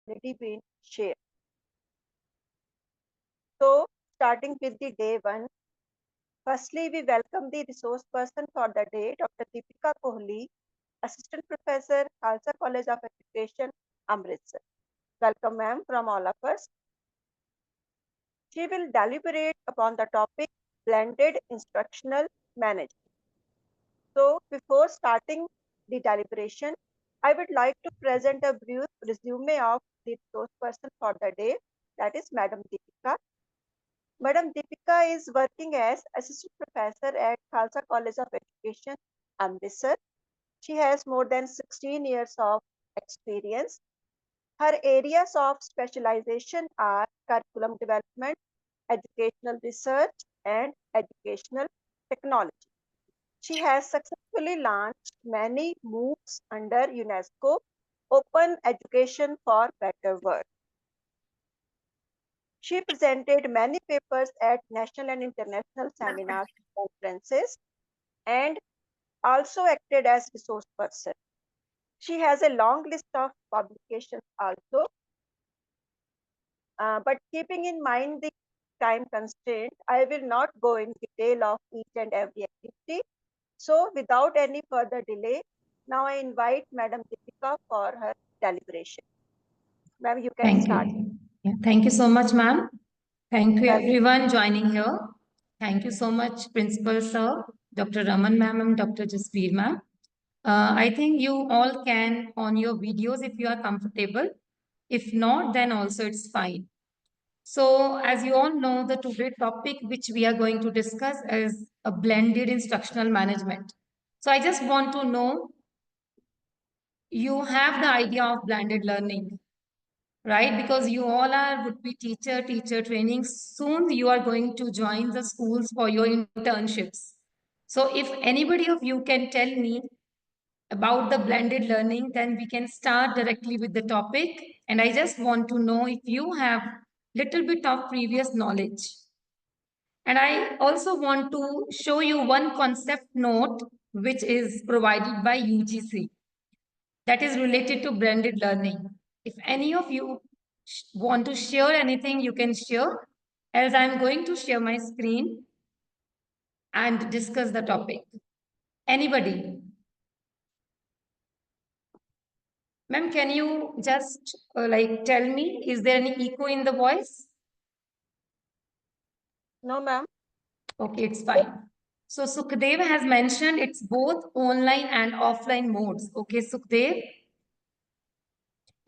already been shared. So, starting with the day one, firstly, we welcome the resource person for the day, Dr. Deepika Kohli, Assistant Professor, Khalsa College of Education, Amritsar. Welcome, ma'am, from all of us. She will deliberate upon the topic blended instructional management. So, before starting the deliberation, I would like to present a brief resume of the resource person for the day, that is Madam Deepika. Madam Deepika is working as Assistant Professor at Khalsa College of Education, Amritsar. She has more than 16 years of experience. Her areas of specialization are curriculum development, educational research, and educational technology. She has successfully launched many MOOCs under UNESCO Open Education for Better World. She presented many papers at national and international seminars and conferences and also acted as resource person. She has a long list of publications also, but keeping in mind the time constraint, I will not go in detail of each and every activity. So without any further delay, now I invite Madam Deepika for her deliberation. Ma'am, you can start. Yeah, thank you so much, ma'am. Thank you Welcome. everyone joining here. Thank you so much, Principal Sir, Dr. Raman ma'am and Dr. Jasveer ma'am. I think you all can on your videos if you are comfortable. If not, then also it's fine. So as you all know, the today topic which we are going to discuss is a blended instructional management. So I just want to know, you have the idea of blended learning, right? Because you all are would be teacher training. Soon you are going to join the schools for your internships. So if anybody of you can tell me about the blended learning, then we can start directly with the topic. And I just want to know if you have little bit of previous knowledge. And I also want to show you one concept note which is provided by UGC that is related to blended learning. If any of you want to share anything, you can share, else I'm going to share my screen and discuss the topic. Anybody? Ma'am, can you just like tell me, is there any echo in the voice? No, ma'am. Okay, it's fine. So Sukhdev has mentioned it's both online and offline modes. Okay, Sukhdev.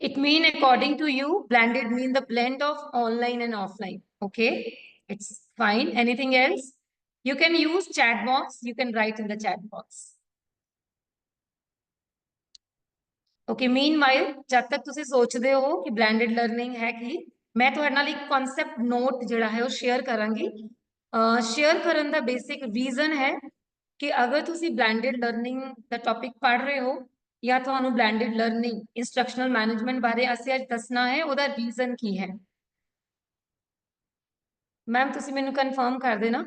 It mean according to you, blended mean the blend of online and offline. Okay, it's fine. Anything else? You can use chat box. You can write in the chat box. Okay, meanwhile, जब तक तुसी सोचते हो कि blended learning है कि मैं ਤੁਹਾਡੇ ਨਾਲ ਇੱਕ concept note ਜਿਹੜਾ ਹੈ ਉਹ share ਕਰਾਂਗੀ share ਕਰਨ ਦਾ basic reason ਹੈ ਕਿ ਅਗਰ ਤੁਸੀਂ blended learning ਦਾ topic ਪੜ੍ਹ ਰਹੇ ਹੋ ਜਾਂ ਤੁਹਾਨੂੰ blended learning instructional management ਬਾਰੇ ਅਸੀਂ ਅੱਜ ਦੱਸਣਾ ਹੈ ਉਹਦਾ reason ਕੀ ਹੈ ਮੈਮ ਤੁਸੀਂ ਮੈਨੂੰ ਕਨਫਰਮ ਕਰ ਦੇਣਾ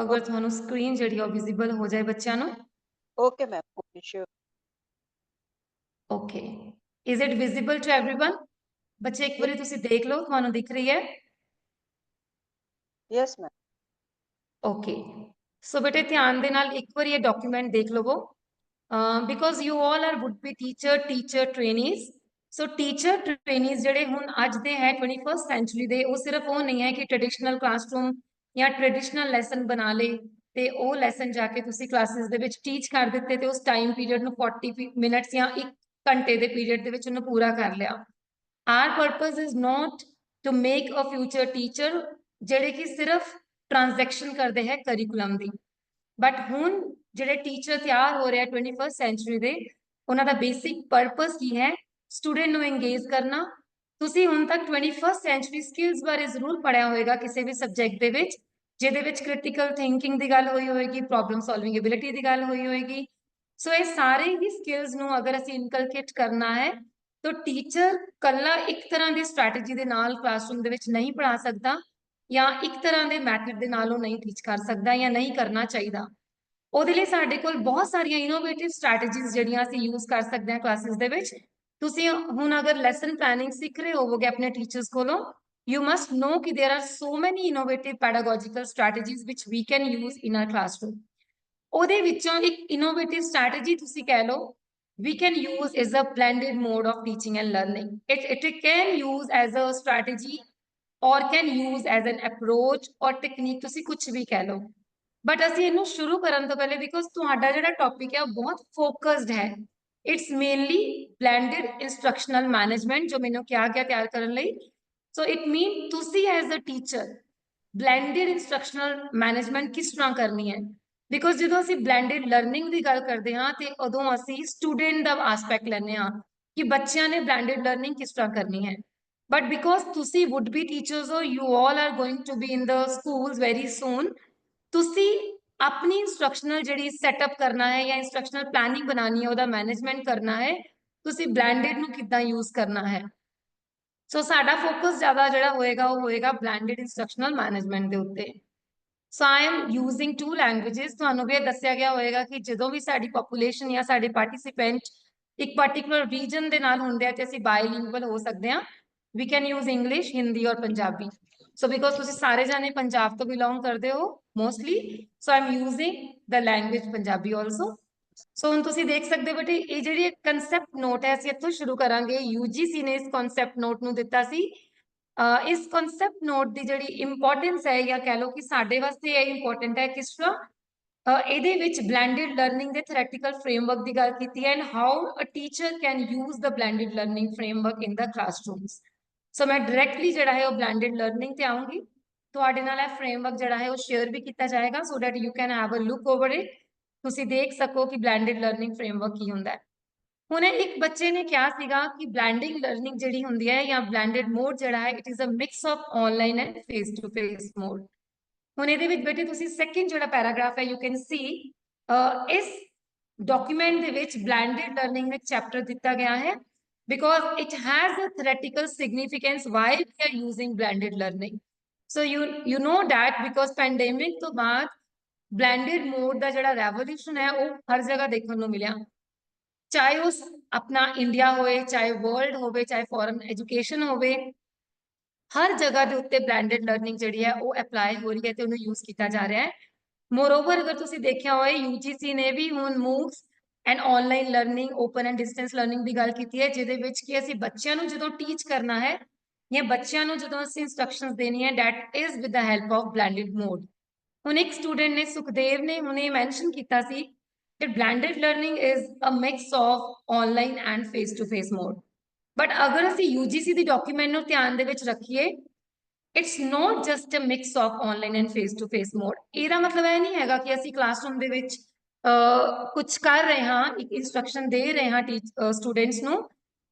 ਅਗਰ ਤੁਹਾਨੂੰ ਸਕਰੀਨ ਜਿਹੜੀ ਉਹ ਵਿਜ਼ੀਬਲ ਹੋ ਜਾਏ ਬੱਚਿਆਂ ਨੂੰ Okay, ma'am. Okay, sure. Okay. Is it visible to everyone? ਬੱਚੇ ਇੱਕ ਵਾਰੀ ਤੁਸੀਂ ਦੇਖ ਲਓ ਤੁਹਾਨੂੰ ਦਿਖ ਰਹੀ ਹੈ Yes, ma'am. Okay. So ਬੇਟੇ ਧਿਆਨ ਦੇ ਨਾਲ ਇੱਕ ਵਾਰੀ ਇਹ ਡਾਕੂਮੈਂਟ ਦੇਖ ਲਵੋ because you all are would be teacher trainees. So teacher trainees ਜਿਹੜੇ ਹੁਣ ਅੱਜ ਦੇ ਹੈ 21st century ਦੇ ਉਹ ਸਿਰਫ ਉਹ ਨਹੀਂ ਹੈ ਕਿ ਟ੍ਰੈਡੀਸ਼ਨਲ ਕਲਾਸਰੂਮ ਜਾਂ ਟ੍ਰੈਡੀਸ਼ਨਲ ਲੈਸਨ ਬਣਾ ਲੇ ਤੇ ਉਹ ਲੈਸਨ ਜਾ ਕੇ ਤੁਸੀਂ ਕਲਾਸਿਸ ਦੇ ਵਿੱਚ ਟੀਚ ਕਰ ਦਿੱਤੇ ਤੇ ਉਸ ਟਾਈਮ ਪੀਰੀਅਡ ਨੂੰ 40 ਮਿੰਟਸ ਜਾਂ 1 ਘੰਟੇ ਦੇ ਪੀਰੀਅਡ ਦੇ ਵਿੱਚ ਉਹਨੂੰ ਪੂਰਾ ਕਰ ਲਿਆ our purpose is not to make a future teacher ਜਿਹੜੇ ਕਿ ਸਿਰਫ ਟ੍ਰਾਂਜੈਕਸ਼ਨ ਕਰਦੇ ਹੈ ਕਰਿਕੂਲਮ ਦੀ ਬਟ ਹੁਣ ਜਿਹੜੇ ਟੀਚਰ ਤਿਆਰ ਹੋ ਰਿਹਾ 21st ਸੈਂਚੁਰੀ ਦੇ ਉਹਨਾਂ ਦਾ ਬੇਸਿਕ ਪਰਪਸ ਕੀ ਹੈ ਸਟੂਡੈਂਟ ਨੂੰ ਇੰਗੇਜ ਕਰਨਾ ਤੁਸੀਂ ਹੁਣ ਤੱਕ 21st ਸੈਂਚੁਰੀ ਸਕਿੱਲਸ ਬਾਰੇ ਜ਼ਰੂਰ ਪੜਿਆ ਹੋਵੇਗਾ ਕਿਸੇ ਵੀ ਸਬਜੈਕਟ ਦੇ ਵਿੱਚ ਜਿਹਦੇ ਵਿੱਚ ਕ੍ਰਿਟੀਕਲ ਥਿੰਕਿੰਗ ਦੀ ਗੱਲ ਹੋਈ ਹੋਏਗੀ ਪ੍ਰੋਬਲਮ ਸੋਲਵਿੰਗ ਐਬਿਲਿਟੀ ਦੀ ਗੱਲ ਹੋਈ ਹੋਏਗੀ ਸੋ ਇਹ ਸਾਰੇ ਹੀ ਸਕਿੱਲਸ ਨੂੰ ਅਗਰ ਅਸੀਂ ਇਨਕਲਕੇਟ ਕਰਨਾ ਹੈ ਤਾਂ ਟੀਚਰ ਕੱਲਾ ਇੱਕ ਤਰ੍ਹਾਂ ਦੀ ਸਟ੍ਰੈਟਜੀ ਦੇ ਨਾਲ ਕਲਾਸਰੂਮ ਦੇ ਵਿੱਚ ਨਹੀਂ ਪੜ੍ਹਾ ਸਕਦਾ ਜਾਂ ਇੱਕ ਤਰ੍ਹਾਂ ਦੇ ਮੈਥਡ ਦੇ ਨਾਲ ਉਹ ਨਹੀਂ ਟੀਚ ਕਰ ਸਕਦਾ ਜਾਂ ਨਹੀਂ ਕਰਨਾ ਚਾਹੀਦਾ ਉਹਦੇ ਲਈ ਸਾਡੇ ਕੋਲ ਬਹੁਤ ਸਾਰੀਆਂ ਇਨੋਵੇਟਿਵ ਸਟ੍ਰੈਟਜੀਜ਼ ਜਿਹੜੀਆਂ ਅਸੀਂ ਯੂਜ਼ ਕਰ ਸਕਦੇ ਹਾਂ ਕਲਾਸਿਸ ਦੇ ਵਿੱਚ ਤੁਸੀਂ ਹੁਣ ਅਗਰ ਲੈਸਨ ਪਲੈਨਿੰਗ ਸਿੱਖ ਰਹੇ ਹੋਵੋਗੇ ਆਪਣੇ ਟੀਚਰਸ ਕੋਲੋਂ, you must know कि there are so many innovative pedagogical strategies which we can use in our classroom. ਉਹਦੇ ਵਿੱਚੋਂ ਇੱਕ innovative strategy ਤੁਸੀਂ ਕਹਿ ਲਓ we can use is a blended mode of teaching and learning. It can use as a strategy or can use as an approach or technique, ਤੁਸੀਂ ਕੁਝ ਵੀ ਕਹਿ ਲਓ। ਬਟ ਅਸੀਂ ਇਹਨੂੰ ਸ਼ੁਰੂ ਕਰਨ ਤੋਂ ਪਹਿਲੇ ਬਿਕੋਜ਼ ਤੁਹਾਡਾ ਜਿਹੜਾ ਟੌਪਿਕ ਹੈ ਉਹ ਬਹੁਤ ਫੋਕਸਡ ਹੈ, it's mainly blended instructional management ਜੋ ਮੈਨੂੰ ਕਿਹਾ ਗਿਆ ਤਿਆਰ ਕਰਨ ਲਈ। ਸੋ ਇਟ ਮੀਨ ਤੁਸੀਂ as a teacher blended instructional management ਕਿਸ ਤਰ੍ਹਾਂ ਕਰਨੀ ਹੈ। ਬਿਕੋਜ਼ ਜਦੋਂ ਅਸੀਂ ਬਲੈਂਡਡ ਲਰਨਿੰਗ ਦੀ ਗੱਲ ਕਰਦੇ ਹਾਂ ਤੇ ਉਦੋਂ ਅਸੀਂ ਸਟੂਡੈਂਟ ਦਾ ਆਸਪੈਕਟ ਲੈਂਦੇ ਹਾਂ ਕਿ ਬੱਚਿਆਂ ਨੇ ਬਲੈਂਡਡ ਲਰਨਿੰਗ ਕਿਸ ਤਰ੍ਹਾਂ ਕਰਨੀ ਹੈ। ਬਟ ਬਿਕੋਜ਼ ਤੁਸੀਂ ਵੁੱਡ ਬੀ ਟੀਚਰਸ ਹੋ, you all are going to be in the schools very soon, ਤੁਸੀਂ ਆਪਣੀ ਇੰਸਟਰਕਸ਼ਨਲ ਜਿਹੜੀ ਸੈਟਅਪ ਕਰਨਾ ਹੈ ਜਾਂ ਇੰਸਟਰਕਸ਼ਨਲ ਪਲੈਨਿੰਗ ਬਣਾਉਣੀ ਹੈ, ਉਹਦਾ ਮੈਨੇਜਮੈਂਟ ਕਰਨਾ ਹੈ, ਤੁਸੀਂ ਬਲੈਂਡਡ ਨੂੰ ਕਿੱਦਾਂ ਯੂਜ਼ ਕਰਨਾ ਹੈ। ਸੋ ਸਾਡਾ ਫੋਕਸ ਜ਼ਿਆਦਾ ਜਿਹੜਾ ਹੋਏਗਾ ਉਹ ਹੋਏਗਾ ਬਲੈਂਡਡ ਇੰਸਟਰਕਸ਼ਨਲ ਮੈਨੇਜਮੈਂਟ ਦੇ ਉੱਤੇ। ਸੋ ਆਈ ਐਮ ਯੂਜ਼ਿੰਗ 2 ਲੈਂਗੁਏजेस। ਤੁਹਾਨੂੰ ਵੀ ਇਹ ਦੱਸਿਆ ਗਿਆ ਹੋਏਗਾ ਕਿ ਜਦੋਂ ਵੀ ਸਾਡੀ ਪੋਪੂਲੇਸ਼ਨ ਜਾਂ ਸਾਡੇ ਪਾਰਟਿਸਿਪੈਂਟ ਇੱਕ ਪਾਰਟਿਕੂਲਰ ਰੀਜਨ ਦੇ ਨਾਲ ਹੁੰਦੇ ਆ ਤੇ ਅਸੀਂ ਬਾਇਲਿੰਗੁਅਲ ਹੋ ਸਕਦੇ ਹਾਂ। We can use English, Hindi ਔਰ ਪੰਜਾਬੀ। ਸੋ ਬਿਕੋਜ਼ ਤੁਸੀਂ ਸਾਰੇ ਜਾਣੇ ਪੰਜਾਬ ਤੋਂ ਬਿਲੋਂਗ ਕਰਦੇ ਹੋ mostly, so I am using the language Punjabi also. So ਹੁਣ ਤੁਸੀਂ ਦੇਖ ਸਕਦੇ ਹੋ ਬੇਟੇ ਇਹ ਜਿਹੜੀ ਕਨਸੈਪਟ ਨੋਟ ਹੈ ਅਸੀਂ ਇੱਥੋਂ ਸ਼ੁਰੂ ਕਰਾਂਗੇ। UGC ਨੇ ਇਸ ਕਨਸੈਪਟ ਨੋਟ ਨੂੰ ਦਿੱਤਾ ਸੀ। ਇਸ ਕਨਸੈਪਟ ਨੋਟ ਦੀ ਜਿਹੜੀ ਇੰਪੋਰਟੈਂਸ ਹੈ ਜਾਂ ਕਹਿ ਲਓ ਕਿ ਸਾਡੇ ਵਾਸਤੇ ਇਹ ਇੰਪੋਰਟੈਂਟ ਹੈ ਕਿਸ ਤਰ੍ਹਾਂ ਇਹਦੇ ਵਿੱਚ ਬਲੈਂਡਡ ਲਰਨਿੰਗ ਦੇ ਥਿਓਰੈਟੀਕਲ ਫਰੇਮਵਰਕ ਦੀ ਗੱਲ ਕੀਤੀ ਹੈ and how a teacher can use the blended learning framework in the classrooms. So ਮੈਂ ਡਾਇਰੈਕਟਲੀ ਜਿਹੜਾ ਹੈ ਉਹ ਬਲੈਂਡਡ ਲਰਨਿੰਗ ਤੇ ਆਉਂਗੀ। ਤੁਹਾਡੇ ਨਾਲ ਇਹ ਫਰੇਮਵਰਕ ਜਿਹੜਾ ਹੈ ਉਹ ਸ਼ੇਅਰ ਵੀ ਕੀਤਾ ਜਾਏਗਾ so that you can have a look over it, ਤੁਸੀਂ ਦੇਖ ਸਕੋ ਕਿ ਬਲੈਂਡਡ ਲਰਨਿੰਗ ਫਰੇਮਵਰਕ ਕੀ ਹੁੰਦਾ ਹੈ। ਹੁਣ ਇੱਕ ਬੱਚੇ ਨੇ ਕਿਹਾ ਸੀਗਾ ਕਿ ਬਲੈਂਡਿੰਗ ਲਰਨਿੰਗ ਜਿਹੜੀ ਹੁੰਦੀ ਹੈ ਜਾਂ ਬਲੈਂਡਡ ਮੋਡ ਜਿਹੜਾ ਹੈ it is a mix of online and face to face mode. ਹੁਣ ਇਹਦੇ ਵਿੱਚ ਬੇਟੇ ਤੁਸੀਂ ਸੈਕਿੰਡ ਜਿਹੜਾ ਪੈਰਾਗ੍ਰਾਫ ਹੈ ਯੂ ਕੈਨ ਸੀ ਇਸ ਡਾਕੂਮੈਂਟ ਦੇ ਵਿੱਚ ਬਲੈਂਡਡ ਲਰਨਿੰਗ ਵਿੱਚ ਚੈਪਟਰ ਦਿੱਤਾ ਗਿਆ ਹੈ because it has a theoretical significance why we are using blended learning. So you know that because pandemic ਤੋਂ ਬਾਅਦ blended mode ਦਾ ਜਿਹੜਾ revolution ਹੈ ਉਹ ਹਰ ਜਗ੍ਹਾ ਦੇਖਣ ਨੂੰ ਮਿਲਿਆ, ਚਾਹੇ ਉਸ ਆਪਣਾ ਇੰਡੀਆ ਹੋਵੇ, ਚਾਹੇ ਵਰਲਡ ਹੋਵੇ, ਚਾਹੇ ਫੋਰਨ ਐਜੂਕੇਸ਼ਨ ਹੋਵੇ, ਹਰ ਜਗ੍ਹਾ ਦੇ ਉੱਤੇ ਬਲੈਂਡਡ ਲਰਨਿੰਗ ਜਿਹੜੀ ਹੈ ਉਹ ਅਪਲਾਈ ਹੋ ਰਹੀ ਹੈ ਤੇ ਉਹਨੂੰ ਯੂਜ਼ ਕੀਤਾ ਜਾ ਰਿਹਾ ਹੈ। ਮੋਰਓਵਰ ਅਗਰ ਤੁਸੀਂ ਦੇਖਿਆ ਹੋਵੇ UGC ਨੇ ਵੀ ਹੁਣ moves and online learning, open and distance learning ਦੀ ਗੱਲ ਕੀਤੀ ਹੈ ਜਿਹਦੇ ਵਿੱਚ ਕਿ ਅਸੀਂ ਬੱਚਿਆਂ ਨੂੰ ਜਦੋਂ ਟੀਚ ਕਰਨਾ ਹੈ ਜਾਂ ਬੱਚਿਆਂ ਨੂੰ ਜਦੋਂ ਅਸੀਂ ਇੰਸਟਰਕਸ਼ਨਸ ਦੇਣੀ ਹੈ that is with the help of blended mode. ਹੁਣ ਇੱਕ ਸਟੂਡੈਂਟ ਨੇ ਸੁਖਦੇਵ ਨੇ ਹੁਣੇ ਮੈਂਸ਼ਨ ਕੀਤਾ ਸੀ ਕਿ blended learning is a mix of online and face to face mode. But ਅਗਰ ਅਸੀਂ UGC ਦੀ ਡਾਕੂਮੈਂਟ ਨੂੰ ਧਿਆਨ ਦੇ ਵਿੱਚ ਰੱਖੀਏ it's not just a mix of online and face to face mode. ਇਹਦਾ ਮਤਲਬ ਇਹ ਨਹੀਂ ਹੈਗਾ ਕਿ ਅਸੀਂ ਕਲਾਸਰੂਮ ਦੇ ਵਿੱਚ ਕੁਝ ਕਰ ਰਹੇ ਹਾਂ, ਇੱਕ ਇੰਸਟਰਕਸ਼ਨ ਦੇ ਰਹੇ ਹਾਂ ਸਟੂਡੈਂਟਸ ਨੂੰ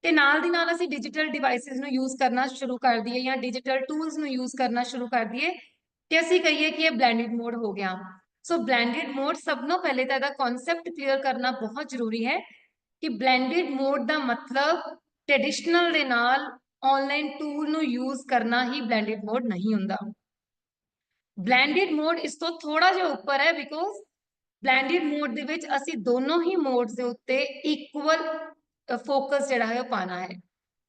ਤੇ ਨਾਲ ਦੀ ਨਾਲ ਅਸੀਂ ਡਿਜੀਟਲ ਡਿਵਾਈਸਿਸ ਨੂੰ ਯੂਜ਼ ਕਰਨਾ ਸ਼ੁਰੂ ਕਰ ਦਈਏ ਜਾਂ ਡਿਜੀਟਲ ਟੂਲਸ ਨੂੰ ਯੂਜ਼ ਕਰਨਾ ਸ਼ੁਰੂ ਕਰ ਦਈਏ ਤੇ ਅਸੀਂ ਕਹੀਏ ਕਿ ਇਹ ਬਲੈਂਡਡ ਮੋਡ ਹੋ ਗਿਆ। ਸੋ ਬਲੈਂਡਡ ਮੋਡ ਸਭ ਤੋਂ ਪਹਿਲੇ ਤਾਂ ਇਹਦਾ ਕਨਸੈਪਟ ਕਲੀਅਰ ਕਰਨਾ ਬਹੁਤ ਜ਼ਰੂਰੀ ਹੈ ਕਿ ਬਲੈਂਡਡ ਮੋਡ ਦਾ ਮਤਲਬ ਟ੍ਰੈਡੀਸ਼ਨਲ ਦੇ ਨਾਲ ਆਨਲਾਈਨ ਟੂਲ ਨੂੰ ਯੂਜ਼ ਕਰਨਾ ਹੀ ਬਲੈਂਡਡ ਮੋਡ ਨਹੀਂ ਹੁੰਦਾ। ਬਲੈਂਡਡ ਮੋਡ ਇਸ ਤੋਂ ਥੋੜਾ ਜਿਹਾ ਉੱਪਰ ਹੈ ਬਿਕੋਜ਼ ਬਲੈਂਡਡ ਮੋਡ ਦੇ ਵਿੱਚ ਅਸੀਂ ਦੋਨੋਂ ਹੀ ਮੋਡਸ ਦੇ ਉੱਤੇ ਇਕੁਅਲ ਫੋਕਸ ਜਿਹੜਾ ਹੈ ਉਹ ਪਾਣਾ ਹੈ।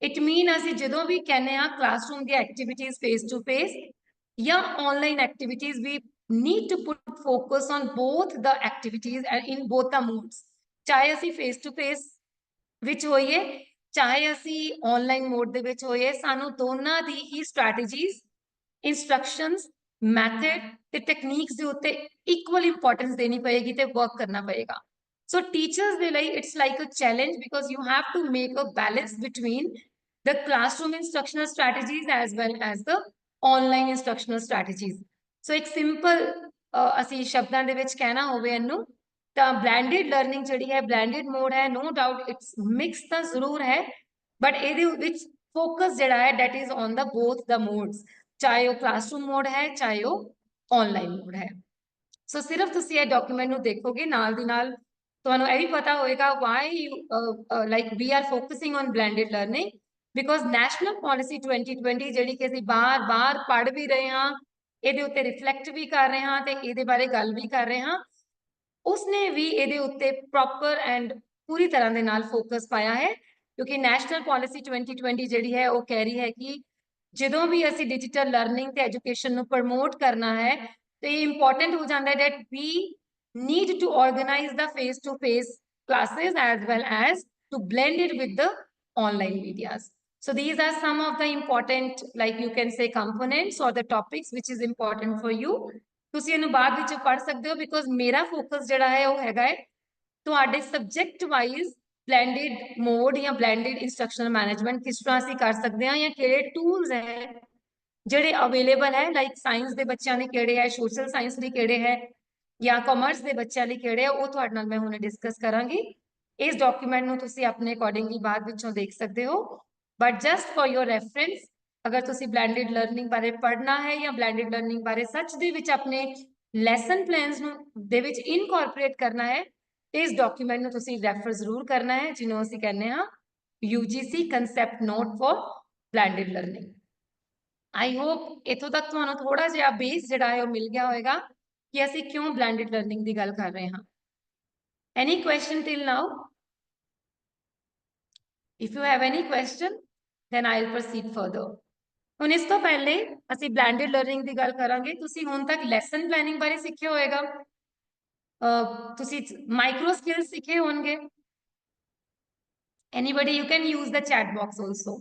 ਇਟ ਮੀਨ ਅਸੀਂ ਜਦੋਂ ਵੀ ਕਹਿੰਦੇ ਆ ਕਲਾਸਰੂਮ ਦੀ ਐਕਟੀਵਿਟੀਜ਼ ਫੇਸ ਟੂ ਫੇਸ ਜਾਂ online activities we need to put focus on both the activities and in both the modes, ਚਾਹੇ ਅਸੀਂ ਫੇਸ ਟੂ ਫੇਸ ਵਿੱਚ ਹੋਈਏ ਚਾਹੇ ਅਸੀਂ ਆਨਲਾਈਨ ਮੋਡ ਦੇ ਵਿੱਚ ਹੋਈਏ, ਸਾਨੂੰ ਦੋਨਾਂ ਦੀ ਹੀ ਸਟ੍ਰੈਟੇਜੀਜ਼, ਇੰਸਟਰਕਸ਼ਨਸ, ਮੈਥਡ ਤੇ ਟੈਕਨੀਕਸ ਦੇ ਉੱਤੇ ਇਕੁਅਲ ਇੰਪੋਰਟੈਂਸ ਦੇਣੀ ਪਏਗੀ ਤੇ ਵਰਕ ਕਰਨਾ ਪਏਗਾ। ਸੋ ਟੀਚਰਸ ਦੇ ਲਈ it's like a challenge because you have to make a balance between the classroom instructional strategies as well as the online instructional strategies. So ਇੱਕ ਸਿੰਪਲ ਅਸੀਂ ਸ਼ਬਦਾਂ ਦੇ ਵਿੱਚ ਕਹਿਣਾ ਹੋਵੇ ਇਹਨੂੰ ਤਾਂ ਬਲੈਂਡਡ ਲਰਨਿੰਗ ਜਿਹੜੀ ਹੈ ਬਲੈਂਡਡ ਮੋਡ ਹੈ, ਨੋ ਡਾਊਟ ਇਟਸ ਮਿਕਸ ਤਾਂ ਜ਼ਰੂਰ ਹੈ ਬਟ ਇਹਦੇ ਵਿੱਚ ਫੋਕਸ ਜਿਹੜਾ ਹੈ that is on the both the modes, ਚਾਹੇ ਉਹ ਕਲਾਸਰੂਮ ਮੋਡ ਹੈ ਚਾਹੇ ਉਹ ਆਨਲਾਈਨ ਮੋਡ ਹੈ। ਸੋ ਸਿਰਫ ਤੁਸੀਂ ਇਹ ਡਾਕੂਮੈਂਟ ਨੂੰ ਦੇਖੋਗੇ ਨਾਲ ਦੀ ਨਾਲ ਤੁਹਾਨੂੰ ਇਹ ਵੀ ਪਤਾ ਹੋਏਗਾ why like we are focusing on blended learning because national policy 2020 ਜਿਹੜੀ ਕਿ ਅਸੀਂ ਬਾਰ-ਬਾਰ ਪੜ੍ਹ ਵੀ ਰਹੇ ਹਾਂ, ਇਹਦੇ ਉੱਤੇ ਰਿਫਲੈਕਟ ਵੀ ਕਰ ਰਹੇ ਹਾਂ ਤੇ ਇਹਦੇ ਬਾਰੇ ਗੱਲ ਵੀ ਕਰ ਰਹੇ ਹਾਂ, ਉਸਨੇ ਵੀ ਇਹਦੇ ਉੱਤੇ ਪ੍ਰੋਪਰ ਐਂਡ ਪੂਰੀ ਤਰ੍ਹਾਂ ਦੇ ਨਾਲ ਫੋਕਸ ਪਾਇਆ ਹੈ क्योंकि नैशनल पॉलिसी 2020 ਜਿਹੜੀ ਹੈ ਉਹ ਕਹਿ ਰਹੀ ਹੈ ਕਿ ਜਦੋਂ ਵੀ ਅਸੀਂ ਡਿਜੀਟਲ ਲਰਨਿੰਗ ਤੇ ਐਜੂਕੇਸ਼ਨ ਨੂੰ ਪ੍ਰਮੋਟ ਕਰਨਾ ਹੈ ਤੇ ਇਹ ਇੰਪੋਰਟੈਂਟ ਹੋ ਜਾਂਦਾ ਹੈ that we need to organize the face to face classes as well as to blend it with the online medias. So these are some of the important, like you can say, components or the topics which is important for you. ਤੁਸੀਂ ਇਹਨੂੰ ਬਾਅਦ ਵਿੱਚ ਪੜ੍ਹ ਸਕਦੇ ਹੋ because ਮੇਰਾ focus ਜਿਹੜਾ ਹੈ ਉਹ ਹੈਗਾ ਹੈ ਤੁਹਾਡੇ ਸਬਜੈਕਟ ਵਾਈਜ਼ ਬਲੈਂਡਡ ਮੋਡ ਜਾਂ ਬਲੈਂਡਡ ਇੰਸਟਰਕਸ਼ਨਲ ਮੈਨੇਜਮੈਂਟ ਕਿਸ ਤਰ੍ਹਾਂ ਅਸੀਂ ਕਰ ਸਕਦੇ ਹਾਂ ਜਾਂ ਕਿਹੜੇ ਟੂਲਸ ਹੈ ਜਿਹੜੇ ਅਵੇਲੇਬਲ ਹੈ ਲਾਈਕ ਸਾਇੰਸ ਦੇ ਬੱਚਿਆਂ ਲਈ ਕਿਹੜੇ ਹੈ ਸੋਸ਼ਲ ਸਾਇੰਸ ਲਈ ਕਿਹੜੇ ਹੈ ਜਾਂ ਕਾਮਰਸ ਦੇ ਬੱਚਿਆਂ ਲਈ ਕਿਹੜੇ ਹੈ ਉਹ ਤੁਹਾਡੇ ਨਾਲ ਮੈਂ ਹੁਣੇ ਡਿਸਕਸ ਕਰਾਂਗੀ ਇਸ ਡਾਕੂਮੈਂਟ ਨੂੰ ਤੁਸੀਂ ਆਪਣੇ ਅਕੋਰਡਿੰਗਲੀ ਬਾਅਦ ਵਿੱਚੋਂ ਦੇਖ ਸਕਦੇ ਹੋ but just for your reference ਅਗਰ ਤੁਸੀਂ ਬਲੈਂਡਡ ਲਰਨਿੰਗ ਬਾਰੇ ਪੜ੍ਹਨਾ ਹੈ ਜਾਂ ਬਲੈਂਡਡ ਲਰਨਿੰਗ ਬਾਰੇ ਸੱਚ ਦੇ ਵਿੱਚ ਆਪਣੇ ਲੈਸਨ ਪਲਾਨਸ ਨੂੰ ਦੇ ਵਿੱਚ ਇਨਕੋਰਪੋਰੇਟ ਕਰਨਾ ਹੈ ਇਸ ਡਾਕੂਮੈਂਟ ਨੂੰ ਤੁਸੀਂ ਰੈਫਰ ਜ਼ਰੂਰ ਕਰਨਾ ਹੈ ਜਿਹਨੂੰ ਅਸੀਂ ਕਹਿੰਦੇ ਹਾਂ UGC concept note for blended learning. I hope ਇੱਥੋਂ ਤੱਕ ਤੁਹਾਨੂੰ ਥੋੜਾ ਜਿਹਾ ਬੇਸ ਜਿਹੜਾ ਹੈ ਉਹ ਮਿਲ ਗਿਆ ਹੋਵੇਗਾ ਕਿ ਅਸੀਂ ਕਿਉਂ blended learning ਦੀ ਗੱਲ ਕਰ ਰਹੇ ਹਾਂ any question till now? If you have any question then I'll proceed further. ਹੁਣ ਇਸ ਤੋਂ ਪਹਿਲੇ ਅਸੀਂ blended learning ਦੀ ਗੱਲ ਕਰਾਂਗੇ ਤੁਸੀਂ ਹੁਣ ਤੱਕ lesson planning ਬਾਰੇ ਸਿੱਖਿਆ ਹੋਵੇਗਾ ਤੁਸੀਂ ਮਾਈਕਰੋ ਸਕਿੱਲਸ ਸਿੱਖੇ ਹੋਣਗੇ anybody you can use the chat box also.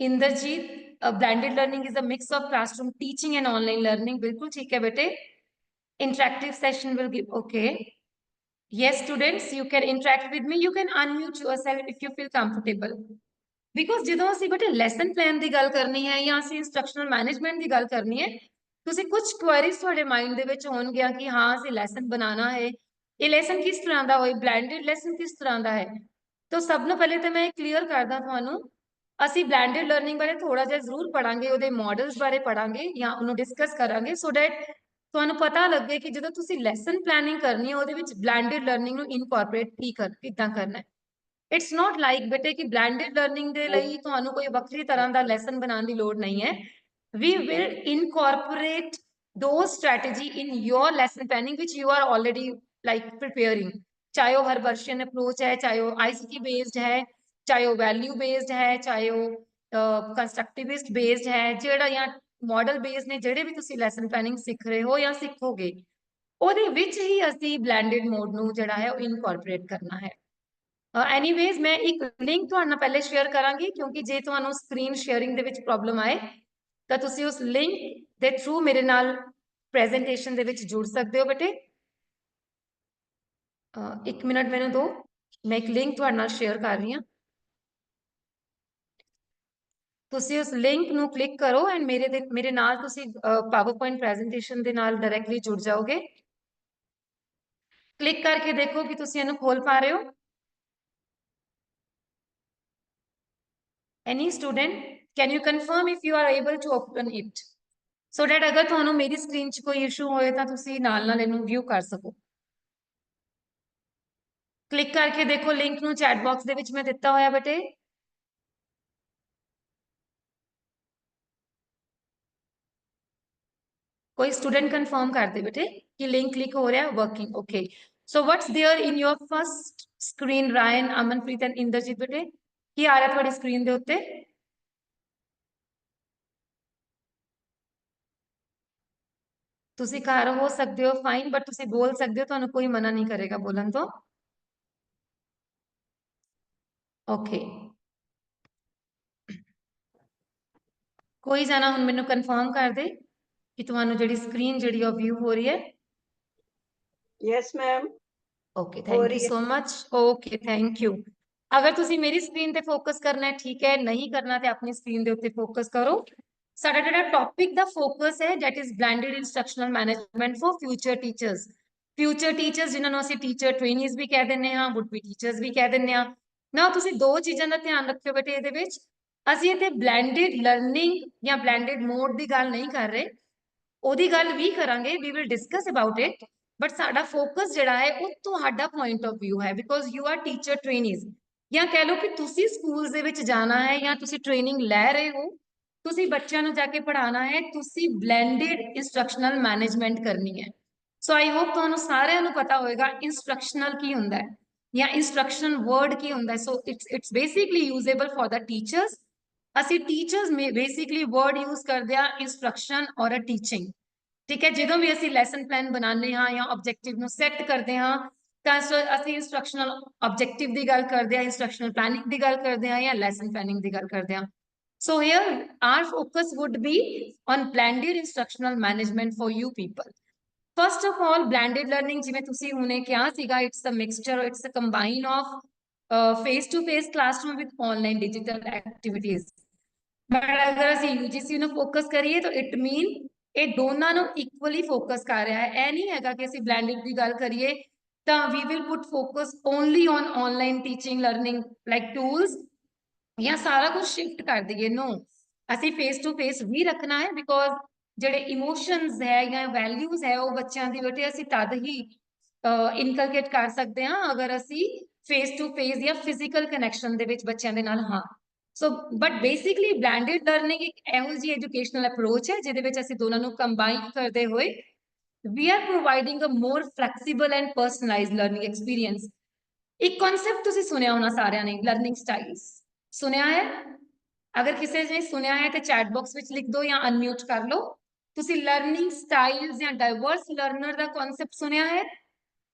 Inderjeet, blended learning is a mix of classroom teaching and online learning. बिल्कुल ठीक है बेटे. Interactive session will give. Okay. Yes, students, you can interact with me. You can unmute yourself if you feel comfortable. Because ਜਦੋਂ ਅਸੀਂ ਬੇਟੇ lesson plan ਦੀ ਗੱਲ ਕਰਨੀ ਹੈ ਜਾਂ ਅਸੀਂ instructional management ਦੀ ਗੱਲ ਕਰਨੀ ਹੈ ਤੁਸੀਂ ਕੁਝ queries ਤੁਹਾਡੇ mind ਦੇ ਵਿੱਚ ਹੋਣਗੀਆਂ ਕਿ ਹਾਂ ਅਸੀਂ lesson ਬਣਾਉਣਾ ਹੈ ਇਹ lesson ਕਿਸ ਤਰ੍ਹਾਂ ਦਾ ਹੋਏ blended lesson ਕਿਸ ਤਰ੍ਹਾਂ ਦਾ ਹੈ ਤਾਂ ਸਭ ਤੋਂ ਪਹਿਲੇ ਤਾਂ ਮੈਂ ਕਲੀਅਰ ਕਰਦਾ ਤੁਹਾਨੂੰ ਅਸੀਂ ਬਲੈਂਡਡ ਲਰਨਿੰਗ ਬਾਰੇ ਥੋੜਾ ਜਿਹਾ ਜ਼ਰੂਰ ਪੜਾਂਗੇ ਉਹਦੇ ਮਾਡਲਸ ਬਾਰੇ ਪੜਾਂਗੇ ਜਾਂ ਉਹਨੂੰ ਡਿਸਕਸ ਕਰਾਂਗੇ ਸੋ ਦੈਟ ਤੁਹਾਨੂੰ ਪਤਾ ਲੱਗੇ ਕਿ ਜਦੋਂ ਤੁਸੀਂ ਲੈਸਨ ਪਲੈਨਿੰਗ ਕਰਨੀ ਹੈ ਉਹਦੇ ਵਿੱਚ ਬਲੈਂਡਡ ਲਰਨਿੰਗ ਨੂੰ ਇਨਕੋਰਪੋਰੇਟ ਕਿੱਦਾਂ ਕਰਨਾ ਹੈ ਇਟਸ ਨਾਟ ਲਾਈਕ ਬੇਟੇ ਕਿ ਬਲੈਂਡਡ ਲਰਨਿੰਗ ਦੇ ਲਈ ਤੁਹਾਨੂੰ ਕੋਈ ਵੱਖਰੀ ਤਰ੍ਹਾਂ ਦਾ ਲੈਸਨ ਬਣਾਉਣ ਦੀ ਲੋੜ ਨਹੀਂ ਹੈ we will incorporate those strategy in your lesson planning which you are already like preparing चाहे वो हर्बर्शियन अप्रोच है चाहे वो ICT बेस्ड है चाहे वो वैल्यू बेस्ड है चाहे वो कंस्ट्रक्टिविस्ट बेस्ड है ਜਿਹੜਾ ਜਾਂ ਮਾਡਲ ਬੇਸਡ ਨੇ ਜਿਹੜੇ ਵੀ ਤੁਸੀਂ ਲੈਸਨ ਪਲੈਨਿੰਗ ਸਿੱਖ ਰਹੇ ਹੋ ਜਾਂ ਸਿੱਖੋਗੇ ਉਹਦੇ ਵਿੱਚ ਹੀ ਅਸੀਂ ਬਲੈਂਡਡ ਮੋਡ ਨੂੰ ਜਿਹੜਾ ਹੈ ਉਹ ਇਨਕੋਰਪੋਰੇਟ ਕਰਨਾ ਹੈ ਐਨੀਵੇਜ਼ ਮੈਂ ਇੱਕ ਲਿੰਕ ਤੁਹਾਡੇ ਨਾਲ ਪਹਿਲੇ ਸ਼ੇਅਰ ਕਰਾਂਗੀ ਕਿਉਂਕਿ ਜੇ ਤੁਹਾਨੂੰ ਸਕਰੀਨ ਸ਼ੇਅਰਿੰਗ ਦੇ ਵਿੱਚ ਪ੍ਰੋਬਲਮ ਆਏ ਤਾਂ ਤੁਸੀਂ ਉਸ ਲਿੰਕ ਦੇ ਥਰੂ ਮੇਰੇ ਨਾਲ ਪ੍ਰੈਜੈਂਟੇਸ਼ਨ ਦੇ ਵਿੱਚ ਜੁੜ ਸਕਦੇ ਹੋ ਬੇਟੇ ਇੱਕ ਮਿੰਟ ਮੈਨੂੰ ਦਿਓ ਮੈਂ ਇੱਕ ਲਿੰਕ ਤੁਹਾਡੇ ਨਾਲ ਸ਼ੇਅਰ ਕਰ ਰਹੀ ਹਾਂ ਤੁਸੀਂ ਉਸ ਲਿੰਕ ਨੂੰ ਕਲਿੱਕ ਕਰੋ ਐਂਡ ਮੇਰੇ ਨਾਲ ਤੁਸੀਂ ਪਾਵਰਪੁਆਇੰਟ ਪ੍ਰੈਜੈਂਟੇਸ਼ਨ ਦੇ ਨਾਲ ਡਾਇਰੈਕਟਲੀ ਜੁੜ ਜਾਓਗੇ ਕਲਿੱਕ ਕਰਕੇ ਦੇਖੋ ਕਿ ਤੁਸੀਂ ਇਹਨੂੰ ਖੋਲ ਪਾ ਰਹੇ ਹੋ any student can you confirm if you are able to open it so that ਅਗਰ ਤੁਹਾਨੂੰ ਮੇਰੀ ਸਕਰੀਨ 'ਚ ਕੋਈ ਇਸ਼ੂ ਹੋਏ ਤਾਂ ਤੁਸੀਂ ਨਾਲ ਇਹਨੂੰ ਵਿਊ ਕਰ ਸਕੋ ਕਲਿੱਕ ਕਰਕੇ ਦੇਖੋ ਲਿੰਕ ਨੂੰ ਚੈਟ ਬਾਕਸ ਦੇ ਵਿੱਚ ਮੈਂ ਦਿੱਤਾ ਹੋਇਆ ਬੇਟੇ कोई स्टूडेंट कंफर्म कर दे बेटे कि लिंक क्लिक हो रहा है working okay so what's there in your first screen Ryan Amanpreet and Inderjeet बेटे की आ रहा थोड़ी स्क्रीन दे उत्ते तुसी घर हो सकते हो फाइन बट तुसी बोल सकते हो ਤੁਹਾਨੂੰ कोई मना नहीं करेगा बोलन तो ओके कोई जाना हुन मैनू कंफर्म कर दे कि ਤੁਹਾਨੂੰ ਜਿਹੜੀ ਸਕਰੀਨ ਜਿਹੜੀ ਉਹ ਵਿਊ ਹੋ ਰਹੀ ਹੈ yes ma'am okay thank you so much okay thank you अगर ਤੁਸੀਂ ਮੇਰੀ ਸਕਰੀਨ ਤੇ ਫੋਕਸ ਕਰਨਾ ਹੈ ਠੀਕ ਹੈ ਨਹੀਂ ਕਰਨਾ ਤੇ ਆਪਣੀ ਸਕਰੀਨ ਦੇ ਉੱਤੇ ਫੋਕਸ ਕਰੋ ਸਾਡਾ ਜਿਹੜਾ ਟੌਪਿਕ ਦਾ ਫੋਕਸ ਹੈ that is blended instructional management for future teachers ਜਿਨ੍ਹਾਂ ਨੂੰ ਅਸੀਂ ਟੀਚਰ ਟ੍ਰੇਨੀਜ਼ ਵੀ ਕਹਿ ਦਿੰਦੇ ਹਾਂ would be teachers ਵੀ ਕਹਿ ਦਿੰਦੇ ਹਾਂ ਨਾ ਤੁਸੀਂ ਦੋ ਚੀਜ਼ਾਂ ਦਾ ਧਿਆਨ ਰੱਖਿਓ ਬੇਟੇ ਇਹਦੇ ਵਿੱਚ ਅਸੀਂ ਇੱਥੇ ਬਲੈਂਡਡ ਲਰਨਿੰਗ ਜਾਂ ਬਲੈਂਡਡ ਮੋਡ ਦੀ ਗੱਲ ਨਹੀਂ ਕਰ ਰਹੇ ਉਹਦੀ ਗੱਲ ਵੀ ਕਰਾਂਗੇ we will discuss about it but ਸਾਡਾ ਫੋਕਸ ਜਿਹੜਾ ਹੈ ਉਹ ਤੁਹਾਡਾ ਪੁਆਇੰਟ ਆਫ ਵਿਊ ਹੈ ਬਿਕੋਜ਼ ਯੂ ਆਰ ਟੀਚਰ ਟ੍ਰੇਨੀਜ਼ ਜਾਂ ਕਹਿ ਲਓ ਕਿ ਤੁਸੀਂ ਸਕੂਲਸ ਦੇ ਵਿੱਚ ਜਾਣਾ ਹੈ ਜਾਂ ਤੁਸੀਂ ਟ੍ਰੇਨਿੰਗ ਲੈ ਰਹੇ ਹੋ ਤੁਸੀਂ ਬੱਚਿਆਂ ਨੂੰ ਜਾ ਕੇ ਪੜ੍ਹਾਉਣਾ ਹੈ ਤੁਸੀਂ ਬਲੈਂਡਡ ਇੰਸਟਰਕਸ਼ਨਲ ਮੈਨੇਜਮੈਂਟ ਕਰਨੀ ਹੈ ਸੋ ਆਈ ਹੋਪ ਤੁਹਾਨੂੰ ਸਾਰਿਆਂ ਨੂੰ ਪਤਾ ਹੋਵੇਗਾ ਇੰਸਟਰਕਸ਼ਨਲ ਕੀ ਹੁੰਦਾ ਹੈ ਜਾਂ ਇੰਸਟਰਕਸ਼ਨ ਵਰਡ ਕੀ ਹੁੰਦਾ, so it's basically usable for the teachers. ਅਸੀਂ ਟੀਚਰਸ ਬੇਸਿਕਲੀ ਵਰਡ ਯੂਜ਼ ਕਰਦੇ ਆ ਇੰਸਟਰਕਸ਼ਨ ਔਰ ਅ ਟੀਚਿੰਗ, ਠੀਕ ਹੈ। ਜਦੋਂ ਵੀ ਅਸੀਂ ਲੈਸਨ ਪਲਾਨ ਬਣਾਉਂਦੇ ਹਾਂ ਜਾਂ ਆਬਜੈਕਟਿਵ ਨੂੰ ਸੈੱਟ ਕਰਦੇ ਹਾਂ ਤਾਂ ਅਸੀਂ ਇੰਸਟਰਕਸ਼ਨਲ ਆਬਜੈਕਟਿਵ ਦੀ ਗੱਲ ਕਰਦੇ ਹਾਂ, ਇੰਸਟਰਕਸ਼ਨਲ ਪਲਾਨਿੰਗ ਦੀ ਗੱਲ ਕਰਦੇ ਹਾਂ ਜਾਂ ਲੈਸਨ ਪਲਾਨਿੰਗ ਦੀ ਗੱਲ ਕਰਦੇ ਹਾਂ। So here are focus would be on blended instructional management for you people. First of all blended learning, ਜਿਵੇਂ ਤੁਸੀਂ ਹੁਣੇ ਕਿਹਾ ਸੀਗਾ, it's a mixture, it's a combine of face to face classroom with online digital activities. But ਅਗਰ ਅਸੀਂ UGC ਨੂੰ focus ਕਰੀਏ ਤਾਂ ਇਟ ਮੀਨ ਇਹ ਦੋਨਾਂ ਨੂੰ ਇਕੁਅਲੀ ਫੋਕਸ ਕਰ ਰਿਹਾ ਹੈ। ਇਹ ਨਹੀਂ ਹੈਗਾ ਕਿ ਅਸੀਂ ਬਲੈਂਡਡ ਦੀ ਗੱਲ ਕਰੀਏ ਤਾਂ we will put focus only on online teaching learning like tools, ਜਾਂ ਸਾਰਾ ਕੁਝ ਸ਼ਿਫਟ ਕਰ ਦਈਏ। ਨੋ, ਅਸੀਂ ਫੇਸ ਟੂ ਫੇਸ ਵੀ ਰੱਖਣਾ ਹੈ, ਬਿਕੋਜ਼ ਜਿਹੜੇ ਇਮੋਸ਼ਨਸ ਹੈ ਜਾਂ ਵੈਲਿਊਜ਼ ਹੈ ਉਹ ਬੱਚਿਆਂ ਦੀ ਬੇਟੇ ਅਸੀਂ ਤਦ ਹੀ ਇਨਕਲਕੇਟ ਕਰ ਸਕਦੇ ਹਾਂ ਅਗਰ ਅਸੀਂ ਫੇਸ ਟੂ ਫੇਸ ਜਾਂ ਫਿਜ਼ੀਕਲ ਕਨੈਕਸ਼ਨ ਦੇ ਵਿੱਚ ਬੱਚਿਆਂ ਦੇ ਨਾਲ ਹਾਂ। So but basically blended learning ਇੱਕ ਇਹੋ ਜਿਹੀ ਐਜੂਕੇਸ਼ਨਲ ਅਪਰੋਚ ਹੈ ਜਿਹਦੇ ਵਿੱਚ ਅਸੀਂ ਦੋਨਾਂ ਨੂੰ ਕੰਬਾਈਨ ਕਰਦੇ ਹੋਏ we are providing a more flexible and personalized learning experience। ਇੱਕ ਕਨਸੈਪਟ ਤੁਸੀਂ ਸੁਣਿਆ ਹੋਣਾ ਸਾਰਿਆਂ ਨੇ, ਲਰਨਿੰਗ ਸਟਾਈਲਸ ਸੁਣਿਆ ਹੈ? ਅਗਰ ਕਿਸੇ ਨੇ ਸੁਣਿਆ ਹੈ ਤੇ ਚੈਟ ਬਾਕਸ ਵਿੱਚ ਲਿਖ ਦਿਓ ਜਾਂ ਅਨਮਿਊਟ ਕਰ ਲਓ। ਤੁਸੀਂ ਲਰਨਿੰਗ ਸਟਾਈਲਸ ਜਾਂ ਡਾਈਵਰਸ ਲਰਨਰ ਦਾ ਕਨਸੈਪਟ ਸੁਣਿਆ ਹੈ?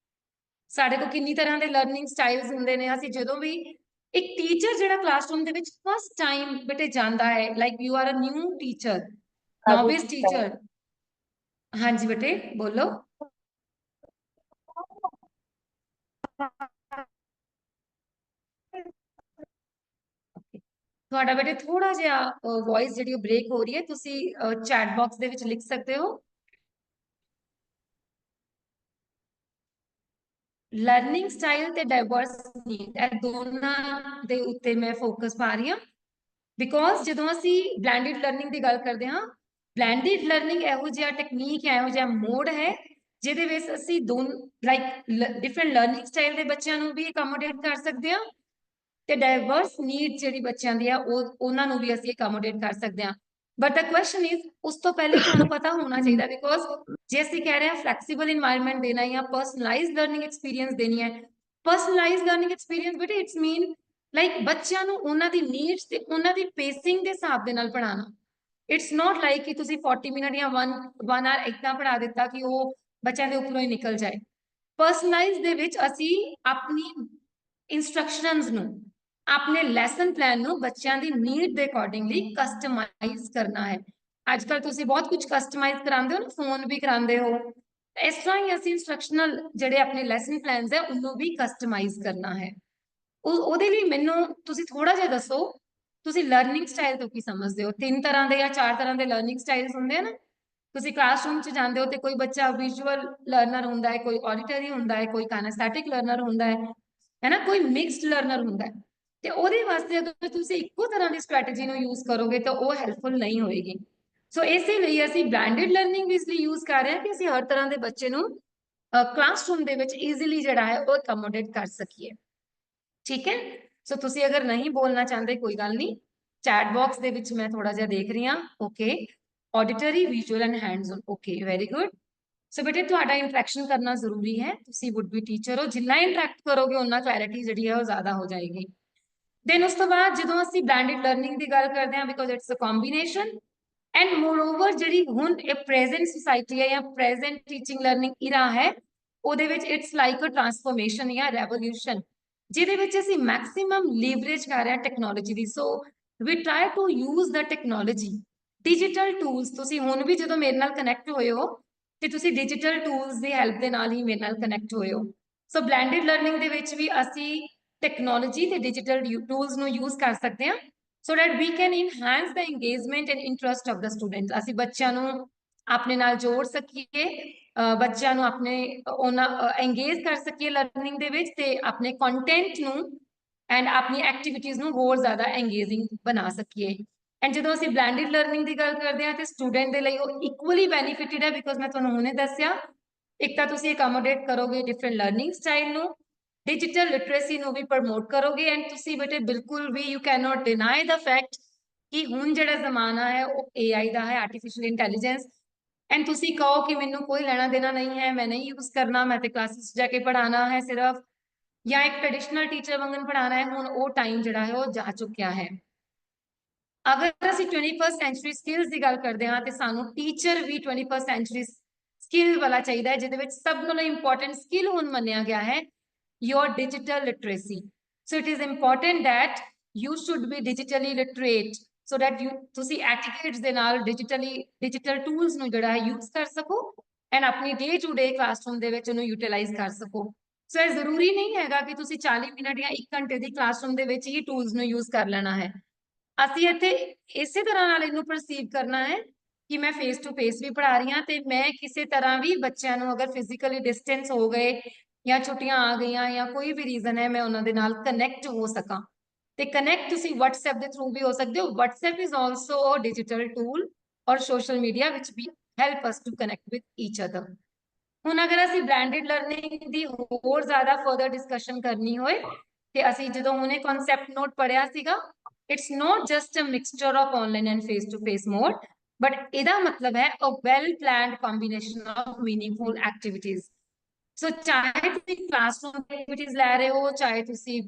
ਸਾਡੇ ਕੋਲ ਕਿੰਨੀ ਤਰ੍ਹਾਂ ਦੇ ਲਰਨਿੰਗ ਸਟਾਈਲਸ ਹੁੰਦੇ ਨੇ। ਅਸੀਂ ਜਦੋਂ ਵੀ ਇੱਕ ਟੀਚਰ ਜਿਹੜਾ ਕਲਾਸਰੂਮ ਦੇ ਵਿੱਚ ਫਸਟ ਟਾਈਮ ਬੇਟੇ ਜਾਂਦਾ ਹੈ, like you are a new teacher, novice teacher. ਹਾਂਜੀ ਬੇਟੇ ਬੋਲੋ। ਤੁਹਾਡਾ ਬੇਟੇ ਥੋੜਾ ਜਿਹਾ ਵੌਇਸ ਜਿਹੜੀ ਬ੍ਰੇਕ ਹੋ ਰਹੀ ਹੈ, ਤੁਸੀਂ ਚੈਟ ਬਾਕਸ ਦੇ ਵਿੱਚ ਲਿਖ ਸਕਦੇ ਹੋ। ਲਰਨਿੰਗ ਸਟਾਈਲ ਤੇ ਡਾਈਵਰਸ ਨੀਡ, ਇਹ ਦੋਨਾਂ ਦੇ ਉੱਤੇ ਮੈਂ ਫੋਕਸ ਪਾ ਰਹੀ ਹਾਂ, ਬਿਕੋਜ਼ ਜਦੋਂ ਅਸੀਂ ਬਲੈਂਡਡ ਲਰਨਿੰਗ ਦੀ ਗੱਲ ਕਰਦੇ ਹਾਂ, ਬਲੈਂਡਡ ਲਰਨਿੰਗ ਇਹੋ ਜਿਹਾ ਟੈਕਨੀਕ ਹੈ, ਇਹੋ ਜਿਹਾ ਮੋਡ ਹੈ ਜਿਹਦੇ ਵਿੱਚ ਅਸੀਂ ਲਾਈਕ ਡਿਫਰੈਂਟ ਲਰਨਿੰਗ ਸਟਾਈਲ ਦੇ ਬੱਚਿਆਂ ਨੂੰ ਵੀ ਅਕੋਮੋਡੇਟ ਕਰ ਸਕਦੇ ਹਾਂ ਤੇ ਡਾਈਵਰਸ ਨੀਡ ਜਿਹੜੀ ਬੱਚਿਆਂ ਦੀ ਆ ਉਹਨਾਂ ਨੂੰ ਵੀ ਅਸੀਂ ਅਕੋਮੋਡੇਟ ਕਰ ਸਕਦੇ ਹਾਂ। ਬਟ ਦ ਕੁਐਸਚਨ ਇਜ਼, ਉਸ ਤੋਂ ਪਹਿਲੇ ਤੁਹਾਨੂੰ ਪਤਾ ਹੋਣਾ ਚਾਹੀਦਾ, ਬਿਕੋਜ਼ ਜੇ ਅਸੀਂ ਕਹਿ ਰਹੇ ਹਾਂ ਫਲੈਕਸੀਬਲ ਇਨਵਾਇਰਨਮੈਂਟ ਦੇਣਾ ਜਾਂ ਪਰਸਨਲਾਈਜ਼ਡ ਲਰਨਿੰਗ ਐਕਸਪੀਰੀਅੰਸ ਦੇਣੀ ਹੈ, ਪਰਸਨਲਾਈਜ਼ਡ ਲਰਨਿੰਗ ਐਕਸਪੀਰੀਅੰਸ ਬੇਟੇ ਇਟਸ ਮੀਨ ਲਾਈਕ ਬੱਚਿਆਂ ਨੂੰ ਉਹਨਾਂ ਦੀ ਨੀਡਸ ਤੇ ਉਹਨਾਂ ਦੀ ਪੇਸਿੰਗ ਦੇ ਹਿਸਾਬ ਦੇ ਨਾਲ ਪੜ੍ਹਾਉਣਾ। ਇਟਸ ਨਾਟ ਲਾਈਕ ਕਿ ਤੁਸੀਂ 40 ਮਿੰਟ ਜਾਂ 1 ਆਰ ਇਤਨਾ ਪੜ੍ਹਾ ਦਿੱਤਾ ਕਿ ਉਹ ਬੱਚਿਆਂ ਦੇ ਉੱਪਰੋਂ ਹੀ ਨਿਕਲ ਜਾਏ। ਪਰਸਨਲਾਈਜ਼ ਦੇ ਵਿੱਚ ਅਸੀਂ ਆਪਣੀ ਇੰਸਟਰਕਸ਼ਨਸ ਨੂੰ, ਆਪਣੇ ਲੈਸਨ ਪਲਾਨ ਨੂੰ ਬੱਚਿਆਂ ਦੀ ਨੀਡ ਦੇ ਅਕੋਰਡਿੰਗਲੀ ਕਸਟਮਾਈਜ਼ ਕਰਨਾ ਹੈ। ਅੱਜ ਕੱਲ ਤੁਸੀਂ ਬਹੁਤ ਕੁਝ ਕਸਟਮਾਈਜ਼ ਕਰਾਉਂਦੇ ਹੋ ਨਾ, ਫੋਨ ਵੀ ਕਰਾਉਂਦੇ ਹੋ, ਇਸ ਤਰ੍ਹਾਂ ਹੀ ਅਸੀਂ ਇੰਸਟਰਕਸ਼ਨਲ ਜਿਹੜੇ ਆਪਣੇ ਲੈਸਨ ਪਲਾਨਸ ਹੈ ਉਹਨੂੰ ਵੀ ਕਸਟਮਾਈਜ਼ ਕਰਨਾ ਹੈ। ਉਹਦੇ ਲਈ ਮੈਨੂੰ ਤੁਸੀਂ ਥੋੜਾ ਜਿਹਾ ਦੱਸੋ, ਤੁਸੀਂ ਲਰਨਿੰਗ ਸਟਾਈਲ ਤੋਂ ਕੀ ਸਮਝਦੇ ਹੋ? 3 ਤਰ੍ਹਾਂ ਦੇ ਜਾਂ 4 ਤਰ੍ਹਾਂ ਦੇ ਲਰਨਿੰਗ ਸਟਾਈਲਸ ਹੁੰਦੇ ਆ ਨਾ। ਤੁਸੀਂ ਕਲਾਸਰੂਮ 'ਚ ਜਾਂਦੇ ਹੋ ਤੇ ਕੋਈ ਬੱਚਾ ਵਿਜ਼ੂਅਲ ਲਰਨਰ ਹੁੰਦਾ ਹੈ, ਕੋਈ ਆਡੀਟਰੀ ਹੁੰਦਾ ਹੈ, ਕੋਈ ਕਾਈਨੈਸਥੈਟਿਕ ਲਰਨਰ ਹੁੰਦਾ ਹੈ ਨਾ, ਕੋਈ ਮਿਕਸਡ ਲਰਨਰ ਹੁੰਦਾ ਹੈ। ਤੇ ਉਹਦੇ ਵਾਸਤੇ ਅਗਰ ਤੁਸੀਂ ਇੱਕੋ ਤਰ੍ਹਾਂ ਦੀ ਸਟ੍ਰੈਟਜੀ ਨੂੰ ਯੂਜ਼ ਕਰੋਗੇ ਤਾਂ ਉਹ ਹੈਲਪਫੁਲ ਨਹੀਂ ਹੋਏਗੀ। ਸੋ ਇਸੇ ਲਈ ਅਸੀਂ ਬਲੈਂਡਡ ਲਰਨਿੰਗ ਵੀ ਇਸ ਲਈ ਯੂਜ਼ ਕਰ ਰਹੇ ਹਾਂ ਕਿ ਅਸੀਂ ਹਰ ਤਰ੍ਹਾਂ ਦੇ ਬੱਚੇ ਨੂੰ ਕਲਾਸਰੂਮ ਦੇ ਵਿੱਚ ਈਜ਼ੀਲੀ ਜਿਹੜਾ ਹੈ ਉਹ ਅਕੋਮੋਡੇਟ ਕਰ ਸਕੀਏ। ਠੀਕ ਹੈ। ਸੋ ਤੁਸੀਂ ਅਗਰ ਨਹੀਂ ਬੋਲਣਾ ਚਾਹੁੰਦੇ ਕੋਈ ਗੱਲ ਨਹੀਂ, ਚੈਟ ਬਾਕਸ ਦੇ ਵਿੱਚ ਮੈਂ ਥੋੜਾ ਜਿਹਾ ਦੇਖ ਰਹੀ ਹਾਂ। Okay, auditory, visual and hands on. Okay, very good. So ਬੇਟੇ ਤੁਹਾਡਾ ਇੰਟਰੈਕਸ਼ਨ ਕਰਨਾ ਜ਼ਰੂਰੀ ਹੈ, ਤੁਸੀਂ ਵੁੱਡ ਬੀ ਟੀਚਰ ਹੋ, ਜਿੰਨਾ ਇੰਟਰੈਕਟ ਕਰੋਗੇ ਉਹਨਾਂ ਕਲੈਰਿਟੀ ਜਿਹੜੀ ਹੈ ਉਹ ਜ਼ਿਆਦਾ ਹੋ ਜਾਏਗੀ। ਦੈਨ ਉਸ ਤੋਂ ਬਾਅਦ ਜਦੋਂ ਅਸੀਂ ਬਲੈਂਡਡ ਲਰਨਿੰਗ ਦੀ ਗੱਲ ਕਰਦੇ ਹਾਂ, because it's a combination and moreover ਜਿਹੜੀ ਹੁਣ ਇਹ ਪ੍ਰੈਜ਼ੈਂਟ ਸੋਸਾਇਟੀ ਹੈ ਜਾਂ ਪ੍ਰੈਜ਼ੈਂਟ ਟੀਚਿੰਗ ਲਰਨਿੰਗ ਇਰਾ ਹੈ, ਉਹਦੇ ਵਿੱਚ ਇਟਸ ਲਾਈਕ ਅ ਟਰਾਂਸਫੋਰਮੇਸ਼ਨ ਜਾਂ ਰੈਵੋਲੂਸ਼ਨ, ਜਿਹਦੇ ਵਿੱਚ ਅਸੀਂ ਮੈਕਸਿਮਮ ਲੀਵਰੇਜ ਕਰ ਰਹੇ ਹਾਂ ਟੈਕਨੋਲੋਜੀ ਦੀ। So we try to use the technology, digital tools. ਤੁਸੀਂ ਹੁਣ ਵੀ ਜਦੋਂ ਮੇਰੇ ਨਾਲ ਕਨੈਕਟ ਹੋਏ ਹੋ ਤੇ ਤੁਸੀਂ ਡਿਜੀਟਲ ਟੂਲਸ ਦੀ ਹੈਲਪ ਦੇ ਨਾਲ ਹੀ ਮੇਰੇ ਨਾਲ ਕਨੈਕਟ ਹੋਏ ਹੋ। ਸੋ ਬਲੈਂਡਡ ਲਰਨਿੰਗ ਦੇ ਵਿੱਚ ਵੀ ਅਸੀਂ ਟੈਕਨੋਲੋਜੀ ਤੇ ਡਿਜੀਟਲ ਟੂਲਸ ਨੂੰ ਯੂਜ਼ ਕਰ ਸਕਦੇ ਹਾਂ so that we can enhance the engagement and interest of the students। ਅਸੀਂ ਬੱਚਿਆਂ ਨੂੰ ਆਪਣੇ ਨਾਲ ਜੋੜ ਸਕੀਏ, ਬੱਚਿਆਂ ਨੂੰ ਆਪਣੇ ਉਹਨਾਂ engage ਕਰ ਸਕੀਏ ਲਰਨਿੰਗ ਦੇ ਵਿੱਚ ਤੇ ਆਪਣੇ ਕੰਟੈਂਟ ਨੂੰ ਐਂਡ ਆਪਣੀ ਐਕਟੀਵਿਟੀਜ਼ ਨੂੰ ਹੋਰ ਜ਼ਿਆਦਾ engaging ਬਣਾ ਸਕੀਏ। ਐਂਡ ਜਦੋਂ ਅਸੀਂ ਬਲੈਂਡਡ ਲਰਨਿੰਗ ਦੀ ਗੱਲ ਕਰਦੇ ਹਾਂ ਤੇ ਸਟੂਡੈਂਟ ਦੇ ਲਈ ਉਹ ਇਕੁਅਲੀ ਬੈਨੀਫਿਟਡ ਹੈ, ਬਿਕੋਜ਼ ਮੈਂ ਤੁਹਾਨੂੰ ਹੁਣੇ ਦੱਸਿਆ, ਇੱਕ ਤਾਂ ਤੁਸੀਂ ਅਕੋਮੋਡੇਟ ਕਰੋਗੇ ਡਿਫਰੈਂਟ ਲਰਨਿੰਗ ਸਟਾਈਲ ਨੂੰ, ਡਿਜੀਟਲ ਲਿਟਰੇਸੀ ਨੂੰ ਵੀ ਪ੍ਰਮੋਟ ਕਰੋਗੇ ਐਂਡ ਤੁਸੀਂ ਬੇਟੇ ਬਿਲਕੁਲ ਵੀ you can not deny the fact ਕਿ ਹੁਣ ਜਿਹੜਾ ਜ਼ਮਾਨਾ ਹੈ ਉਹ AI ਦਾ ਹੈ, ਆਰਟੀਫਿਸ਼ੀਅਲ ਇੰਟੈਲੀਜੈਂਸ। ਐਂਡ ਤੁਸੀਂ ਕਹੋ ਕਿ ਮੈਨੂੰ ਕੋਈ ਲੈਣਾ ਦੇਣਾ ਨਹੀਂ ਹੈ, ਮੈਂ ਨਹੀਂ ਯੂਜ਼ ਕਰਨਾ, ਮੈਂ ਤੇ ਕਲਾਸਿਸ ਜਾ ਕੇ ਪੜ੍ਹਾਉਣਾ ਹੈ ਸਿਰਫ, या एक ट्रेडिशनल टीचर वांगन पढ़ाना है, हुण वो टाइम जिहड़ा है वो जा चुकिया है। अगर ਅਸੀਂ 21st ਸੈਂਚੁਰੀ ਸਕਿੱਲਸ ਦੀ ਗੱਲ ਕਰਦੇ ਹਾਂ ਤੇ ਸਾਨੂੰ ਟੀਚਰ ਵੀ 21st ਸੈਂਚੁਰੀ ਸਕਿੱਲ ਵਾਲਾ ਚਾਹੀਦਾ ਹੈ, ਜਿਹਦੇ ਵਿੱਚ ਸਭ ਨਾਲੋਂ ਇੰਪੋਰਟੈਂਟ ਸਕਿੱਲ ਹੁਣ ਮੰਨਿਆ ਗਿਆ ਹੈ your digital literacy. So it is important that you should be digitally literate so that ਤੁਸੀਂ etiquettes ਦੇ ਨਾਲ digital tools ਨੂੰ ਜਿਹੜਾ ਹੈ use ਕਰ ਸਕੋ and ਆਪਣੀ day to day classroom ਦੇ ਵਿੱਚ ਉਹਨੂੰ utilize ਕਰ ਸਕੋ। ਸੋ ਇਹ ਜ਼ਰੂਰੀ ਨਹੀਂ ਹੈਗਾ ਕਿ ਤੁਸੀਂ 40 ਮਿੰਟ ਜਾਂ 1 ਘੰਟੇ ਦੀ ਕਲਾਸਰੂਮ ਦੇ ਵਿੱਚ ਹੀ ਟੂਲਸ ਨੂੰ ਯੂਜ਼ ਕਰ ਲੈਣਾ ਹੈ। ਅਸੀਂ ਇੱਥੇ ਇਸੇ ਤਰ੍ਹਾਂ ਨਾਲ ਇਹਨੂੰ ਪਰਸੀਵ ਕਰਨਾ ਹੈ ਕਿ ਮੈਂ ਫੇਸ ਟੂ ਫੇਸ ਵੀ ਪੜ੍ਹਾ ਰਹੀ ਹਾਂ ਤੇ ਮੈਂ ਕਿਸੇ ਤਰ੍ਹਾਂ ਵੀ ਬੱਚਿਆਂ ਨੂੰ ਅਗਰ ਫਿਜ਼ੀਕਲੀ ਡਿਸਟੈਂਸ ਹੋ ਗਏ ਜਾਂ ਛੁੱਟੀਆਂ ਆ ਗਈਆਂ ਜਾਂ ਕੋਈ ਵੀ ਰੀਜ਼ਨ ਹੈ ਮੈਂ ਉਹਨਾਂ ਦੇ ਨਾਲ ਕਨੈਕਟ ਹੋ ਸਕਾਂ। ਤੇ ਕਨੈਕਟ ਤੁਸੀਂ WhatsApp ਦੇ ਥਰੂ ਵੀ ਹੋ ਸਕਦੇ ਹੋ। WhatsApp is also a digital tool ਔਰ ਸੋਸ਼ਲ ਮੀਡੀਆ ਵਿਚ ਵੀ help us to connect with each other. ਹੁਣ ਅਗਰ ਅਸੀਂ ਬਲੈਂਡਡ ਲਰਨਿੰਗ ਦੀ ਹੋਰ ਜ਼ਿਆਦਾ ਫਰਦਰ ਡਿਸਕਸ਼ਨ ਕਰਨੀ ਹੋਏ ਤੇ ਅਸੀਂ ਜਦੋਂ ਹੁਣੇ ਕਨਸੈਪਟ ਨੋਟ ਪੜਿਆ ਸੀਗਾ, it's not just a mixture of online and face-to-face mode, but ਇਹਦਾ ਮਤਲਬ ਹੈ a well-planned combination of meaningful activities. So ਚਾਹੇ ਤੁਸੀਂ classroom activities ਲੈ ਰਹੇ ਹੋ, ਚਾਹੇ ਤੁਸੀਂ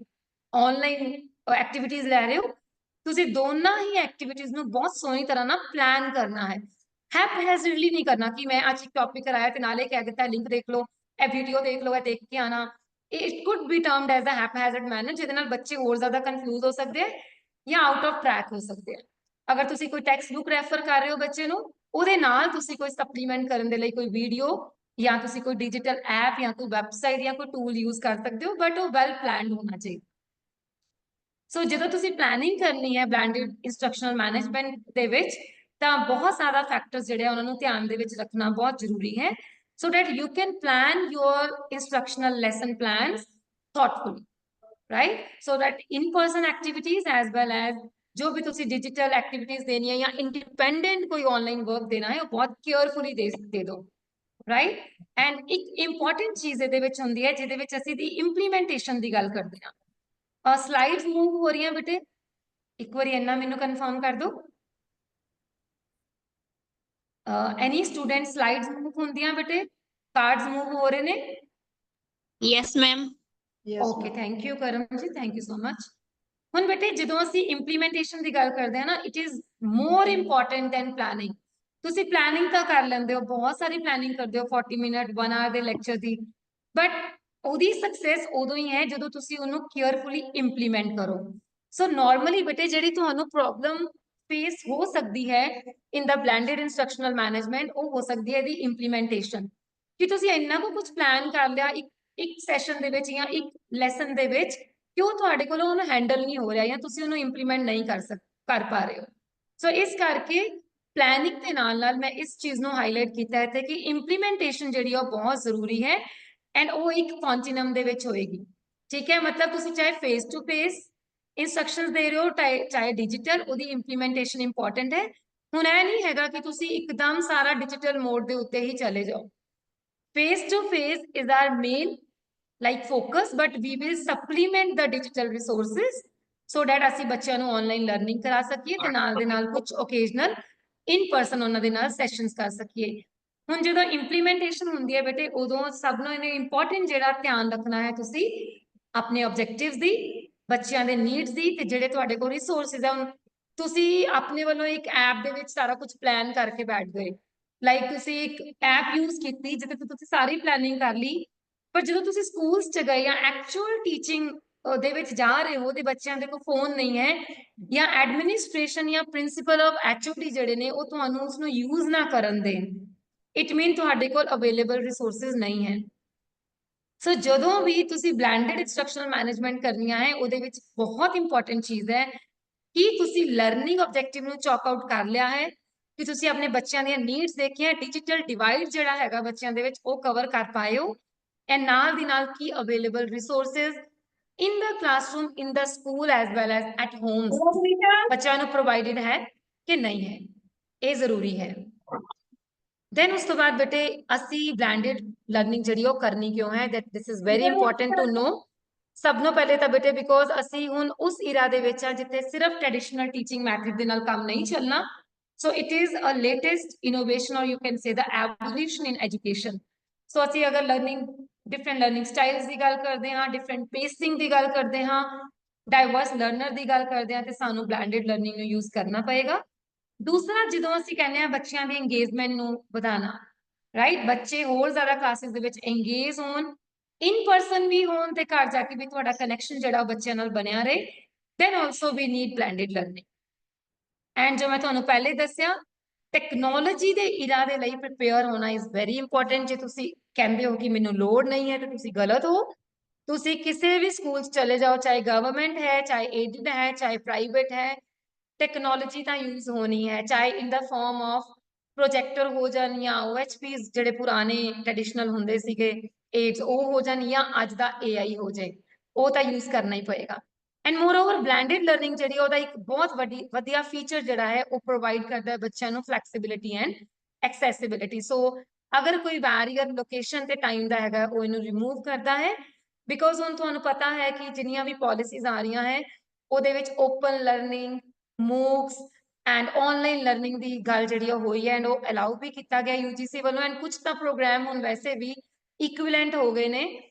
online activities ਲੈ ਰਹੇ ਹੋ, ਤੁਸੀਂ ਦੋਨਾਂ ਹੀ activities ਨੂੰ ਬਹੁਤ ਸੋਹਣੀ ਤਰ੍ਹਾਂ ਨਾਲ plan ਕਰਨਾ ਹੈ। haphazardly ਨਹੀਂ ਕਰਨਾ ਕਿ ਮੈਂ ਅੱਜ ਇੱਕ ਟੌਪਿਕ ਕਰਾਇਆ ਤੇ ਨਾਲੇ ਕਹਿ ਦਿੱਤਾ ਲਿੰਕ ਦੇਖ ਲਓ, ਇਹ ਵੀਡੀਓ ਦੇਖ ਲਓ, ਇਹ ਦੇਖ ਕੇ ਆਣਾ। it could be termed as a haphazard manner, ਜਿਹਦੇ ਨਾਲ ਬੱਚੇ ਹੋਰ ਜ਼ਿਆਦਾ ਕਨਫਿਊਜ਼ ਹੋ ਸਕਦੇ ਆ ਜਾਂ ਆਊਟ ਆਫ ਟਰੈਕ ਹੋ ਸਕਦੇ ਆ। ਅਗਰ ਤੁਸੀਂ ਕੋਈ ਟੈਕਸਟ ਬੁੱਕ ਰੈਫਰ ਕਰ ਰਹੇ ਹੋ ਬੱਚੇ ਨੂੰ, ਉਹਦੇ ਨਾਲ ਤੁਸੀਂ ਕੋਈ ਸਪਲੀਮੈਂਟ ਕਰਨ ਦੇ ਲਈ ਕੋਈ ਵੀਡੀਓ ਜਾਂ ਤੁਸੀਂ ਕੋਈ ਡਿਜੀਟਲ ਐਪ ਜਾਂ ਕੋਈ ਵੈਬਸਾਈਟ ਜਾਂ ਕੋਈ ਟੂਲ ਯੂਜ਼ ਕਰ ਸਕਦੇ ਹੋ, ਬਟ ਉਹ ਵੈਲ ਪਲਾਨਡ ਹੋਣਾ ਚਾਹੀਦਾ। ਸੋ ਜਦੋਂ ਤੁਸੀਂ ਪਲੈਨਿੰਗ ਕਰਨੀ ਹੈ ਬਲੈਂਡਡ ਇੰਸਟਰਕਸ਼ਨਲ ਮੈਨੇਜਮੈਂਟ ਦੇ ਵਿੱਚ, ਤਾਂ ਬਹੁਤ ਸਾਰਾ ਫੈਕਟਰਸ ਜਿਹੜੇ ਉਹਨਾਂ ਨੂੰ ਧਿਆਨ ਦੇ ਵਿੱਚ ਰੱਖਣਾ ਬਹੁਤ ਜ਼ਰੂਰੀ ਹੈ so that you can plan your instructional lesson plans thoughtfully, right? So that in-person activities as well as जो भी तुसी digital activities देनी है या independent कोई online work देना है वो बहुत carefully दे दो, right? And एक important चीज़ ਇਹਦੇ ਵਿੱਚ ਹੁੰਦੀ ਹੈ ਜਿਹਦੇ ਵਿੱਚ ਅਸੀਂ ਦੀ implementation ਦੀ ਗੱਲ ਕਰਦੇ ਹਾਂ। slides move ਹੋ ਰਹੀਆਂ ਬੇਟੇ, ਇੱਕ ਵਾਰੀ ਇੰਨਾ ਮੈਨੂੰ confirm ਕਰ ਦਿਓ। any student slides move ਹੁੰਦੀਆਂ ਬੇਟੇ, cards move ਹੋ ਰਹੇ ਨੇ? Yes, ma'am. Yes, Okay, ma'am. thank you Karam ji, thank you so much. ਹੁਣ ਬੇਟੇ ਜਦੋਂ ਅਸੀਂ ਇੰਪਲੀਮੈਂਟੇਸ਼ਨ ਦੀ ਗੱਲ ਕਰਦੇ ਹਾਂ ਨਾ, it is more important than planning. ਤੁਸੀਂ ਪਲੈਨਿੰਗ ਤਾਂ ਕਰ ਲੈਂਦੇ ਹੋ, ਬਹੁਤ ਸਾਰੀ ਪਲੈਨਿੰਗ ਕਰਦੇ ਹੋ 40 ਮਿੰਟ 1 ਆਵਰ ਦੇ ਲੈਕਚਰ ਦੀ, ਬਟ ਉਹਦੀ ਸਕਸੈਸ ਉਦੋਂ ਹੀ ਹੈ ਜਦੋਂ ਤੁਸੀਂ ਉਹਨੂੰ ਕੇਅਰਫੁਲੀ ਇੰਪਲੀਮੈਂਟ ਕਰੋ। ਸੋ ਨਾਰਮਲੀ ਬੇਟੇ ਜਿਹੜੀ ਤੁਹਾਨੂੰ ਪ੍ਰੋਬਲਮ ਫੇਸ ਹੋ ਸਕਦੀ ਹੈ ਇਨ ਦਾ ਬਲੈਂਡਡ ਇੰਸਟਰਕਸ਼ਨਲ ਮੈਨੇਜਮੈਂਟ, ਉਹ ਹੋ ਸਕਦੀ ਹੈ ਦੀ ਇੰਪਲੀਮੈਂਟੇਸ਼ਨ। ਕਿ ਤੁਸੀਂ ਇੰਨਾ ਕੁਝ ਪਲਾਨ ਕਰ ਲਿਆ ਇੱਕ ਸੈਸ਼ਨ ਦੇ ਵਿੱਚ ਜਾਂ ਇੱਕ ਲੈਸਨ ਦੇ ਵਿੱਚ, ਕਿਉਂ ਤੁਹਾਡੇ ਕੋਲੋਂ ਉਹਨੂੰ ਹੈਂਡਲ ਨਹੀਂ ਹੋ ਰਿਹਾ ਜਾਂ ਤੁਸੀਂ ਉਹਨੂੰ ਇੰਪਲੀਮੈਂਟ ਨਹੀਂ ਕਰ ਪਾ ਰਹੇ ਹੋ। ਸੋ ਇਸ ਕਰਕੇ ਪਲੈਨਿੰਗ ਦੇ ਨਾਲ ਨਾਲ ਮੈਂ ਇਸ ਚੀਜ਼ ਨੂੰ ਹਾਈਲਾਈਟ ਕੀਤਾ ਹੈ ਕਿ ਇੰਪਲੀਮੈਂਟੇਸ਼ਨ ਜਿਹੜੀ ਉਹ ਬਹੁਤ ਜ਼ਰੂਰੀ ਹੈ ਐਂਡ ਉਹ ਇੱਕ ਕੰਟੀਨਮ ਦੇ ਵਿੱਚ ਹੋਏਗੀ। ਠੀਕ ਹੈ, ਮਤਲਬ ਤੁਸੀਂ ਚਾਹੇ ਫੇਸ ਟੂ ਫੇਸ ਇੰਸਟਰਕਸ਼ਨਸ ਦੇ ਰਹੇ ਹੋ ਚਾਹੇ ਡਿਜੀਟਲ, ਉਹਦੀ ਇੰਪਲੀਮੈਂਟੇਸ਼ਨ ਇੰਪੋਰਟੈਂਟ ਹੈ। ਹੁਣ ਇਹ ਨਹੀਂ ਹੈਗਾ ਕਿ ਤੁਸੀਂ ਇੱਕਦਮ ਸਾਰਾ ਡਿਜੀਟਲ ਮੋਡ ਦੇ ਉੱਤੇ ਹੀ ਚਲੇ ਜਾਓ। face to face is our main focus, but we will supplement the digital resources so that ਅਸੀਂ ਬੱਚਿਆਂ ਨੂੰ ਆਨਲਾਈਨ ਲਰਨਿੰਗ ਕਰਾ ਸਕੀਏ ਤੇ ਨਾਲ ਦੇ ਨਾਲ ਕੁਝ ਓਕੇਜਨਲ ਇਨ ਪਰਸਨ ਉਹਨਾਂ ਦੇ ਨਾਲ ਸੈਸ਼ਨਸ ਕਰ ਸਕੀਏ। ਹੁਣ ਜਦੋਂ ਇੰਪਲੀਮੈਂਟੇਸ਼ਨ ਹੁੰਦੀ ਹੈ ਬੇਟੇ, ਉਦੋਂ ਸਭ ਨੂੰ ਇਹਨੇ ਇੰਪੋਰਟੈਂਟ ਜਿਹੜਾ ਧਿਆਨ ਰੱਖਣਾ ਹੈ ਤੁਸੀਂ ਆਪਣੇ ਆਬਜੈਕਟਿਵਸ ਦੀ, ਬੱਚਿਆਂ ਦੇ ਨੀਡਸ ਦੀ, ਤੇ ਜਿਹੜੇ ਤੁਹਾਡੇ ਕੋਲ ਰਿਸੋਰਸਿਸ ਆ ਤੁਸੀਂ ਆਪਣੇ ਵੱਲੋਂ ਇੱਕ ਐਪ ਦੇ ਵਿੱਚ ਸਾਰਾ ਕੁਝ ਪਲਾਨ ਕਰਕੇ ਬੈਠ ਗਏ। ਤੁਸੀਂ ਇੱਕ ਐਪ ਯੂਜ਼ ਕੀਤੀ ਜਿਹਦੇ ਤੇ ਤੁਸੀਂ ਸਾਰੀ ਪਲੈਨਿੰਗ ਕਰ ਲਈ, ਪਰ ਜਦੋਂ ਤੁਸੀਂ ਸਕੂਲਸ ਚ ਗਏ ਜਾਂ ਐਕਚੁਅਲ ਟੀਚਿੰਗ ਦੇ ਵਿੱਚ ਜਾ ਰਹੇ ਹੋ ਤੇ ਬੱਚਿਆਂ ਦੇ ਕੋਲ ਫੋਨ ਨਹੀਂ ਹੈ ਜਾਂ ਐਡਮਿਨਿਸਟ੍ਰੇਸ਼ਨ ਜਾਂ ਪ੍ਰਿੰਸੀਪਲ ਆਫ HOD ਜਿਹੜੇ ਨੇ ਉਹ ਤੁਹਾਨੂੰ ਉਸ ਨੂੰ ਯੂਜ਼ ਨਾ ਕਰਨ ਦੇਣ, ਇਟ ਮੀਨ ਤੁਹਾਡੇ ਕੋਲ ਅਵੇਲੇਬਲ ਰਿਸੋਰਸਿਸ ਨਹੀਂ ਹੈ। ਸੋ ਜਦੋਂ ਵੀ ਤੁਸੀਂ ਬਲੈਂਡਡ ਇੰਸਟਰਕਸ਼ਨਲ ਮੈਨੇਜਮੈਂਟ ਕਰਨੀਆਂ ਹੈ, ਉਹਦੇ ਵਿੱਚ ਬਹੁਤ ਇੰਪੋਰਟੈਂਟ ਚੀਜ਼ ਹੈ ਕਿ ਤੁਸੀਂ ਲਰਨਿੰਗ ਆਬਜੈਕਟਿਵ ਨੂੰ ਚੌਕ ਆਊਟ ਕਰ ਲਿਆ ਹੈ, ਕਿ ਤੁਸੀਂ ਆਪਣੇ ਬੱਚਿਆਂ ਦੀਆਂ ਨੀਡਸ ਦੇਖੀਆਂ, ਡਿਜੀਟਲ ਡਿਵਾਈਡ ਜਿਹੜਾ ਹੈਗਾ ਬੱਚਿਆਂ ਦੇ ਵਿੱਚ ਉਹ ਕਵਰ ਕਰ ਪਾਏ ਹੋ, ਐਂਡ ਨਾਲ ਦੀ ਨਾਲ ਕੀ available resources in the classroom, in the school as well as at home ਬੱਚਿਆਂ ਨੂੰ ਪ੍ਰੋਵਾਈਡਡ ਹੈ ਕਿ ਨਹੀਂ ਹੈ, ਇਹ ਜ਼ਰੂਰੀ ਹੈ। ਦੈਨ ਉਸ ਤੋਂ ਬਾਅਦ ਬੇਟੇ ਅਸੀਂ ਬਲੈਂਡਡ ਲਰਨਿੰਗ ਜਿਹੜੀ ਉਹ ਕਰਨੀ ਕਿਉਂ ਹੈ, that this is very important to know. ਸਭ ਨੂੰ ਪਹਿਲੇ ਤਾਂ ਬੇਟੇ ਬਿਕੋਜ਼ ਅਸੀਂ ਹੁਣ ਉਸ ਇਰਾ ਦੇ ਵਿੱਚ ਆ ਜਿੱਥੇ ਸਿਰਫ ਟ੍ਰੈਡੀਸ਼ਨਲ ਟੀਚਿੰਗ ਮੈਥਡ ਦੇ ਨਾਲ ਕੰਮ ਨਹੀਂ ਚੱਲਣਾ। So it is a latest innovation, or you can say the evolution in education. So ਅਸੀਂ ਅਗਰ learning डिफरेंट लर्निंग स्टाइल्स की गल करते हैं, डिफरेंट पेसिंग की गल करते हैं, डाइवर्स लर्नर की गल करते हैं, तो सानू ब्लैंडेड लर्निंग यूज करना पएगा। दूसरा, जो असीं कहने हैं बच्चों की एंगेजमेंट नू वधाना, राइट, बच्चे होर ज़्यादा क्लासिस दे विच एंगेज होण, इन परसन भी होण ते घर जाके भी तुहाडा कनैक्शन जिहड़ा बच्चों नाल बनिया रहे, then also we need blended learning। And जो मैं तुहानू पहले दस्सिया, टेक्नोलॉजी दे इरा दे लई प्रिपेयर होना इज वेरी इंपॉर्टेंट। जे तुसी कहंदे हो कि मैनू लोड़ नहीं है तो तुसी गलत हो। तुसी किसी भी स्कूल चले जाओ, चाहे गवर्नमेंट है, चाहे एडेड है, चाहे प्राइवेट है, टेक्नोलॉजी तो यूज होनी है, चाहे in the form of projector हो जान या OHPs जिहड़े पुराने ट्रेडिशनल हुंदे सीगे एड्स वो हो जान, या अज दा AI हो जाए, वो तो यूज करना ही पएगा। And moreover blended learning जिहड़ी ओहदा एक बहुत वधिया फीचर जिहड़ा है वो प्रोवाइड करता है बच्चों नू फ्लैक्सीबिलिटी एंड एक्सैसिबिलिटी। सो अगर कोई बैरियर लोकेशन ते टाइम दा हैगा वो इनू रिमूव करता है, बिकॉज हुण तुहानू पता है कि जिन्नियां भी पॉलिसीज आ रही हैं ਉਹਦੇ ਵਿੱਚ open learning, MOOCs and online learning की गल जी हुई है एंड वो अलाउ भी किया गया UGC वालों। एंड कुछ तो प्रोग्राम हुण वैसे भी इक्विवेलेंट हो गए ने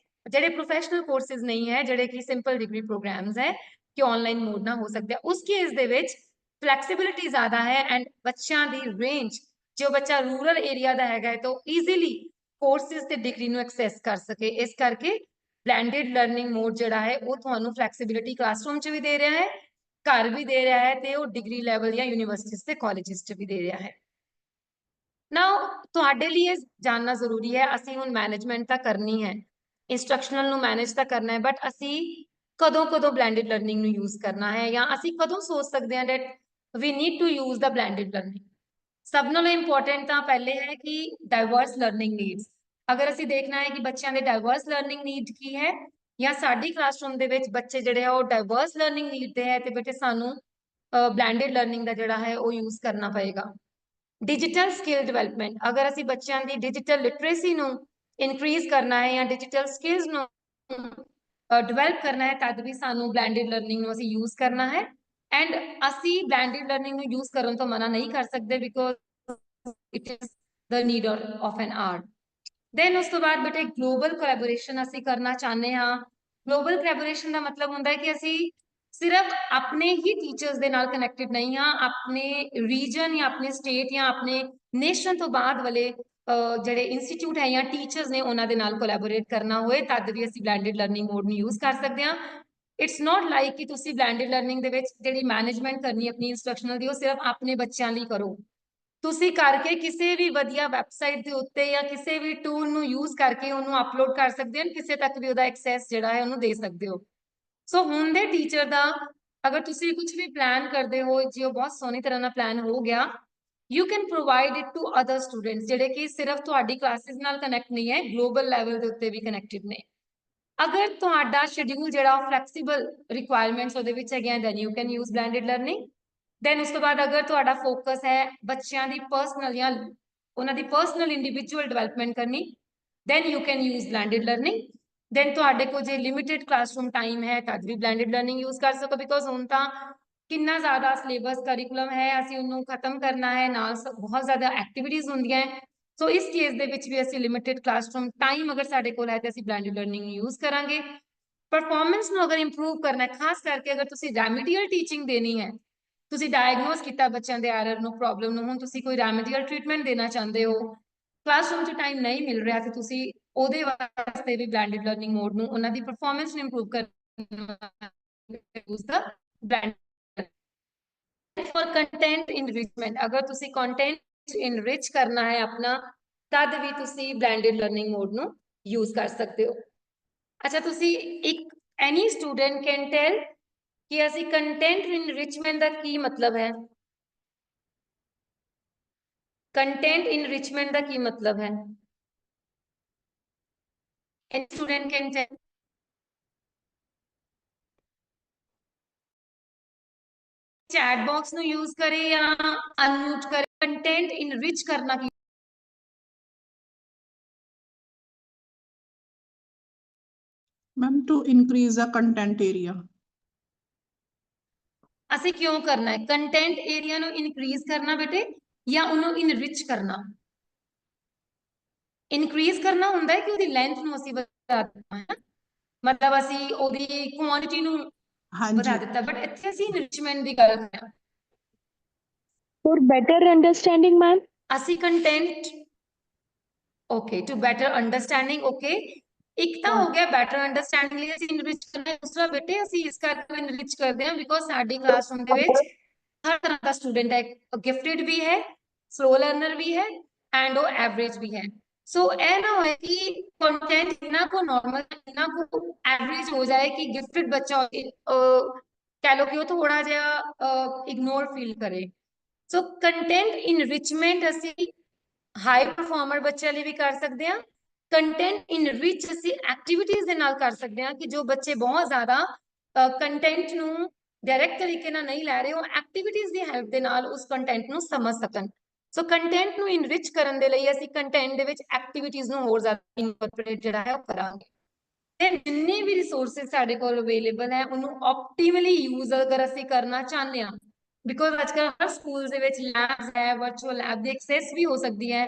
जेडे प्रोफैशनल कोर्सिज नहीं है, जेडे कि सिंपल डिग्री प्रोग्राम्स है कि ऑनलाइन मोड ना हो सकते। उस केस दे विच फ्लैक्सीबिलिटी ज़्यादा है एंड बच्चों की रेंज, जो बच्चा रूरल एरिया का है तो ईजीली कोर्सिज से डिग्री नू एक्सैस कर सके। इस करके ब्लैंडेड लर्निंग मोड जिहड़ा है वो तुहानू फ्लैक्सीबिलिटी क्लासरूम च भी दे रहा है, घर भी दे रहा है, तो डिग्री लैवल या यूनिवर्सिटीज से कॉलेजेस च भी दे रहा है। नाउ तुहाडे लिए जानना जरूरी है, असीं हुण मैनेजमेंट तो करनी है, इंस्ट्रक्शनल नू मैनेज तो करना है, बट असीं कदों कदों ब्लैंडेड लर्निंग नू यूज करना है, या असीं कदों सोच सकते हैं that we need to use the blended learning. सब नालों इंपॉर्टेंट तो पहले है कि डाइवर्स लर्निंग नीड्स। अगर असीं देखना है कि बच्चों के डाइवर्स लर्निंग नीड की है, या साडी क्लासरूम दे विच बच्चे जिहड़े आ वो डाइवर्स लर्निंग नीड दे है, तो बेटे सानू ब्लैंडेड लर्निंग का जिहड़ा है वो यूज करना पएगा। डिजिटल स्किल डिवेलपमेंट, अगर असीं बच्चों की डिजिटल लिटरेसी नू इनक्रीज करना है या डिजिटल स्किल्स नू डिवेलप करना है, तद भी सानू ब्लैंडेड लर्निंग नू असीं यूज करना है। एंड असीं ब्लैंडेड लर्निंग नू यूज करन तो मना नहीं कर सकते, because it is the need of an art. Then उस तो बाद बेटे ग्लोबल कोलैबोरेशन असीं करना चाहते हाँ। ग्लोबल कोलैबोरेशन का मतलब होंदा है कि असीं सिर्फ अपने ही टीचर्स दे नाल कनैक्टेड नहीं हाँ, अपने रीजन या अपने स्टेट या अपने नेशन तो बाद वाले ਜਿਹੜੇ इंस्टीट्यूट है या टीचर्स ने उन्हां दे नाल कोलैबोरेट करना होए, तद भी असीं ब्लैंडेड लर्निंग मोड नूं यूज कर सकते हैं। इट्स नॉट लाइक कि तुसीं ब्लैंडेड लर्निंग दे विच जिहड़ी मैनेजमेंट करनी अपनी इंस्ट्रक्शनल दी वो सिर्फ अपने बच्चों लई करो। तुसीं करके किसी भी वधिया वैबसाइट के उत्ते या किसी भी टूल नूं यूज करके उन्होंने अपलोड कर सकते हैं, किसी तक भी उहदा एक्सैस जिहड़ा है उन्होंने दे सकते हो। सो हुण दे टीचर दा अगर तुसीं कुछ भी प्लान करते हो जो बहुत सोहनी तरह ना प्लान हो गया, you can provide it to other students जिहड़े कि सिर्फ तुहाडी क्लासिस नाल कनैक्ट नहीं है, ग्लोबल लैवल के उत्ते भी कनैक्टेड ने। अगर तुहाडा शेड्यूल जिहड़ा फ्लैक्सीबल रिक्वायरमेंट्स उहदे विच हैगियां, then you can use blended learning. Then उस तो बाद अगर तुहाडा फोकस है बच्चों की पर्सनल या उन्हां दी पर्सनल इंडिविजुअल डिवेलपमेंट करनी, then you can use blended learning. Then तुहाडे को जे लिमिटेड क्लासरूम टाइम है तद भी ब्लैंडेड लर्निंग यूज कर सको, बिकॉज हुण तां कितना ज़्यादा सिलेबस करिकुलम है, असीं उन्होंने खत्म करना है, नाल बहुत ज़्यादा एक्टिविटीज़ होंदियां हैं। सो इस केस दे विच भी असीं लिमिटेड क्लासरूम टाइम अगर साडे कोल है तो असीं ब्लैंडेड लर्निंग यूज करांगे। परफॉर्मेंस नूं अगर इंप्रूव करना है, खास करके अगर तुसीं रेमेडियल टीचिंग देनी है, तुसीं डायग्नोज किया बच्चों के एरर नूं, प्रॉब्लम नूं, हुण तुसीं कोई रेमेडियल ट्रीटमेंट देना चाहते हो, क्लासरूम च टाइम नहीं मिल रहा, तो तुसीं ਉਹਦੇ वास्ते भी ब्लैंडेड लर्निंग मोड नूं उन्हां दी परफॉर्मेंस नूं इंप्रूव करना use the blended. For content enrichment, अगर तुसीं कंटेंट इनरिच करना है अपना, तद भी तुसीं ब्लैंडेड लर्निंग मोड नूं यूज कर सकते हो। अच्छा, तुसीं एक एनी स्टूडेंट कैन टेल कि असीं कंटेंट इनरिचमेंट का की मतलब है। कंटेंट इनरिचमेंट का की मतलब है? Any student can tell? Chat box नो यूज करे या अनम्यूट करे, कंटेंट इनरिच करना की ma'am to increase the content area. असी क्यों करना है कंटेंट एरिया नो इनक्रीज करना बेटे, या उन्होंने इनरिच करना? इनक्रीज करना हुंदा है कि उहदी लेंथ नो असी ਵਧਾ ਦਿੱਤਾ ਹੈ, ਮਤਲਬ ਅਸੀਂ ਉਹਦੀ ਕੁਆਂਟੀਟੀ ਨੂੰ ਵਧਾ ਹਾਂਜੀ ਦਿੱਤਾ, ਬਟ ਇੱਥੇ ਅਸੀਂ ਇਨਰਿਚਮੈਂਟ ਦੀ ਗੱਲ ਕਰ ਰਹੇ ਹਾਂ। For better understanding, ma'am. ਅਸੀਂ content okay to better understanding okay, ਇੱਕ ਤਾਂ ਹੋ ਗਿਆ ਬੈਟਰ ਅੰਡਰਸਟੈਂਡਿੰਗ ਲਈ ਅਸੀਂ ਇਨਰਿਚ ਕਰਨਾ ਹੈ, ਦੂਸਰਾ ਬੇਟੇ ਅਸੀਂ ਇਸ ਕਰਕੇ ਇਨਰਿਚ ਕਰਦੇ ਹਾਂ ਬਿਕੋਜ਼ ਸਾਡੀ ਕਲਾਸਰੂਮ ਦੇ ਵਿੱਚ ਹਰ ਤਰ੍ਹਾਂ ਦਾ ਸਟੂਡੈਂਟ ਹੈ, ਗਿਫਟਿਡ ਵੀ ਹੈ, ਸਲੋ ਲਰਨਰ ਵੀ ਹੈ ਐਂਡ ਉਹ ਐਵਰੇਜ ਵੀ ਹੈ। ਸੋ ਇਹ ਨਾ ਹੋਏ ਕਿ ਕੰਟੈਂਟ ਇੰਨਾ ਕੋ ਨॉर्मल ਇੰਨਾ ਕੋ ਐਵਰੇਜ ਹੋ ਜਾਏ ਕਿ ਗਿਫਟਿਡ ਬੱਚਾ ਕਹਿ ਲਓ ਕਿ ਉਹ ਥੋੜਾ ਜਿਹਾ ਇਗਨੋਰ ਫੀਲ ਕਰੇ। ਸੋ ਕੰਟੈਂਟ ਇਨਰਿਚਮੈਂਟ ਅਸੀਂ ਹਾਈ ਪਰਫਾਰਮਰ ਬੱਚਿਆਂ ਲਈ ਵੀ ਕਰ ਸਕਦੇ ਹਾਂ, ਕੰਟੈਂਟ ਇਨਰਿਚ ਅਸੀਂ ਐਕਟੀਵਿਟੀਜ਼ ਦੇ ਨਾਲ ਕਰ ਸਕਦੇ ਹਾਂ ਕਿ ਜੋ ਬੱਚੇ ਬਹੁਤ ਜ਼ਿਆਦਾ ਕੰਟੈਂਟ ਨੂੰ ਡਾਇਰੈਕਟ ਤਰੀਕੇ ਨਾਲ ਨਹੀਂ ਲੈ ਰਹੇ, ਉਹ ਐਕਟੀਵਿਟੀਜ਼ ਦੀ ਹੈਲਪ ਦੇ ਨਾਲ ਉਸ ਕੰਟੈਂਟ ਨੂੰ ਸਮਝ ਸਕਣ। ਸੋ ਕੰਟੈਂਟ ਨੂੰ ਇਨਰਿਚ ਕਰਨ ਦੇ ਲਈ ਅਸੀਂ ਕੰਟੈਂਟ ਦੇ ਵਿੱਚ ਐਕਟੀਵਿਟੀਜ਼ ਨੂੰ ਹੋਰ ਜ਼ਿਆਦਾ ਇਨਕੋਰਪੋਰੇਟ ਜਿਹੜਾ ਹੈ ਉਹ ਕਰਾਂਗੇ। ਤੇ ਜਿੰਨੇ ਵੀ ਰਿਸੋਰਸਿਸ ਸਾਡੇ ਕੋਲ ਅਵੇਲੇਬਲ ਹੈ ਉਹਨੂੰ ਆਪਟੀਮਲੀ ਯੂਜ਼ ਅਗਰ ਅਸੀਂ ਕਰਨਾ ਚਾਹੁੰਦੇ ਹਾਂ, ਬਿਕੋਜ਼ ਅੱਜ ਕੱਲ੍ਹ ਹਰ ਸਕੂਲ ਦੇ ਵਿੱਚ ਲੈਬਸ ਹੈ, ਵਰਚੁਅਲ ਲੈਬ ਦੀ ਐਕਸੈਸ ਵੀ ਹੋ ਸਕਦੀ ਹੈ,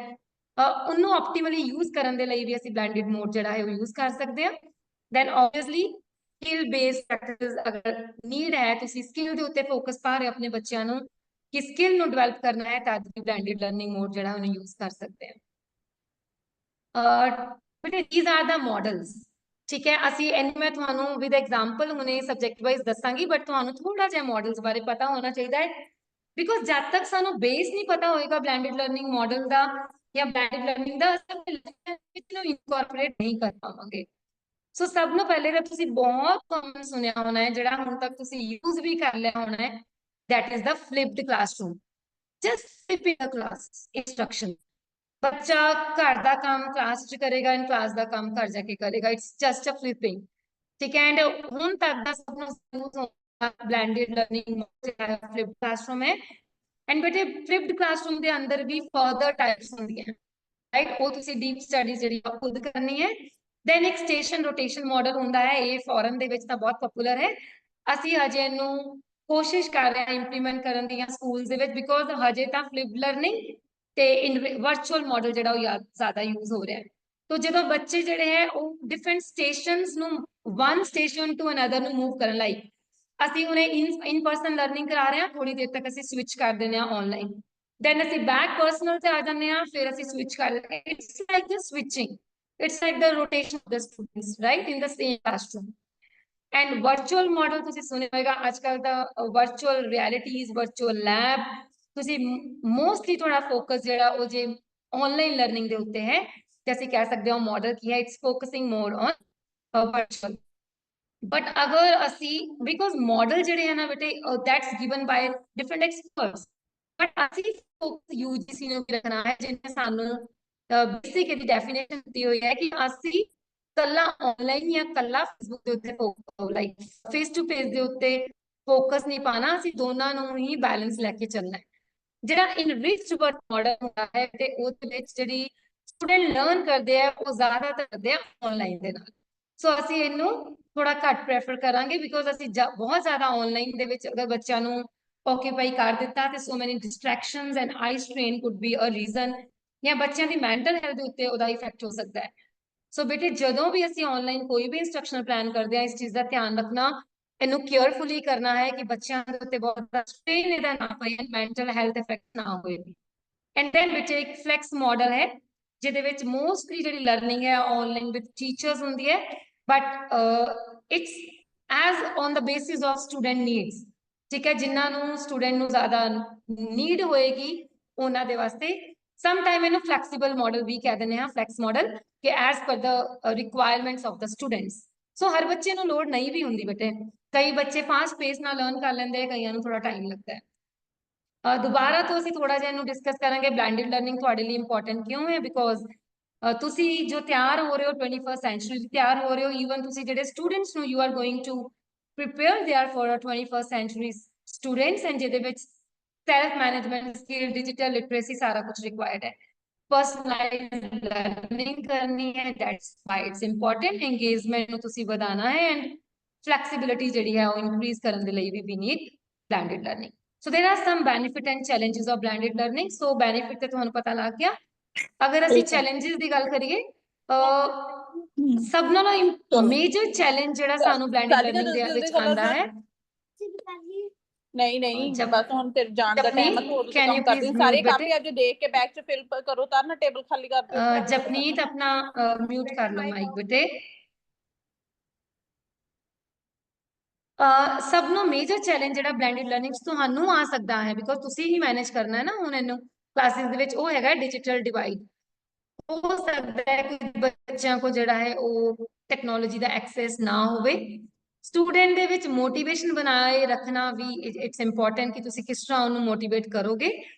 ਉਹਨੂੰ ਆਪਟੀਮਲੀ ਯੂਜ਼ ਕਰਨ ਦੇ ਲਈ ਵੀ ਅਸੀਂ ਬਲੈਂਡਡ ਮੋਡ ਜਿਹੜਾ ਹੈ ਉਹ ਯੂਜ਼ ਕਰ ਸਕਦੇ ਹਾਂ। Then obviously skill based practice ਅਗਰ ਨੀਡ ਹੈ, ਤੁਸੀਂ ਸਕਿੱਲ ਦੇ ਉੱਤੇ ਫੋਕਸ ਪਾ ਰਹੇ ਆਪਣੇ ਬੱਚਿਆਂ ਨੂੰ ਕਿ ਸਕਿੱਲ ਨੂੰ ਡਿਵੈਲਪ ਕਰਨਾ ਹੈ, ਤਾਂ ਤੁਸੀਂ ਬਲੈਂਡਡ ਲਰਨਿੰਗ ਮੋਡ ਜਿਹੜਾ ਉਹਨੂੰ ਯੂਜ਼ ਕਰ ਸਕਦੇ ਹਾਂ। But these are the models, ਠੀਕ ਹੈ। ਅਸੀਂ ਇਹਨੂੰ ਮੈਂ ਤੁਹਾਨੂੰ ਵਿਦ ਐਗਜ਼ਾਮਪਲ ਹੁਣੇ ਸਬਜੈਕਟ ਵਾਈਜ਼ ਦੱਸਾਂਗੀ, ਬਟ ਤੁਹਾਨੂੰ ਥੋੜਾ ਜਿਹਾ ਮੋਡਲਸ ਬਾਰੇ ਪਤਾ ਹੋਣਾ ਚਾਹੀਦਾ ਹੈ, ਬਿਕੋਜ਼ ਜਦ ਤੱਕ ਸਾਨੂੰ ਬੇਸ ਨਹੀਂ ਪਤਾ ਹੋਏਗਾ ਬਲੈਂਡਡ ਲਰਨਿੰਗ ਮਾਡਲ ਦਾ ਜਾਂ ਬਲੈਂਡਡ ਲਰਨਿੰਗ ਦਾ, ਅਸੀਂ ਇਹਨੂੰ ਇਨਕੋਰਪੋਰੇਟ ਨਹੀਂ ਕਰ ਪਾਵਾਂਗੇ। ਸੋ ਸਭ ਨੂੰ ਪਹਿਲੇ ਤਾਂ ਤੁਸੀਂ ਬਹੁਤ ਕਾਮਨ ਸੁਣਿਆ ਹੋਣਾ ਹੈ, ਜਿਹੜਾ ਹੁਣ ਤੱਕ ਤੁਸੀਂ ਯੂਜ਼ ਵੀ ਕਰ ਲਿਆ ਹੋਣਾ ਹੈ, that is the flipped classroom. Just flip in the class instruction. ਬੱਚਾ ਘਰ ਦਾ ਕੰਮ ਕਲਾਸ 'ਚ ਕਰੇਗਾ ਐਂਡ ਕਲਾਸ ਦਾ ਕੰਮ ਘਰ ਜਾ ਕੇ ਕਰੇਗਾ, ਇਟਸ ਜਸਟ ਅ ਫਲਿਪਿੰਗ, ਠੀਕ ਹੈ। ਐਂਡ ਹੁਣ ਤੱਕ ਦਾ ਸਭ ਨੂੰ ਯੂਜ਼ ਹੁੰਦਾ ਬਲੈਂਡਡ ਲਰਨਿੰਗ ਫਲਿਪਡ ਕਲਾਸਰੂਮ ਹੈ। ਐਂਡ ਬੇਟੇ ਫਲਿਪਡ ਕਲਾਸਰੂਮ ਦੇ ਅੰਦਰ ਵੀ ਫਰਦਰ ਟਾਈਪਸ ਹੁੰਦੀਆਂ, ਰਾਈਟ, ਉਹ ਤੁਸੀਂ ਡੀਪ ਸਟੱਡੀ ਜਿਹੜੀ ਆ ਖੁਦ ਕਰਨੀ ਹੈ। ਦੈਨ ਇੱਕ ਸਟੇਸ਼ਨ ਰੋਟੇਸ਼ਨ ਮਾਡਲ ਹੁੰਦਾ ਹੈ, ਇਹ ਫੋਰਨ ਦੇ ਵਿੱਚ ਤਾਂ ਬਹੁਤ ਪਪੂਲਰ ਹੈ, ਅਸੀਂ ਹਜੇ ਇਹਨੂੰ ਕੋਸ਼ਿਸ਼ ਕਰ ਰਹੇ ਹਾਂ ਇੰਪਲੀਮੈਂਟ ਕਰਨ ਦੀ ਸਕੂਲਸ ਦੇ ਵਿੱਚ, ਬਿਕੋਜ਼ ਹਜੇ ਤਾਂ ਫਲਿਪਡ ਲਰਨਿੰਗ ਤੇ ਵਰਚੁਅਲ ਮਾਡਲ ਜਿਹੜਾ ਉਹ ਜ਼ਿਆਦਾ ਯੂਜ਼ ਹੋ ਰਿਹਾ ਹੈ। ਤੋ ਜਦੋਂ ਬੱਚੇ ਜਿਹੜੇ ਹੈ ਉਹ ਡਿਫਰੈਂਟ ਸਟੇਸ਼ਨਸ ਨੂੰ ਵਨ ਸਟੇਸ਼ਨ ਟੂ ਅਨਦਰ ਨੂੰ ਮੂਵ ਕਰਨ ਲਈ, ਅਸੀਂ ਉਹਨੇ ਇਨ ਪਰਸਨ ਲਰਨਿੰਗ ਕਰਾ ਰਹੇ ਹਾਂ, ਥੋੜੀ ਦੇਰ ਤੱਕ ਅਸੀਂ ਸਵਿਚ ਕਰ ਦਿੰਦੇ ਹਾਂ ਆਨਲਾਈਨ, ਦੈਨ ਅਸੀਂ ਬੈਕ ਪਰਸਨਲ ਤੇ ਆ ਜਾਂਦੇ ਹਾਂ, ਫਿਰ ਅਸੀਂ ਸਵਿਚ ਕਰ ਦਿੰਦੇ ਹਾਂ। It's like the switching, it's like the rotation of the students, right, in the same classroom. And virtual model ਤੁਸੀਂ ਸੁਣਿਆ ਹੋਏਗਾ, ਅੱਜ ਕੱਲ੍ਹ ਦਾ ਵਰਚੁਅਲ ਰਿਐਲਿਟੀਜ਼, ਵਰਚੁਅਲ ਲੈਬ, ਤੁਸੀਂ ਮੋਸਟਲੀ ਤੁਹਾਡਾ ਫੋਕਸ ਜਿਹੜਾ ਉਹ ਜੇ ਆਨਲਾਈਨ ਲਰਨਿੰਗ ਦੇ ਉੱਤੇ ਹੈ, ਤੇ ਅਸੀਂ ਕਹਿ ਸਕਦੇ ਹਾਂ ਮਾਡਲ ਕੀ ਹੈ, it's focusing more on virtual. But ਅਗਰ ਅਸੀਂ ਬਿਕੋਜ਼ ਮਾਡਲ ਜਿਹੜੇ ਹੈ ਨਾ ਬੇਟੇ that's given ਬਾय different experts, but ਅਸੀਂ ਫੋਕਸ UGC ਨੂੰ ਰੱਖਣਾ ਹੈ, ਜਿਹਨੇ ਸਾਨੂੰ ਬੇਸਿਕ ਇਹਦੀ ਡੈਫੀਨੇਸ਼ਨ ਦਿੱਤੀ ਹੋਈ ਹੈ ਕਿ ਅਸੀਂ ਕੱਲਾ ਆਨਲਾਈਨ ਜਾਂ ਕੱਲਾ ਫੇਸਬੁੱਕ ਦੇ ਉੱਤੇ ਲਾਈਕ ਫੇਸ ਟੂ ਫੇਸ ਦੇ ਉੱਤੇ ਫੋਕਸ ਨਹੀਂ ਪਾਣਾ, ਅਸੀਂ ਦੋਨਾਂ ਨੂੰ ਹੀ ਬੈਲੈਂਸ ਲੈ ਕੇ ਚੱਲਣਾ ਹੈ। ਜਿਹੜਾ ਇਨਰਿਚਡ ਵਰਕ ਮਾਡਲ ਹੁੰਦਾ ਹੈ ਤੇ ਉਹਦੇ ਵਿੱਚ ਜਿਹੜੀ ਸਟੂਡੈਂਟ ਲਰਨ ਕਰਦੇ ਆ ਉਹ ਜ਼ਿਆਦਾਤਰ ਕਰਦੇ ਆ ਆਨਲਾਈਨ ਦੇ ਨਾਲ। ਸੋ ਅਸੀਂ ਇਹਨੂੰ ਥੋੜਾ ਘੱਟ ਪ੍ਰੈਫਰ ਕਰਾਂਗੇ, ਬਿਕੋਜ਼ ਅਸੀਂ ਬਹੁਤ ਜ਼ਿਆਦਾ ਆਨਲਾਈਨ ਦੇ ਵਿੱਚ ਅਗਰ ਬੱਚਿਆਂ ਨੂੰ ਓਕੂਪਾਈ ਕਰ ਦਿੱਤਾ ਤੇ so many distractions and eye strain could be a reason, ਜਾਂ ਬੱਚਿਆਂ ਦੀ ਮੈਂਟਲ ਹੈਲਥ ਦੇ ਉੱਤੇ ਉਹਦਾ ਇਫੈਕਟ ਹੋ ਸਕਦਾ ਹੈ। ਸੋ ਬੇਟੇ ਜਦੋਂ ਵੀ ਅਸੀਂ ਆਨਲਾਈਨ ਕੋਈ ਵੀ ਇੰਸਟਰਕਸ਼ਨਲ ਪਲਾਨ ਕਰਦੇ ਹਾਂ, ਇਸ ਚੀਜ਼ ਦਾ ਧਿਆਨ ਰੱਖਣਾ, ਇਹਨੂੰ ਕੇਅਰਫੁਲੀ ਕਰਨਾ ਹੈ ਕਿ ਬੱਚਿਆਂ ਦੇ ਉੱਤੇ ਬਹੁਤ ਜ਼ਿਆਦਾ ਸਟ੍ਰੇਨ ਇਹਦਾ ਨਾ ਪਏ, ਮੈਂਟਲ ਹੈਲਥ ਇਫੈਕਟ ਨਾ ਹੋਵੇ। ਐਂਡ ਦੈਨ ਬੇਟੇ ਇੱਕ ਫਲੈਕਸ ਮਾਡਲ ਹੈ, ਜਿਹਦੇ ਵਿੱਚ ਮੋਸਟਲੀ ਜਿਹੜੀ ਲਰਨਿੰਗ ਹੈ ਆਨਲਾਈਨ ਵਿਦ ਟੀਚਰਸ ਹੁੰਦੀ ਹੈ, but it's as on the basis of student needs, ਠੀਕ ਹੈ। ਜਿਨ੍ਹਾਂ ਨੂੰ ਸਟੂਡੈਂਟ ਨੂੰ ਜ਼ਿਆਦਾ ਨੀਡ ਹੋਏਗੀ ਉਹਨਾਂ ਦੇ ਵਾਸਤੇ ਸਮ ਟਾਈਮ ਇਹਨੂੰ ਫਲੈਕਸੀਬਲ ਮਾਡਲ ਵੀ ਕਹਿ ਦਿੰਦੇ ਹਾਂ, ਫਲੈਕਸ ਮਾਡਲ, ਕਿ as per the requirements of the students. So ਹਰ ਬੱਚੇ ਨੂੰ ਲੋੜ ਨਹੀਂ ਵੀ ਹੁੰਦੀ ਬੇਟੇ, ਕਈ ਬੱਚੇ ਫਾਸਟ ਪੇਸ ਨਾਲ ਲਰਨ ਕਰ ਲੈਂਦੇ, ਕਈਆਂ ਨੂੰ ਥੋੜਾ ਟਾਈਮ ਲੱਗਦਾ ਹੈ। ਦੁਬਾਰਾ ਤੋਂ ਅਸੀਂ ਥੋੜਾ ਜਿਹਾ ਇਹਨੂੰ ਡਿਸਕਸ ਕਰਾਂਗੇ ਬਲੈਂਡਡ ਲਰਨਿੰਗ ਤੁਹਾਡੇ ਲਈ ਇੰਪੋਰਟੈਂਟ ਕਿਉਂ ਹੈ, ਬਿਕੋਜ਼ ਤੁਸੀਂ ਜੋ ਤਿਆਰ ਹੋ ਰਹੇ ਹੋ 21st ਸੈਂਚੁਰੀ ਲਈ ਤਿਆਰ ਹੋ ਰਹੇ ਹੋ, ਈਵਨ ਤੁਸੀਂ ਜਿਹੜੇ ਸਟੂਡੈਂਟਸ ਨੂੰ you are going to prepare they are for a 21st century students, and ਜਿਹਦੇ ਵਿੱਚ self management skill, digital literacy ਸਾਰਾ ਕੁਝ required ਹੈ। personalized learning ਕਰਨੀ ਹੈ, that's why it's important, engagement ਨੂੰ ਤੁਸੀਂ ਵਧਾਉਣਾ ਹੈ, and flexibility ਜਿਹੜੀ ਹੈ ਉਹ increase ਕਰਨ ਦੇ ਲਈ ਵੀ we need blended learning. So there are some benefit and challenges of blended learning. So benefit ਤੇ ਤੁਹਾਨੂੰ ਪਤਾ ਲੱਗ ਗਿਆ। ਅਗਰ ਅਸੀਂ challenges ਦੀ ਗੱਲ ਕਰੀਏ, ਸਭ ਨਾਲੋਂ ਮੇਜਰ ਚੈਲੰਜ ਜਿਹੜਾ ਸਾਨੂੰ ਬਲੈਂਡਡ ਲਰਨਿੰਗ ਦੇ ਵਿੱਚ ਆਂਦਾ ਹੈ ਨਹੀਂ ਜਬ- ਬਸ ਹੁਣ ਤੇ ਜਾਣ ਦਾ ਜਪਨੀਤ, ਟਾਈਮ ਹੈ ਥੋੜਾ can ਕੰਮ you ਕਰਦੀ please ਸਾਰੇ mute ਕਾਪੀ ਬੇਟੇ? ਅੱਜ ਦੇਖ ਕੇ ਬੈਗ ਚ ਫਿਲ ਕਰੋ ਤਾਂ ਨਾ ਟੇਬਲ ਖਾਲੀ ਕਰ ਦਿਓ ਜਪਨੀਤ ਆਪਣਾ ਮਿਊਟ ਕਰ ਲਓ ਮਾਈਕ ਬੇਟੇ। ਸਭ ਨੂੰ ਮੇਜਰ ਚੈਲੰਜ ਜਿਹੜਾ ਬਲੈਂਡਡ ਲਰਨਿੰਗ ਤੁਹਾਨੂੰ ਆ ਸਕਦਾ ਹੈ ਬਿਕੋਜ਼ ਤੁਸੀਂ ਹੀ ਮੈਨੇਜ ਕਰਨਾ ਹੈ ਨਾ ਹੁਣ ਇਹਨੂੰ ਕਲਾਸਿਸ ਦੇ ਵਿੱਚ, ਉਹ ਹੈਗਾ ਡਿਜੀਟਲ ਡਿਵਾਈਡ। ਹੋ ਸਕਦਾ ਹੈ ਕਿ ਬੱਚਿਆਂ ਕੋ ਜਿਹੜਾ ਹੈ ਉਹ ਟੈਕਨੋਲੋਜੀ ਦਾ ਐਕਸੈਸ ਨਾ ਹੋਵੇ। ਸਟੂਡੈਂਟ ਦੇ ਵਿੱਚ ਮੋਟੀਵੇਸ਼ਨ ਬਣਾਏ ਰੱਖਣਾ ਵੀ ਇਟਸ ਇੰਪੋਰਟੈਂਟ ਕਿ ਤੁਸੀਂ ਕਿਸ ਤਰ੍ਹਾਂ ਉਹਨੂੰ ਮੋਟੀਵੇਟ ਕਰੋਗੇ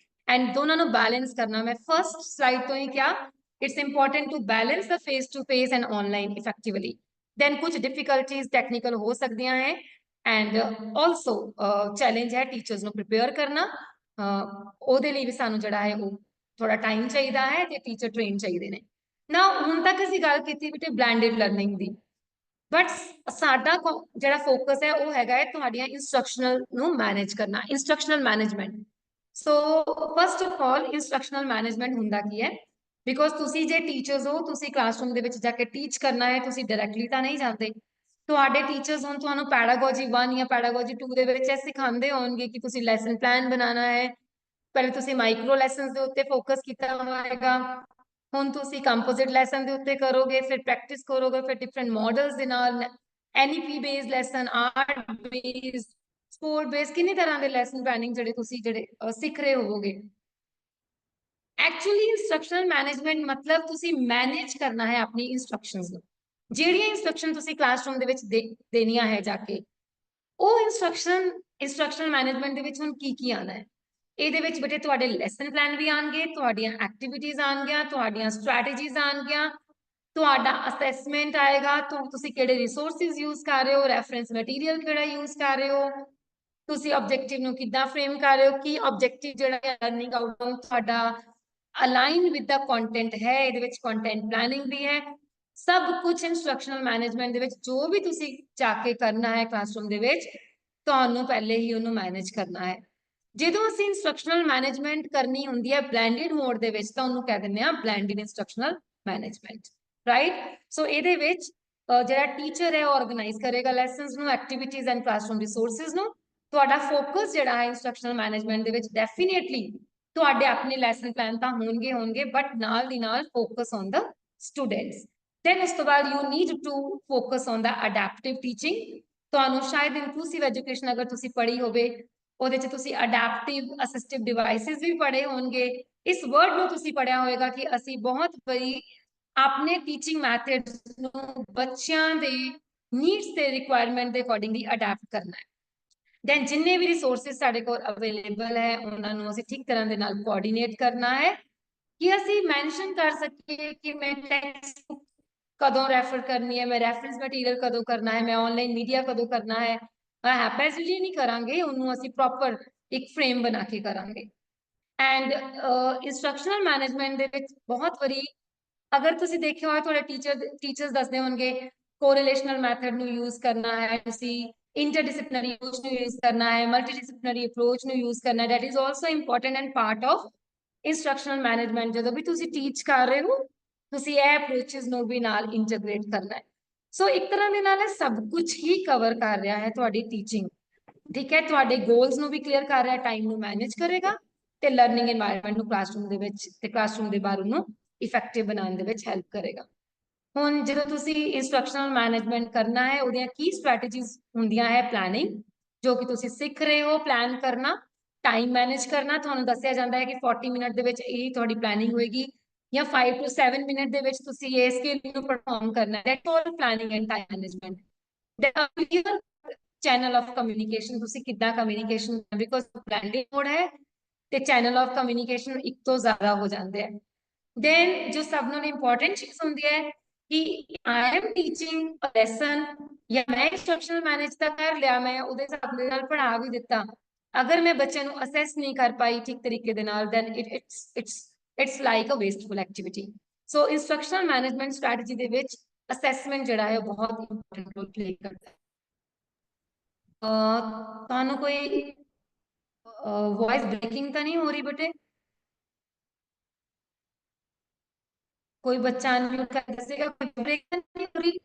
ਐਂਡ ਦੋਨਾਂ ਨੂੰ ਬੈਲੈਂਸ ਕਰਨਾ। ਮੈਂ ਫਰਸਟ ਸਲਾਈਡ ਤੋਂ ਹੀ ਕਿਹਾ it's important to balance the face to face and online effectively. Then ਕੁਝ ਡਿਫਿਕਲਟੀਜ਼ ਟੈਕਨੀਕਲ ਹੋ ਸਕਦੀਆਂ ਹੈ ਐਂਡ ਆਲਸੋ ਚੈਲੰਜ ਹੈ ਟੀਚਰਸ ਨੂੰ ਪ੍ਰਿਪੇਅਰ ਕਰਨਾ। ਉਹਦੇ ਲਈ ਵੀ ਸਾਨੂੰ ਜਿਹੜਾ ਹੈ ਉਹ ਥੋੜਾ ਟਾਈਮ ਚਾਹੀਦਾ ਹੈ ਤੇ ਟੀਚਰ ਟ੍ਰੇਨ ਚਾਹੀਦੇ ਨੇ ਨਾ। ਹੁਣ ਤੱਕ ਅਸੀਂ ਗੱਲ ਕੀਤੀ ਬੇਟੇ ਬਲੈਂਡਡ ਲਰਨਿੰਗ ਦੀ, ਬਟ ਸਾਡਾ ਜਿਹੜਾ ਫੋਕਸ ਹੈ ਉਹ ਹੈਗਾ ਹੈ ਤੁਹਾਡੀਆਂ ਇੰਸਟਰਕਸ਼ਨਲ ਨੂੰ ਮੈਨੇਜ ਕਰਨਾ, instructional management. So first of all instructional management ਹੁੰਦਾ ਕੀ ਹੈ, ਬਿਕੋਜ਼ ਤੁਸੀਂ ਜੇ ਟੀਚਰਸ ਹੋ, ਤੁਸੀਂ ਕਲਾਸਰੂਮ ਦੇ ਵਿੱਚ ਜਾ ਕੇ ਟੀਚ ਕਰਨਾ ਹੈ, ਤੁਸੀਂ ਡਾਇਰੈਕਟਲੀ ਤਾਂ ਨਹੀਂ ਜਾਂਦੇ। ਤੁਹਾਡੇ ਟੀਚਰਸ ਹੁਣ ਤੁਹਾਨੂੰ ਪੈਡਾਗੋਜੀ 1 ਜਾਂ ਪੈਡਾਗੋਜੀ 2 ਦੇ ਵਿੱਚ ਇਹ ਸਿਖਾਉਂਦੇ ਹੋਣਗੇ ਕਿ ਤੁਸੀਂ ਲੈਸਨ ਪਲਾਨ ਬਣਾਉਣਾ ਹੈ। ਪਹਿਲੇ ਤੁਸੀਂ ਮਾਈਕਰੋ ਲੈਸਨਸ ਦੇ ਉੱਤੇ ਫੋਕਸ ਕੀਤਾ ਹੋਏਗਾ, ਹੁਣ ਤੁਸੀਂ ਕੰਪੋਜ਼ਿਟ ਲੈਸਨ ਦੇ ਉੱਤੇ ਕਰੋਗੇ, ਫਿਰ ਪ੍ਰੈਕਟਿਸ ਕਰੋਗੇ, ਫਿਰ ਡਿਫਰੈਂਟ ਮਾਡਲਸ ਦੇ ਨਾਲ NEP based lesson, art based, support based, ਕਿੰਨੀ ਤਰ੍ਹਾਂ ਦੇ ਲੈਸਨ ਪਲਾਨਿੰਗ ਜਿਹੜੇ ਤੁਸੀਂ ਸਿੱਖ ਰਹੇ ਹੋਵੋਗੇ। ਐਕਚੁਅਲੀ ਇੰਸਟਰਕਸ਼ਨਲ ਮੈਨੇਜਮੈਂਟ ਮਤਲਬ ਤੁਸੀਂ ਮੈਨੇਜ ਕਰਨਾ ਹੈ ਆਪਣੀ ਇੰਸਟਰਕਸ਼ਨਸ ਨੂੰ। ਜਿਹੜੀਆਂ ਇੰਸਟਰਕਸ਼ਨ ਤੁਸੀਂ ਕਲਾਸਰੂਮ ਦੇ ਵਿੱਚ ਦੇਣੀਆਂ ਹੈ ਜਾ ਕੇ, ਉਹ ਇੰਸਟਰਕਸ਼ਨਲ ਮੈਨੇਜਮੈਂਟ ਦੇ ਵਿੱਚ ਹੁਣ ਕੀ ਆਉਣਾ ਹੈ। ਇਹਦੇ ਵਿੱਚ ਬੇਟੇ ਤੁਹਾਡੇ ਲੈਸਨ ਪਲਾਨ ਵੀ ਆਉਣਗੇ, ਤੁਹਾਡੀਆਂ ਐਕਟੀਵਿਟੀਜ਼ ਆਉਣਗੀਆਂ, ਤੁਹਾਡੀਆਂ ਸਟ੍ਰੈਟੇਜੀਜ਼ ਆਉਣਗੀਆਂ, ਤੁਹਾਡਾ ਅਸੈਸਮੈਂਟ ਆਏਗਾ, ਤੁਸੀਂ ਕਿਹੜੇ ਰਿਸੋਰਸਿਸ ਯੂਜ਼ ਕਰ ਰਹੇ ਹੋ, ਰੈਫਰੈਂਸ ਮਟੀਰੀਅਲ ਕਿਹੜਾ ਯੂਜ਼ ਕਰ ਰਹੇ ਹੋ, ਤੁਸੀਂ ਆਬਜੈਕਟਿਵ ਨੂੰ ਕਿੱਦਾਂ ਫਰੇਮ ਕਰ ਰਹੇ ਹੋ, ਕੀ ਆਬਜੈਕਟਿਵ ਜਿਹੜਾ ਹੈ ਲਰਨਿੰਗ ਆਊਟਕਮ ਤੁਹਾਡਾ ਅਲਾਈਨ ਵਿਦ ਦਾ ਕੰਟੈਂਟ ਹੈ, ਇਹਦੇ ਵਿੱਚ ਕੰਟੈਂਟ ਪਲਾਨਿੰਗ ਵੀ ਹੈ। ਸਭ ਕੁਝ ਇੰਸਟਰਕਸ਼ਨਲ ਮੈਨੇਜਮੈਂਟ ਦੇ ਵਿੱਚ ਜੋ ਵੀ ਤੁਸੀਂ ਜਾ ਕੇ ਕਰਨਾ ਹੈ ਕਲਾਸਰੂਮ ਦੇ ਵਿੱਚ, ਤੁਹਾਨੂੰ ਪਹਿਲੇ ਹੀ ਉਹਨੂੰ ਮੈਨੇਜ ਕਰਨਾ ਹੈ। ਜਦੋਂ ਅਸੀਂ ਇੰਸਟਰਕਸ਼ਨਲ ਮੈਨੇਜਮੈਂਟ ਕਰਨੀ ਹੁੰਦੀ ਹੈ ਬਲੈਂਡਡ ਮੋਡ ਦੇ ਵਿੱਚ, ਤਾਂ ਉਹਨੂੰ ਕਹਿ ਦਿੰਦੇ ਆ ਬਲੈਂਡਡ ਇੰਸਟਰਕਸ਼ਨਲ ਮੈਨੇਜਮੈਂਟ, ਰਾਈਟ। ਸੋ ਇਹਦੇ ਵਿੱਚ ਜਿਹੜਾ ਟੀਚਰ ਹੈ ਉਹ ਆਰਗੇਨਾਈਜ਼ ਕਰੇਗਾ ਲੈਸਨਸ ਨੂੰ, ਐਕਟੀਵਿਟੀਜ਼ ਐਂਡ ਕਲਾਸਰੂਮ ਰਿਸੋਰਸਿਸ ਨੂੰ। ਤੁਹਾਡਾ ਫੋਕਸ ਜਿਹੜਾ ਹੈ ਇੰਸਟਰਕਸ਼ਨਲ ਮੈਨੇਜਮੈਂਟ ਦੇ ਵਿੱਚ ਡੈਫੀਨੇਟਲੀ ਤੁਹਾਡੇ ਆਪਣੇ ਲੈਸਨ ਪਲਾਨ ਤਾਂ ਹੋਣਗੇ, ਬਟ ਨਾਲ ਦੀ ਨਾਲ focus on the students. Then ਉਸ ਤੋਂ ਬਾਅਦ you need to focus on the adaptive teaching. ਤੁਹਾਨੂੰ ਸ਼ਾਇਦ ਇਨਕਲੂਸਿਵ ਐਜੂਕੇਸ਼ਨ ਅਗਰ ਤੁਸੀਂ ਪੜ੍ਹੀ ਹੋਵੇ, ਉਹਦੇ 'ਚ ਤੁਸੀਂ ਅਡੈਪਟਿਵ ਅਸਿਸਟਿਵ ਡਿਵਾਈਸਿਸ ਵੀ ਪੜ੍ਹੇ ਹੋਣਗੇ। ਇਸ ਵਰਡ ਨੂੰ ਤੁਸੀਂ ਪੜ੍ਹਿਆ ਹੋਏਗਾ ਕਿ ਅਸੀਂ ਬਹੁਤ ਵਾਰੀ ਆਪਣੇ ਟੀਚਿੰਗ ਮੈਥਡਸ ਨੂੰ ਬੱਚਿਆਂ ਦੇ ਨੀਡਸ ਤੇ ਰਿਕੁਆਇਰਮੈਂਟ ਦੇ ਅਕੋਰਡਿੰਗਲੀ ਅਡੈਪਟ ਕਰਨਾ ਹੈ। ਦੈਨ ਜਿੰਨੇ ਵੀ ਰਿਸੋਰਸਿਸ ਸਾਡੇ ਕੋਲ ਅਵੇਲੇਬਲ ਹੈ ਉਹਨਾਂ ਨੂੰ ਅਸੀਂ ਠੀਕ ਤਰ੍ਹਾਂ ਦੇ ਨਾਲ ਕੋਆਰਡੀਨੇਟ ਕਰਨਾ ਹੈ ਕਿ ਅਸੀਂ ਮੈਂਸ਼ਨ ਕਰ ਸਕੀਏ ਕਿ ਮੈਂ ਟੈਕਸਟ ਬੁੱਕ ਕਦੋਂ ਰੈਫਰ ਕਰਨੀ ਹੈ, ਮੈਂ ਰੈਫਰੈਂਸ ਮਟੀਰੀਅਲ ਕਦੋਂ ਕਰਨਾ ਹੈ, ਮੈਂ ਆਨਲਾਈਨ ਮੀਡੀਆ ਕਦੋਂ ਕਰਨਾ ਹੈ। ਹੈਪੈਸਲੀ ਨਹੀਂ ਕਰਾਂਗੇ, ਉਹਨੂੰ ਅਸੀਂ ਪ੍ਰੋਪਰ ਇੱਕ ਫਰੇਮ ਬਣਾ ਕੇ ਕਰਾਂਗੇ। ਐਂਡ ਇੰਸਟਰਕਸ਼ਨਲ ਮੈਨੇਜਮੈਂਟ ਦੇ ਵਿੱਚ ਬਹੁਤ ਵਾਰੀ ਅਗਰ ਤੁਸੀਂ ਦੇਖਿਆ ਹੋਇਆ ਤੁਹਾਡੇ ਟੀਚਰਸ ਦੱਸਦੇ ਹੋਣਗੇ ਕੋਰਿਲੇਸ਼ਨਲ ਮੈਥਡ ਨੂੰ ਯੂਜ਼ ਕਰਨਾ ਹੈ, ਤੁਸੀਂ ਇੰਟਰਡਿਸਪਲਿਨਰੀ ਅਪਰੋਚ ਨੂੰ ਯੂਜ਼ ਕਰਨਾ ਹੈ, ਮਲਟੀਡਿਸਪਲਿਨਰੀ ਅਪਰੋਚ ਨੂੰ ਯੂਜ਼ ਕਰਨਾ ਹੈ। That is also important and part of instructional management. ਜਦੋਂ ਵੀ ਤੁਸੀਂ ਟੀਚ ਕਰ ਰਹੇ ਹੋ ਤੁਸੀਂ ਇਹ ਅਪਰੋਚਸ ਨੂੰ ਵੀ ਨਾਲ ਇੰਟੀਗ੍ਰੇਟ ਕਰਨਾ ਹੈ। ਸੋ ਇੱਕ ਤਰ੍ਹਾਂ ਦੇ ਨਾਲ ਇਹ ਸਭ ਕੁਝ ਹੀ ਕਵਰ ਕਰ ਰਿਹਾ ਹੈ ਤੁਹਾਡੀ ਟੀਚਿੰਗ, ਠੀਕ ਹੈ। ਤੁਹਾਡੇ ਗੋਲਸ ਨੂੰ ਵੀ ਕਲੀਅਰ ਕਰ ਰਿਹਾ, ਟਾਈਮ ਨੂੰ ਮੈਨੇਜ ਕਰੇਗਾ ਤੇ ਲਰਨਿੰਗ এনवायरमेंट ਨੂੰ ਕਲਾਸਰੂਮ ਦੇ ਵਿੱਚ ਤੇ ਕਲਾਸਰੂਮ ਦੇ ਬਾਹਰ ਨੂੰ ਇਫੈਕਟਿਵ ਬਣਾਉਣ ਦੇ ਵਿੱਚ ਹੈਲਪ ਕਰੇਗਾ। ਹੁਣ ਜਦੋਂ ਤੁਸੀਂ ਇੰਸਟਰਕਸ਼ਨਲ ਮੈਨੇਜਮੈਂਟ ਕਰਨਾ ਹੈ, ਉਹਦੀਆਂ ਕੀ ਸਟ੍ਰੈਟੇਜੀਜ਼ ਹੁੰਦੀਆਂ ਹੈ, ਪਲਾਨਿੰਗ ਜੋ ਕਿ ਤੁਸੀਂ ਸਿੱਖ ਰਹੇ ਹੋ, ਪਲਾਨ ਕਰਨਾ, ਟਾਈਮ ਮੈਨੇਜ ਕਰਨਾ। ਤੁਹਾਨੂੰ ਦੱਸਿਆ ਜਾਂਦਾ ਹੈ ਕਿ 40 ਮਿੰਟ ਦੇ ਵਿੱਚ ਇਹ ਤੁਹਾਡੀ ਪਲਾਨਿੰਗ ਹੋਏਗੀ ਜਾਂ 5 to 7 ਮਿੰਟ ਦੇ ਵਿੱਚ ਤੁਸੀਂ ਇਹ ਸਕਿੱਲ ਨੂੰ ਪਰਫਾਰਮ ਕਰਨਾ ਹੈ। That all planning end time management. Channel of communication, ਤੁਸੀਂ ਕਿੱਦਾਂ ਕਮਿਊਨੀਕੇਸ਼ਨ, ਬਿਕੋਜ਼ ਬਲੈਂਡਡ ਮੋਡ ਹੈ ਤੇ ਚੈਨਲ ਆਫ ਕਮਿਊਨੀਕੇਸ਼ਨ ਇੱਕ ਤੋਂ ਜ਼ਿਆਦਾ ਹੋ ਜਾਂਦੇ ਆ। ਦੈਨ ਜੋ ਸਭ ਨਾਲੋਂ ਇੰਪੋਰਟੈਂਟ ਚੀਜ਼ ਹੁੰਦੀ ਹੈ ਕਿ I am teaching a lesson ਜਾਂ ਮੈਂ ਇੰਸਟਰਕਸ਼ਨਲ ਮੈਨੇਜ ਤਾਂ ਕਰ ਲਿਆ, ਮੈਂ ਉਹਦੇ ਹਿਸਾਬ ਦੇ ਨਾਲ ਪੜ੍ਹਾ ਵੀ ਦਿੱਤਾ, ਅਗਰ ਮੈਂ ਬੱਚਿਆਂ ਨੂੰ ਅਸੈਸ ਨਹੀਂ ਕਰ ਪਾਈ ਠੀਕ ਤਰੀਕੇ ਦੇ ਨਾਲ, then it's like a wasteful activity. So instructional management strategy ਦੇ ਵਿੱਚ ਅਸੈਸਮੈਂਟ ਜਿਹੜਾ ਹੈ ਉਹ ਬਹੁਤ ਇੰਪੋਰਟੈਂਟ ਰੋਲ ਪਲੇ ਕਰਦਾ ਹੈ। ਤੁਹਾਨੂੰ ਕੋਈ ਵੌਇਸ ਬ੍ਰੇਕਿੰਗ ਤਾਂ ਨਹੀਂ ਹੋ ਰਹੀ ਬੇਟੇ? कोई बच्चा अनम्यूट कर दसेगा, कोई ब्रेक नहीं हो रही,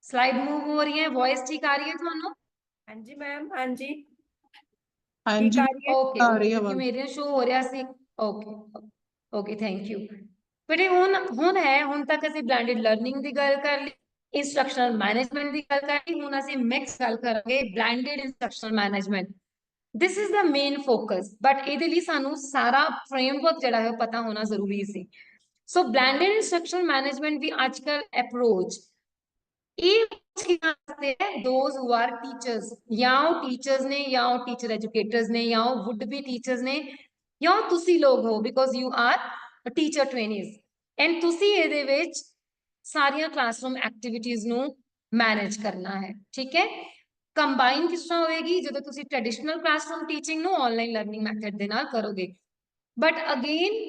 स्लाइड मूव हो रही है, वॉइस ठीक आ रही है ਤੁਹਾਨੂੰ? हाँ जी मैम, हाँ जी हाँ ठीक जी आ रही है। ओके आ रही है क्योंकि आवाज। मेरे शो हो ਰਿਹਾ ਸੀ। ओके ओके थैंक यू ਬੇਟੇ। ਹੁਣ ਤੱਕ ਅਸੀਂ ਬਲੈਂਡਡ ਲਰਨਿੰਗ ਦੀ ਗੱਲ ਕਰ ਲਈ, ਇੰਸਟਰਕਸ਼ਨਲ ਮੈਨੇਜਮੈਂਟ ਦੀ ਗੱਲ ਕਰ ਲਈ, ਹੁਣ ਅਸੀਂ ਮਿਕਸ ਗੱਲ ਕਰਾਂਗੇ blended instructional management. This is the main focus, but ਇਹਦੇ ਲਈ ਸਾਨੂੰ ਸਾਰਾ ਫਰੇਮਵਰਕ ਜਿਹੜਾ ਹੈ ਉਹ ਪਤਾ ਹੋਣਾ ਜ਼ਰੂਰੀ ਸੀ। ਸੋ ਬਲੈਂਡਡ ਇੰਸਟਰਕਸ਼ਨਲ ਮੈਨੇਜਮੈਂਟ ਦੀ ਅੱਜਕੱਲ ਅਪਰੋਚ ਇਹ those who are teachers, ਜਾਂ ਉਹ teachers ਨੇ, ਜਾਂ ਉਹ teacher educators ਨੇ, ਜਾਂ ਉਹ would be teachers ਨੇ, ਜਾਂ ਉਹ ਤੁਸੀਂ ਲੋਕ ਹੋ, because you are teacher trainees and ਤੁਸੀਂ ਇਹਦੇ ਵਿੱਚ ਸਾਰੀਆਂ ਕਲਾਸਰੂਮ ਐਕਟੀਵਿਟੀਜ਼ ਨੂੰ ਮੈਨੇਜ ਕਰਨਾ ਹੈ। ਠੀਕ ਹੈ, ਕੰਬਾਈਨ ਕਿਸ ਤਰ੍ਹਾਂ ਹੋਏਗੀ? ਜਦੋਂ ਤੁਸੀਂ ਟ੍ਰੈਡੀਸ਼ਨਲ ਕਲਾਸਰੂਮ ਟੀਚਿੰਗ ਨੂੰ ਆਨਲਾਈਨ ਲਰਨਿੰਗ ਮੈਥਡ ਦੇ ਨਾਲ ਕਰੋਗੇ, but again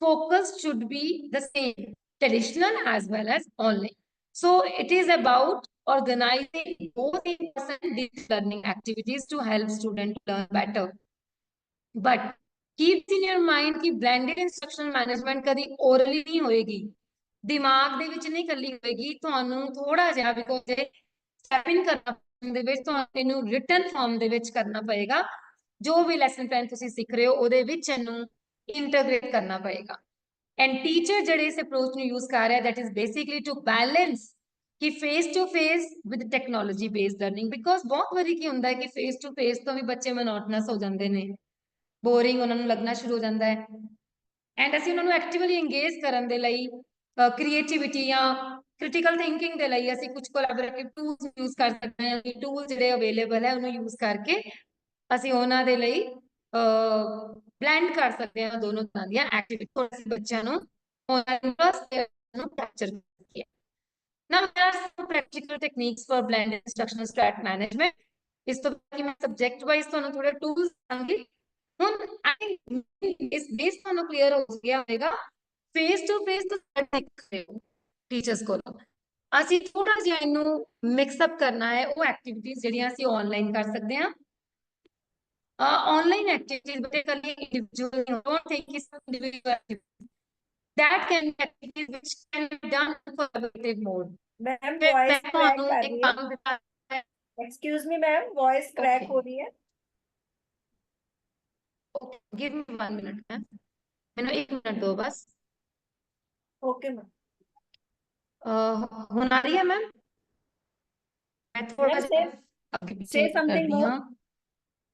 focus should be the same, traditional as well as online. So it is about organizing both in-person and digital learning activities to help students learn better. But keep in your mind कि blended instructional management कदी orally नहीं होएगी, दिमाग ਦੇ ਵਿੱਚ ਨਹੀਂ ਕੱਲੀ ਹੋਏਗੀ, ਤੁਹਾਨੂੰ ਥੋੜਾ ਜਿਹਾ because ਇਹ step in ਕਰਨਾ ਦੇ ਵਿੱਚ ਤੁਹਾਨੂੰ ਇਹਨੂੰ written form ਦੇ ਵਿੱਚ ਕਰਨਾ ਪਏਗਾ। ਜੋ ਵੀ ਲੈਸਨ ਪਲਾਨ ਤੁਸੀਂ ਸਿੱਖ ਰਹੇ ਹੋ ਉਹਦੇ ਵਿੱਚ ਇਹਨੂੰ ਇੰਟੀਗ੍ਰੇਟ ਕਰਨਾ ਪਏਗਾ। ਐਂਡ ਟੀਚਰ ਜਿਹੜੇ ਇਸ ਅਪਰੋਚ ਨੂੰ ਯੂਜ਼ ਕਰ ਰਿਹਾ, that is basically to balance ਕਿ face to face with technology based learning, because ਬਹੁਤ ਵਾਰੀ ਕੀ ਹੁੰਦਾ ਹੈ ਕਿ ਫੇਸ ਟੂ ਫੇਸ ਤੋਂ ਵੀ ਬੱਚੇ ਮੋਨੋਟਨਸ ਹੋ ਜਾਂਦੇ ਨੇ, ਬੋਰਿੰਗ ਉਹਨਾਂ ਨੂੰ ਲੱਗਣਾ ਸ਼ੁਰੂ ਹੋ ਜਾਂਦਾ ਹੈ। ਐਂਡ ਅਸੀਂ ਉਹਨਾਂ ਨੂੰ ਐਕਟਿਵਲੀ ਇੰਗੇਜ ਕਰਨ ਦੇ ਲਈ ਕ੍ਰੀਏਟੀਵਿਟੀ ਜਾਂ ਕ੍ਰਿਟੀਕਲ ਥਿੰਕਿੰਗ ਦੇ ਲਈ ਅਸੀਂ ਕੁਝ ਕੋਲੈਬੋਰੇਟਿਵ ਟੂਲਸ ਯੂਜ਼ ਕਰ ਸਕਦੇ ਹਾਂ। ਟੂਲ ਜਿਹੜੇ ਅਵੇਲੇਬਲ ਹੈ ਉਹਨੂੰ ਯੂਜ਼ ਕਰਕੇ ਅਸੀਂ ਉਹਨਾਂ ਦੇ ਲਈ ਬਲੈਂਡ ਕਰ ਸਕਦੇ ਹਾਂ ਦੋਨੋਂ ਤਰ੍ਹਾਂ ਦੀਆਂ ਐਕਟੀਵਿਟੀ, ਬੱਚਿਆਂ ਨੂੰ ਉਹਨਾਂ ਨੂੰ ਕੈਪਚਰ ਕਰੀਏ। Now there are some practical techniques for blended instructional strat management. ਇਸ ਤੋਂ ਬਾਅਦ ਮੈਂ ਸਬਜੈਕਟ ਵਾਈਜ਼ ਤੁਹਾਨੂੰ ਥੋੜੇ ਟੂਲਸ ਦਾਂਗੀ। ਹੁਣ ਇਸ ਬੇਸ ਤੁਹਾਨੂੰ ਕਲੀਅਰ ਹੋ ਗਿਆ ਹੋਵੇਗਾ ਫੇਸ ਟੂ ਫੇਸ ਤੋਂ ਟੀਚਰਸ ਕੋਲੋਂ ਅਸੀਂ ਥੋੜਾ ਜਿਹਾ ਇਹਨੂੰ ਮਿਕਸ ਅਪ ਕਰਨਾ ਹੈ। ਉਹ ਐਕਟੀਵਿਟੀਜ਼ ਜਿਹੜੀਆਂ ਅਸੀਂ ਆਨਲਾਈਨ ਕਰ ਸਕਦੇ ਹਾਂ। Online activities, particularly individual, don't think it's individual activities. That can be activities which can be done in collaborative mode. Ma'am voice crack कर रही है। है। Excuse me ma'am, voice crack हो रही है। Okay, give me 1 minute, ma'am. मैंने 1 minute दो बस। Okay ma'am. होना आ रही है मैम? मैं थोड़ा say something more.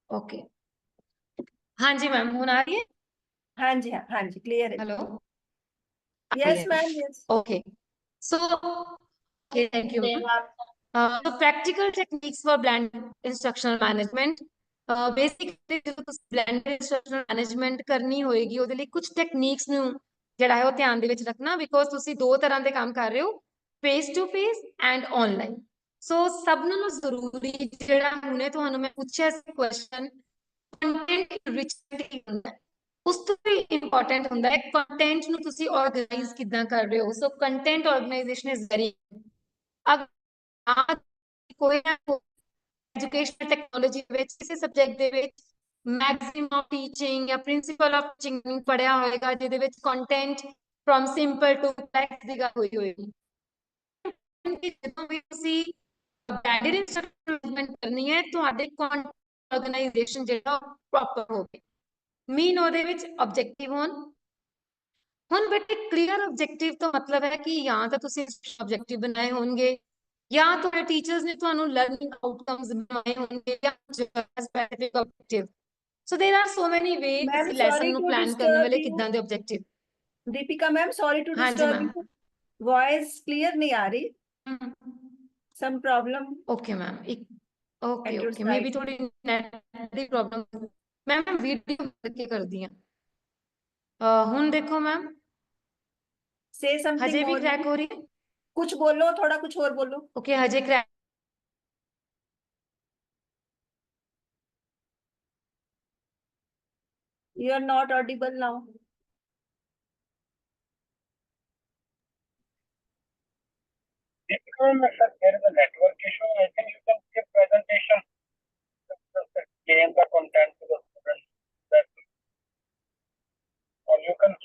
ओके, हाँ जी मैम, होना आ रही है? हाँ जी, हाँ जी, क्लियर है। Hello. Yes ma'am, yes. Okay, so okay, thank you. So practical techniques for blended instructional management. Basically ਜਦੋਂ ਤੁਸੀਂ blended instructional management ਕਰਨੀ ਹੋਏਗੀ ਉਹਦੇ ਲਈ ਕੁਝ ਟੈਕਨੀਕਸ ਨੂੰ ਜਿਹੜਾ ਹੈ ਉਹ ਧਿਆਨ ਦੇ ਵਿੱਚ ਰੱਖਣਾ, ਬਿਕੋਜ਼ ਤੁਸੀਂ ਦੋ ਤਰ੍ਹਾਂ ਦੇ ਕੰਮ ਕਰ ਰਹੇ ਹੋ, face to face and online. So ਸਭ ਨਾਲੋਂ ਜ਼ਰੂਰੀ ਜਿਹੜਾ ਹੁਣੇ ਤੁਹਾਨੂੰ ਮੈਂ ਪੁੱਛਿਆ ਸੀ ਕੁਐਸਚਨ, ਕੰਟੈਂਟ ਰਿਚਿਟੀ ਹੁੰਦਾ ਹੈ, ਉਸ ਤੋਂ ਵੀ ਇੰਪੋਰਟੈਂਟ ਹੁੰਦਾ ਹੈ ਕੰਟੈਂਟ ਨੂੰ ਤੁਸੀਂ ਆਰਗੇਨਾਈਜ਼ ਕਿੱਦਾਂ ਕਰ ਰਹੇ ਹੋ। So content organization is very ਕੋਈ ਨਾ ਐਜੂਕੇਸ਼ਨ ਟੈਕਨੋਲੋਜੀ ਵਿੱਚ ਕਿਸੇ ਸਬਜੈਕਟ ਦੇ ਵਿੱਚ ਮੈਗਜ਼ੀਮ ਆਫ ਟੀਚਿੰਗ ਜਾਂ ਪ੍ਰਿੰਸੀਪਲ ਆਫ ਟੀਚਿੰਗ ਪੜਿਆ ਹੋਏਗਾ, ਜਿਹਦੇ ਵਿੱਚ content from simple to complex ਦੀ ਗੱਲ ਹੋਈ ਹੋਏਗੀ। ਜਦੋਂ ਵੀ ਤੁਸੀਂ ਬਲੈਂਡਡ ਇੰਸਟਰਕਸ਼ਨਲ ਮੈਨੇਜਮੈਂਟ ਕਰਨੀ ਹੈ, ਤੁਹਾਡੇ ਕੰਟੈਂਟ ਆਰਗੇਨਾਈਜੇਸ਼ਨ ਜਿਹੜਾ ਪ੍ਰੋਪਰ ਹੋਵੇ, ਮੀਨ ਉਹਦੇ ਵਿੱਚ ਆਬਜੈਕਟਿਵ ਹੋਣ। ਹੁਣ ਬੇਟੇ ਕਲੀਅਰ ਆਬਜੈਕਟਿਵ ਤੋਂ ਮਤਲਬ ਹੈ ਕਿ ਜਾਂ ਤਾਂ ਤੁਸੀਂ ਆਬਜੈਕਟਿਵ ਬਣਾਏ ਹੋਣਗੇ, ਜਾਂ ਤੁਹਾਡੇ ਟੀਚਰਸ ਨੇ ਤੁਹਾਨੂੰ ਲਰਨਿੰਗ ਆਊਟਕਮਸ ਬਣਾਏ ਹੋਣਗੇ, ਜਾਂ specific objective. So there are so many ways ma'am ਤੁਸੀਂ ਲੈਸਨ सॉरी ਨੂੰ टू ਪਲਾਨ ਕਰਨ ਵੇਲੇ डिस्टर्ब ਕਿੱਦਾਂ यू। ਦੇ objective. Deepika ma'am, sorry to हाँ जी disturb ma'am. You, voice clear नहीं आ रही, सम प्रॉब्लम ओके मैम, एक okay at your okay, maybe side. थोड़ी नेट ਦੀ ਪ੍ਰੋਬਲਮ। मैम ਵੀਡੀਓ ਕਰਕੇ ਕਰਦੀ ਹਾਂ। ਹੁਣ ਦੇਖੋ ਮੈਮ, Say something ਹਜੇ ਵੀ more. ਕ੍ਰੈਕ ਹੋ ਰਹੀ ਹੈ? कुछ बोलो, थोड़ा कुछ और बोलो। ओके, हजे crack. You are not audible now. There is a network issue. I think you can give presentation, change the content to the students, or you can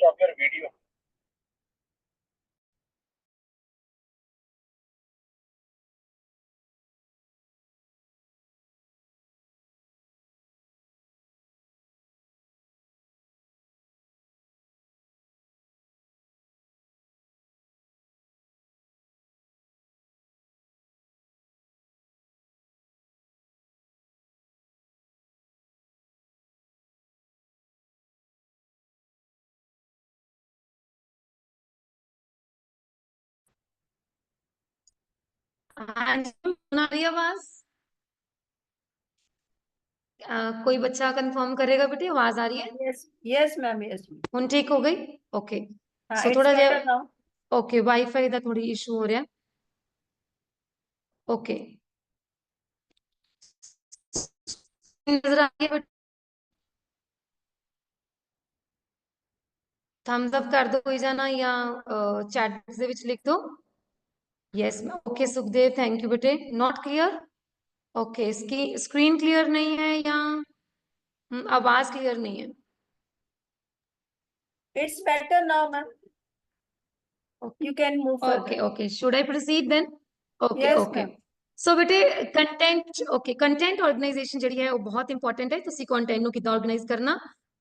हाँ जी, सुना रही आवाज? कोई बच्चा कंफर्म करेगा बेटे, आवाज आ रही है? yes ma'am, yes ma'am. ਹੁਣ ठीक हो गई? ओके सो It's थोड़ा better ਜਿਹਾ now. ओके वाईफाई ਦਾ थोड़ी इशू हो रहा ओके नजर आ रही है बेटे? थम्स अप कर दो कोई जाना या चैट बॉक्स ਦੇ ਵਿੱਚ ਲਿਖ ਦੋ yes okay Sukhdev thank you बेटे नॉट क्लियर ओके इसकी स्क्रीन क्लियर नहीं है या आवाज क्लियर नहीं है It's better now ma'am. You can move further. Okay, okay. Should I proceed then? Okay, Yes, okay. ma'am. So बेटे कंटेंट ओके कंटेंਟ ਆਰਗੇਨਾਈਜੇਸ਼ਨ ਜਿਹੜੀ ਹੈ ਉਹ ਬਹੁਤ ਇੰਪੋਰਟੈਂਟ ਹੈ ਤੁਸੀਂ ਕੰਟੈਂਟ ਨੂੰ ਕਿੱਦਾਂ ਆਰਗੇਨਾਈਜ਼ ਕਰਨਾ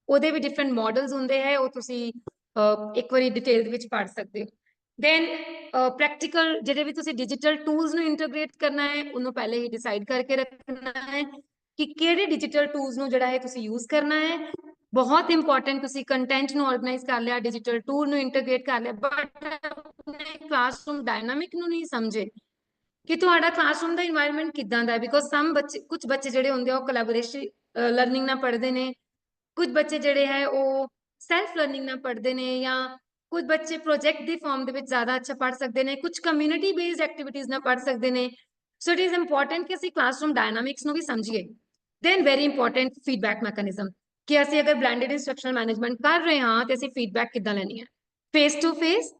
ਉਹਦੇ ਵੀ ਡਿਫਰੈਂਟ ਮਾਡਲਸ ਹੁੰਦੇ ਹੈ ਉਹ ਤੁਸੀਂ ਇੱਕ ਵਾਰੀ ਡਿਟੇਲ ਦੇ ਵਿੱਚ ਪੜ੍ਹ ਸਕਦੇ ਹੋ ਦੈਨ ਪ੍ਰੈਕਟੀਕਲ ਜਿਹੜੇ ਵੀ ਤੁਸੀਂ ਡਿਜੀਟਲ ਟੂਲਸ ਨੂੰ ਇੰਟੀਗ੍ਰੇਟ ਕਰਨਾ ਹੈ ਉਹਨੂੰ ਪਹਿਲੇ ਹੀ ਡਿਸਾਈਡ ਕਰਕੇ ਰੱਖਣਾ ਹੈ ਕਿ ਕਿਹੜੇ ਡਿਜੀਟਲ ਟੂਲਸ ਨੂੰ ਜਿਹੜਾ ਹੈ ਤੁਸੀਂ ਯੂਜ਼ ਕਰਨਾ ਹੈ ਬਹੁਤ ਇੰਪੋਰਟੈਂਟ ਤੁਸੀਂ ਕੰਟੈਂਟ ਨੂੰ ਆਰਗੇਨਾਈਜ਼ ਕਰ ਲਿਆ ਡਿਜੀਟਲ ਟੂਲ ਨੂੰ ਇੰਟੀਗ੍ਰੇਟ ਕਰ ਲਿਆ ਬਟ ਆਪਣੇ ਕਲਾਸਰੂਮ ਡਾਇਨਾਮਿਕ ਨੂੰ ਨਹੀਂ ਸਮਝੇ ਕਿ ਤੁਹਾਡਾ ਕਲਾਸਰੂਮ ਦਾ এনवायरमेंट ਕਿਦਾਂ ਦਾ ਹੈ ਬਿਕੋਜ਼ ਸਮ ਬੱਚੇ ਕੁਝ ਬੱਚੇ ਜਿਹੜੇ ਹੁੰਦੇ ਆ ਉਹ ਕੋਲੈਬੋਰੇਸ਼ਨ ਲਰਨਿੰਗ ਨਾਲ ਪੜ੍ਹਦੇ ਨੇ ਕੁਝ ਬੱਚੇ ਜਿਹੜੇ ਹੈ ਉਹ ਸੈਲਫ ਲਰਨਿੰਗ ਨਾਲ ਪੜ੍ਹਦੇ ਨੇ ਜਾਂ ਕੁਝ ਬੱਚੇ ਪ੍ਰੋਜੈਕਟ ਦੀ ਫਾਰਮ ਦੇ ਵਿੱਚ ਜ਼ਿਆਦਾ ਅੱਛਾ ਪੜ੍ਹ ਸਕਦੇ ਨੇ ਕੁਝ ਕਮਿਊਨਿਟੀ ਬੇਸਡ ਐਕਟੀਵਿਟੀਜ਼ ਨਾਲ ਪੜ੍ਹ ਸਕਦੇ ਨੇ ਸੋ ਇਟ ਇਜ਼ ਇੰਪੋਰਟੈਂਟ ਕਿ ਅਸੀਂ ਕਲਾਸਰੂਮ ਡਾਇਨਾਮਿਕਸ ਨੂੰ ਵੀ ਸਮਝੀਏ then very important feedback mechanism ਕਿ ਅਸੀਂ ਅਗਰ ਬਲੈਂਡਡ ਇੰਸਟਰਕਸ਼ਨਲ ਮੈਨੇਜਮੈਂਟ ਕਰ ਰਹੇ ਹਾਂ ਤੇ ਅਸੀਂ ਫੀਡਬੈਕ ਕਿੱਦਾਂ ਲੈਣੀ ਹੈ face to face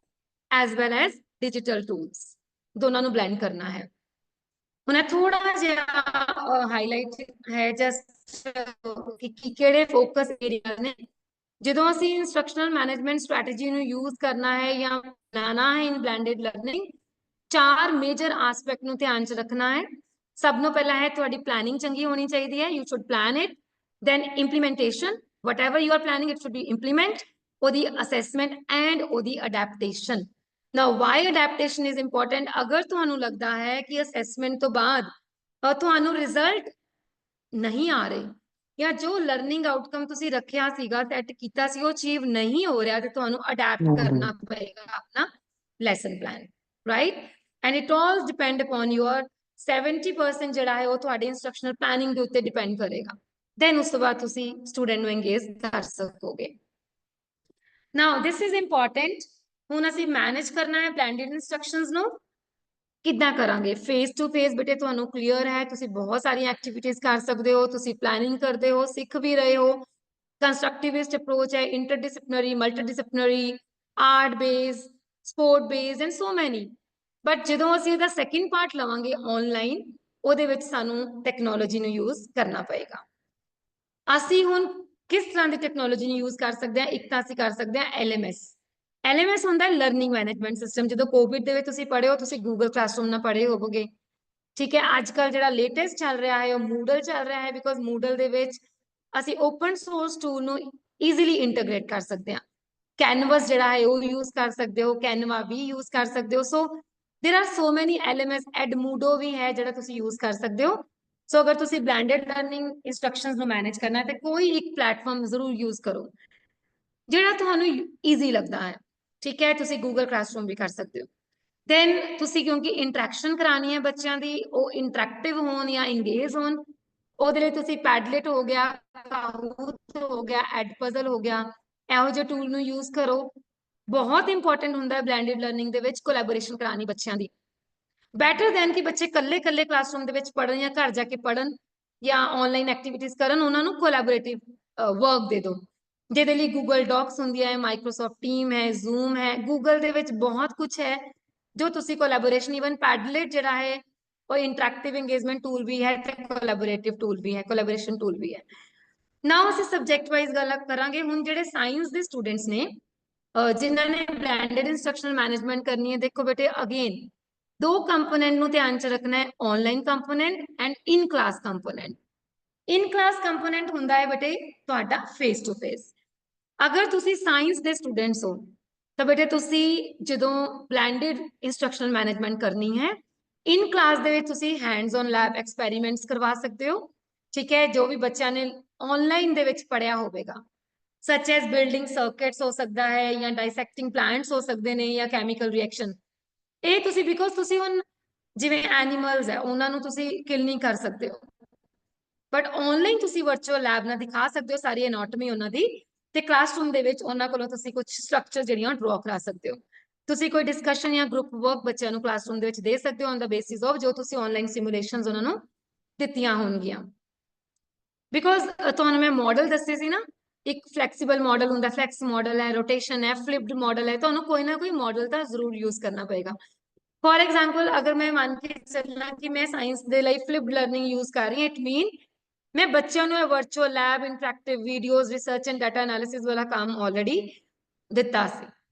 as well as digital tools ਦੋਨਾਂ ਨੂੰ ਬਲੈਂਡ ਕਰਨਾ ਹੈ ਹੁਣ ਥੋੜਾ ਜਿਹਾ ਹਾਈਲਾਈਟ ਹੈ ਜਸਟ ਕਿ ਕਿਹੜੇ ਫੋਕਸ ਏਰੀਆ ਨੇ ਜਦੋਂ ਅਸੀਂ ਇੰਸਟਰਕਸ਼ਨਲ ਮੈਨੇਜਮੈਂਟ ਸਟ੍ਰੈਟਜੀ ਨੂੰ ਯੂਜ਼ ਕਰਨਾ ਹੈ ਜਾਂ ਬਣਾਉਣਾ ਹੈ ਇਨ ਬਲੈਂਡਡ ਲਰਨਿੰਗ ਚਾਰ ਮੇਜਰ ਐਸਪੈਕਟ ਨੂੰ ਧਿਆਨ 'ਚ ਰੱਖਣਾ ਹੈ ਸਭ ਤੋਂ ਪਹਿਲਾਂ ਹੈ ਤੁਹਾਡੀ ਪਲੈਨਿੰਗ ਚੰਗੀ ਹੋਣੀ ਚਾਹੀਦੀ ਹੈ you should plan it then implementation whatever you are planning it should be implement ਉਹਦੀ ਅਸੈਸਮੈਂਟ ਐਂਡ ਉਹਦੀ adaptation Now, why adaptation is important? अगर ਤੁਹਾਨੂੰ ਲੱਗਦਾ ਹੈ ਕਿ ਅਸੈਸਮੈਂਟ ਤੋਂ ਬਾਅਦ ਤੁਹਾਨੂੰ ਰਿਜ਼ਲਟ ਨਹੀਂ ਆ ਰਹੇ ਜਾਂ ਜੋ ਲਰਨਿੰਗ ਆਊਟਕਮ ਤੁਸੀਂ ਰੱਖਿਆ ਸੀਗਾ ਸੈੱਟ ਕੀਤਾ ਸੀ ਉਹ ਅਚੀਵ ਨਹੀਂ ਹੋ ਰਿਹਾ ਤੇ ਤੁਹਾਨੂੰ ਅਡੈਪਟ ਕਰਨਾ ਪਏਗਾ ਆਪਣਾ lesson plan right and it all depend upon your 70% ਜਿਹੜਾ ਹੈ ਉਹ ਤੁਹਾਡੇ ਇੰਸਟਰਕਸ਼ਨਲ ਪਲਾਨਿੰਗ ਦੇ ਉੱਤੇ ਡਿਪੈਂਡ ਕਰੇਗਾ ਦੈਨ ਉਸ ਤੋਂ ਬਾਅਦ ਤੁਸੀਂ ਸਟੂਡੈਂਟ ਨੂੰ ਇੰਗੇਜ ਕਰ ਸਕੋਗੇ Now, this is important. ਹੁਣ ਅਸੀਂ ਮੈਨੇਜ ਕਰਨਾ ਹੈ ਬਲੈਂਡਡ ਇੰਸਟਰਕਸ਼ਨਸ ਨੂੰ ਕਿੱਦਾਂ ਕਰਾਂਗੇ ਫੇਸ ਟੂ ਫੇਸ ਬੇਟੇ ਤੁਹਾਨੂੰ ਕਲੀਅਰ ਹੈ ਤੁਸੀਂ ਬਹੁਤ ਸਾਰੀਆਂ ਐਕਟੀਵਿਟੀਜ਼ ਕਰ ਸਕਦੇ ਹੋ ਤੁਸੀਂ ਪਲੈਨਿੰਗ ਕਰਦੇ ਹੋ ਸਿੱਖ ਵੀ ਰਹੇ ਹੋ ਕੰਸਟਰਕਟਿਵਿਸਟ ਅਪਰੋਚ ਹੈ interdisciplinary multidisciplinary art base support base and so many but ਜਦੋਂ ਅਸੀਂ ਇਹਦਾ ਸੈਕਿੰਡ ਪਾਰਟ ਲਵਾਂਗੇ ਆਨਲਾਈਨ ਉਹਦੇ ਵਿੱਚ ਸਾਨੂੰ ਟੈਕਨੋਲੋਜੀ ਨੂੰ ਯੂਜ਼ ਕਰਨਾ ਪਏਗਾ ਅਸੀਂ ਹੁਣ ਕਿਸ ਤਰ੍ਹਾਂ ਦੀ ਟੈਕਨੋਲੋਜੀ ਨੂੰ ਯੂਜ਼ ਕਰ ਸਕਦੇ ਹਾਂ ਇੱਕ ਤਾਂ ਅਸੀਂ ਕਰ ਸਕਦੇ ਹਾਂ LMS ਹੁੰਦਾ ਹੈ ਲਰਨਿੰਗ ਮੈਨੇਜਮੈਂਟ ਸਿਸਟਮ ਜਦੋਂ ਕੋਵਿਡ ਦੇ ਵਿੱਚ ਤੁਸੀਂ ਪੜ੍ਹੇ ਹੋ ਤੁਸੀਂ ਗੂਗਲ ਕਲਾਸਰੂਮ ਨਾਲ ਪੜ੍ਹੇ ਹੋਵੋਗੇ ਠੀਕ ਹੈ ਅੱਜ ਕੱਲ ਜਿਹੜਾ ਲੇਟੈਸਟ ਚੱਲ ਰਿਹਾ ਹੈ ਉਹ ਮੂਡਲ ਚੱਲ ਰਿਹਾ ਹੈ ਬਿਕੋਜ਼ ਮੂਡਲ ਦੇ ਵਿੱਚ ਅਸੀਂ ਓਪਨ ਸੋਰਸ ਟੂਲ ਨੂੰ ਈਜ਼ੀਲੀ ਇੰਟੀਗ੍ਰੇਟ ਕਰ ਸਕਦੇ ਹਾਂ ਕੈਨਵਸ ਜਿਹੜਾ ਹੈ ਉਹ ਯੂਜ਼ ਕਰ ਸਕਦੇ ਹੋ ਕੈਨਵਾ ਵੀ ਯੂਜ਼ ਕਰ ਸਕਦੇ ਹੋ so there are so many LMS Edmodo ਵੀ ਹੈ ਜਿਹੜਾ ਤੁਸੀਂ ਯੂਜ਼ ਕਰ ਸਕਦੇ ਹੋ ਸੋ ਅਗਰ ਤੁਸੀਂ ਬਲੈਂਡਡ ਲਰਨਿੰਗ ਇੰਸਟਰਕਸ਼ਨਸ ਨੂੰ ਮੈਨੇਜ ਕਰਨਾ ਹੈ ਤਾਂ ਕੋਈ ਇੱਕ ਪਲੇਟਫਾਰਮ ਜ਼ਰੂਰ ਯੂਜ਼ ਕਰੋ ਜਿਹੜਾ ਤੁਹਾਨੂੰ ਈਜ਼ੀ ਲੱਗਦਾ ਹੈ ਠੀਕ ਹੈ ਤੁਸੀਂ ਗੂਗਲ ਕਲਾਸਰੂਮ ਵੀ ਕਰ ਸਕਦੇ ਹੋ ਦੈਨ ਤੁਸੀਂ ਕਿਉਂਕਿ ਇੰਟਰੈਕਸ਼ਨ ਕਰਾਣੀ ਹੈ ਬੱਚਿਆਂ ਦੀ ਉਹ ਇੰਟਰੈਕਟਿਵ ਹੋਣ ਜਾਂ ਇੰਗੇਜ ਹੋਣ ਉਹਦੇ ਲਈ ਤੁਸੀਂ ਪੈਡਲੇਟ ਹੋ ਗਿਆ ਕਾਹੂਟ ਹੋ ਗਿਆ ਐਡਪਜ਼ਲ ਹੋ ਗਿਆ ਇਹੋ ਜਿਹੇ ਟੂਲ ਨੂੰ ਯੂਜ਼ ਕਰੋ ਬਹੁਤ ਇੰਪੋਰਟੈਂਟ ਹੁੰਦਾ ਹੈ ਬਲੈਂਡਡ ਲਰਨਿੰਗ ਦੇ ਵਿੱਚ ਕੋਲੈਬੋਰੇਸ਼ਨ ਕਰਾਣੀ ਬੱਚਿਆਂ ਦੀ ਬੈਟਰ ਦੈਨ ਕਿ ਬੱਚੇ ਇਕੱਲੇ ਕਲਾਸਰੂਮ ਦੇ ਵਿੱਚ ਪੜ੍ਹਨ ਜਾਂ ਘਰ ਜਾ ਕੇ ਪੜ੍ਹਨ ਜਾਂ ਆਨਲਾਈਨ ਐਕਟੀਵਿਟੀਜ਼ ਕਰਨ ਉਹਨਾਂ ਨੂੰ ਕੋਲੈਬੋਰੇਟਿਵ ਵਰਕ ਦੇ ਦਿਓ ਜਿਹਦੇ ਲਈ ਗੂਗਲ ਡਾਕਸ ਹੁੰਦੀ ਹੈ ਮਾਈਕਰੋਸਾਫਟ ਟੀਮ ਹੈ ਜ਼ੂਮ ਹੈ ਗੂਗਲ ਦੇ ਵਿੱਚ ਬਹੁਤ ਕੁਝ ਹੈ ਜੋ ਤੁਸੀਂ ਕੋਲੈਬੋਰੇਸ਼ਨ ਇਵਨ ਪੈਡਲੇਟ ਜਿਹੜਾ ਹੈ ਉਹ ਇੰਟਰੈਕਟਿਵ ਇੰਗੇਜਮੈਂਟ ਟੂਲ ਵੀ ਹੈ ਤੇ ਕੋਲੈਬੋਰੇਟਿਵ ਟੂਲ ਵੀ ਹੈ ਕੋਲੈਬੋਰੇਸ਼ਨ ਟੂਲ ਵੀ ਹੈ ਨਾਓ ਅਸੀਂ ਸਬਜੈਕਟ ਵਾਈਜ਼ ਗੱਲ ਕਰਾਂਗੇ ਹੁਣ ਜਿਹੜੇ ਸਾਇੰਸ ਦੇ ਸਟੂਡੈਂਟਸ ਨੇ ਜਿਨ੍ਹਾਂ ਨੇ ਬਲੈਂਡਡ ਇੰਸਟਰਕਸ਼ਨਲ ਮੈਨੇਜਮੈਂਟ ਕਰਨੀ ਹੈ ਦੇਖੋ ਬੇਟੇ ਅਗੇਨ ਦੋ ਕੰਪੋਨੈਂਟ ਨੂੰ ਧਿਆਨ 'ਚ ਰੱਖਣਾ ਹੈ online component and in class component in class component ਹੁੰਦਾ ਹੈ ਬੇਟੇ ਤੁਹਾਡਾ ਫੇਸ ਟੂ ਫੇਸ ਅਗਰ ਤੁਸੀਂ ਸਾਇੰਸ ਦੇ ਸਟੂਡੈਂਟਸ ਹੋ ਤਾਂ ਬੇਟੇ ਤੁਸੀਂ ਜਦੋਂ ਬਲੈਂਡਡ ਇੰਸਟਰਕਸ਼ਨਲ ਮੈਨੇਜਮੈਂਟ ਕਰਨੀ ਹੈ ਇਨ ਕਲਾਸ ਦੇ ਵਿੱਚ ਤੁਸੀਂ ਹੈਂਡਸ ਔਨ ਲੈਬ ਐਕਸਪੈਰੀਮੈਂਟਸ ਕਰਵਾ ਸਕਦੇ ਹੋ ਠੀਕ ਹੈ ਜੋ ਵੀ ਬੱਚਿਆਂ ਨੇ ਆਨਲਾਈਨ ਦੇ ਵਿੱਚ ਪੜਿਆ ਹੋਵੇਗਾ ਸੱਚ ਐਸ ਬਿਲਡਿੰਗ ਸਰਕਿਟਸ ਹੋ ਸਕਦਾ ਹੈ ਜਾਂ ਡਾਇਸੈਕਟਿੰਗ ਪਲਾਂਟਸ ਹੋ ਸਕਦੇ ਨੇ ਜਾਂ ਕੈਮੀਕਲ ਰਿਐਕਸ਼ਨ ਇਹ ਤੁਸੀਂ ਬਿਕੋਜ਼ ਤੁਸੀਂ ਹੁਣ ਜਿਵੇਂ ਐਨੀਮਲਸ ਹੈ ਉਹਨਾਂ ਨੂੰ ਤੁਸੀਂ ਕਿਲ ਨਹੀਂ ਕਰ ਸਕਦੇ ਹੋ, ਬਟ ਆਨਲਾਈਨ ਤੁਸੀਂ ਵਰਚੁਅਲ ਲੈਬ ਨਾਲ ਦਿਖਾ ਸਕਦੇ ਹੋ ਸਾਰੀ ਐਨਾਟਮੀ ਉਹਨਾਂ ਦੀ, ਤੇ ਕਲਾਸਰੂਮ ਦੇ ਵਿੱਚ ਉਹਨਾਂ ਕੋਲੋਂ ਤੁਸੀਂ ਕੁਝ ਸਟਰਕਚਰ ਜਿਹੜੀਆਂ ਡਰਾ ਕਰਾ ਸਕਦੇ ਹੋ। ਤੁਸੀਂ ਕੋਈ ਡਿਸਕਸ਼ਨ ਜਾਂ ਗਰੁੱਪ ਵਰਕ ਬੱਚਿਆਂ ਨੂੰ ਕਲਾਸਰੂਮ ਦੇ ਵਿੱਚ ਦੇ ਸਕਦੇ ਹੋ ਔਨ ਦਾ ਬੇਸਿਸ ਆਫ ਜੋ ਤੁਸੀਂ ਆਨਲਾਈਨ ਸਿਮੂਲੇਸ਼ਨਸ ਉਹਨਾਂ ਨੂੰ ਦਿੱਤੀਆਂ ਹੋਣਗੀਆਂ। ਬਿਕੋਜ਼ ਤੁਹਾਨੂੰ ਮੈਂ ਮਾਡਲ ਦੱਸੇ ਸੀ ਨਾ, ਇੱਕ ਫਲੈਕਸੀਬਲ ਮਾਡਲ ਹੁੰਦਾ, ਫਲੈਕਸ ਮਾਡਲ ਹੈ, ਰੋਟੇਸ਼ਨ ਹੈ, ਫਲਿਪਡ ਮਾਡਲ ਹੈ, ਤੁਹਾਨੂੰ ਕੋਈ ਨਾ ਕੋਈ ਮਾਡਲ ਤਾਂ ਜ਼ਰੂਰ ਯੂਜ਼ ਕਰਨਾ ਪਏਗਾ। ਫॉर एग्जाम्पल अगर मैं मान के चलना कि मैं साइंस ਦੇ ਲਈ ਫਲਿਪਡ ਲਰਨਿੰਗ ਯੂਜ਼ ਕਰ ਰਹੀ ਹਾਂ, ਇਟ ਮੀਨ ਮੈਂ ਬੱਚਿਆਂ ਨੂੰ virtual lab, interactive videos, research and data analysis ਵਾਲਾ ਕੰਮ ਆਲਰੇਡੀ ਦਿੱਤਾ ਸੀ।